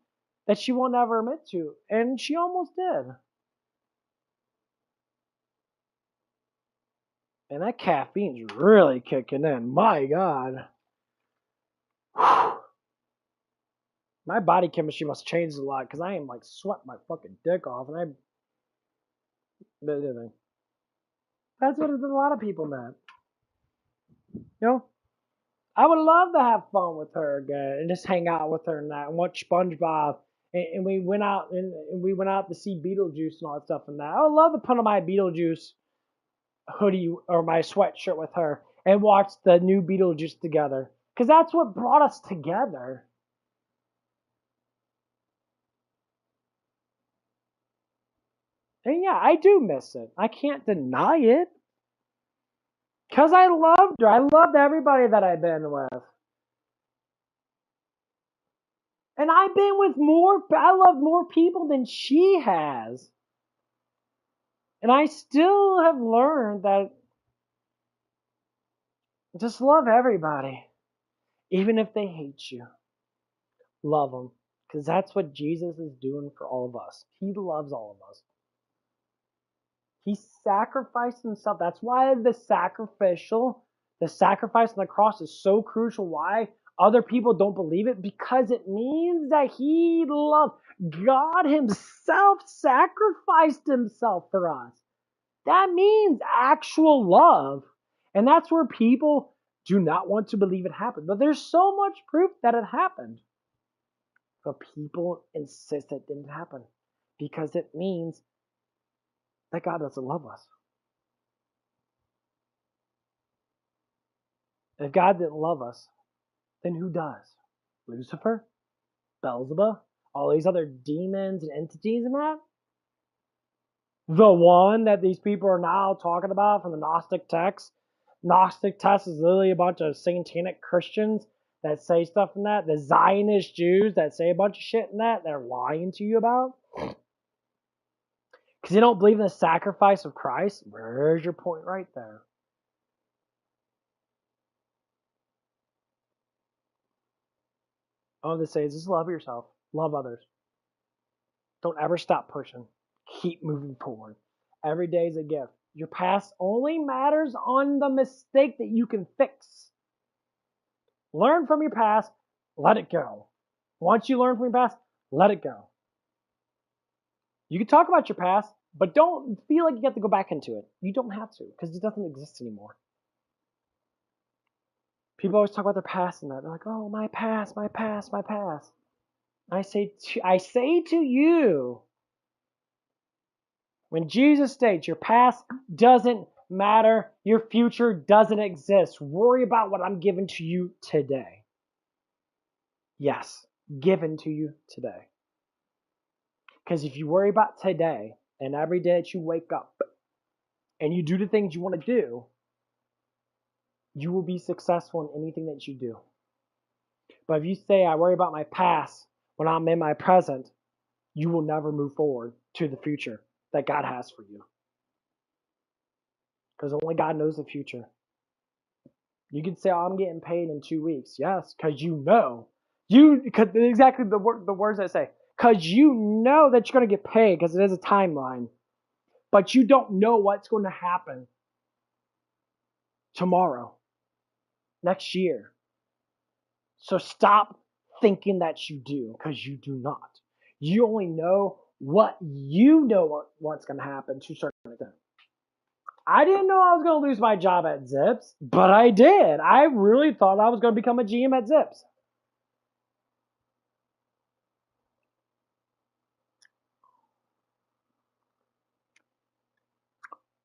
A: that she will never admit to. And she almost did. And that caffeine's really kicking in. My God. My body chemistry must change a lot because I am like sweating my fucking dick off. And that's what a lot of people meant. You know? I would love to have fun with her again and just hang out with her and that and watch SpongeBob. And we went out to see Beetlejuice and all that stuff and that. I would love to put on my Beetlejuice hoodie or my sweatshirt with her and watch the new Beetlejuice together. Because that's what brought us together. And yeah, I do miss it. I can't deny it. Because I loved her. I loved everybody that I've been with. And I've been with I love more people than she has. And I still have learned that just love everybody. Even if they hate you. Love them. Because that's what Jesus is doing for all of us. He loves all of us. He sacrificed himself. That's why the sacrifice on the cross is so crucial. Why other people don't believe it? Because it means that he loved. God himself sacrificed himself for us. That means actual love. And that's where people do not want to believe it happened. But there's so much proof that it happened. But people insist it didn't happen. Because it means that God doesn't love us. If God didn't love us, then who does? Lucifer? Beelzebub? All these other demons and entities and that? The one that these people are now talking about from the Gnostic text. Gnostic text is literally a bunch of satanic Christians that say stuff in that. The Zionist Jews that say a bunch of shit in that they're lying to you about. Because they don't believe in the sacrifice of Christ. Where's your point right there? All I'm going to say is just love yourself. Love others. Don't ever stop pushing. Keep moving forward. Every day is a gift. Your past only matters on the mistake that you can fix. Learn from your past. Let it go. Once you learn from your past, let it go. You can talk about your past, but don't feel like you have to go back into it. You don't have to, because it doesn't exist anymore. People always talk about their past and that. They're like, oh, my past, my past, my past. I say to you, when Jesus states your past doesn't matter, your future doesn't exist. Worry about what I'm giving to you today. Yes, given to you today. Because if you worry about today and every day that you wake up and you do the things you want to do, you will be successful in anything that you do. But if you say, I worry about my past when I'm in my present, you will never move forward to the future that God has for you. Because only God knows the future. You can say, oh, I'm getting paid in 2 weeks. Yes, because you know. Because exactly the words I say. Because you know that you're going to get paid because it is a timeline. But you don't know what's going to happen tomorrow, next year. So stop thinking that you do, because you do not. You only know what you know what's going to happen to a certain extent. I didn't know I was going to lose my job at Zips, but I did. I really thought I was going to become a GM at Zips.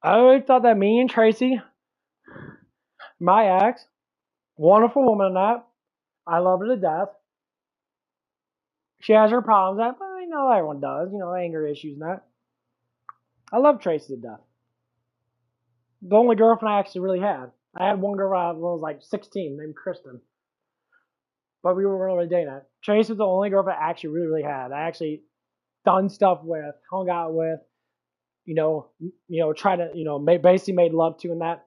A: I really thought that me and Tracy, my ex, wonderful woman, that I love her to death. She has her problems, that well, you know everyone does, you know, anger issues and that. I love Tracy to death. The only girlfriend I actually really had. I had one girlfriend when I was like 16 named Kristen, but we were really dating that. Tracy was the only girlfriend I actually really had. I actually done stuff with, hung out with, try to, basically made love to, and that.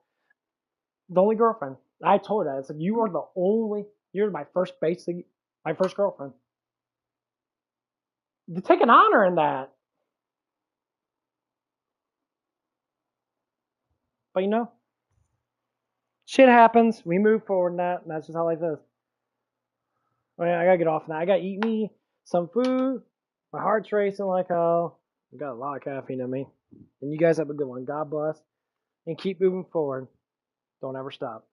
A: The only girlfriend. I told her that. It's like, you're my first girlfriend. To take an honor in that. But shit happens. We move forward in that, and that's just how life is. I gotta get off now. I gotta eat me some food. My heart's racing like hell. I got a lot of caffeine in me. And you guys have a good one. God bless. And keep moving forward. Don't ever stop.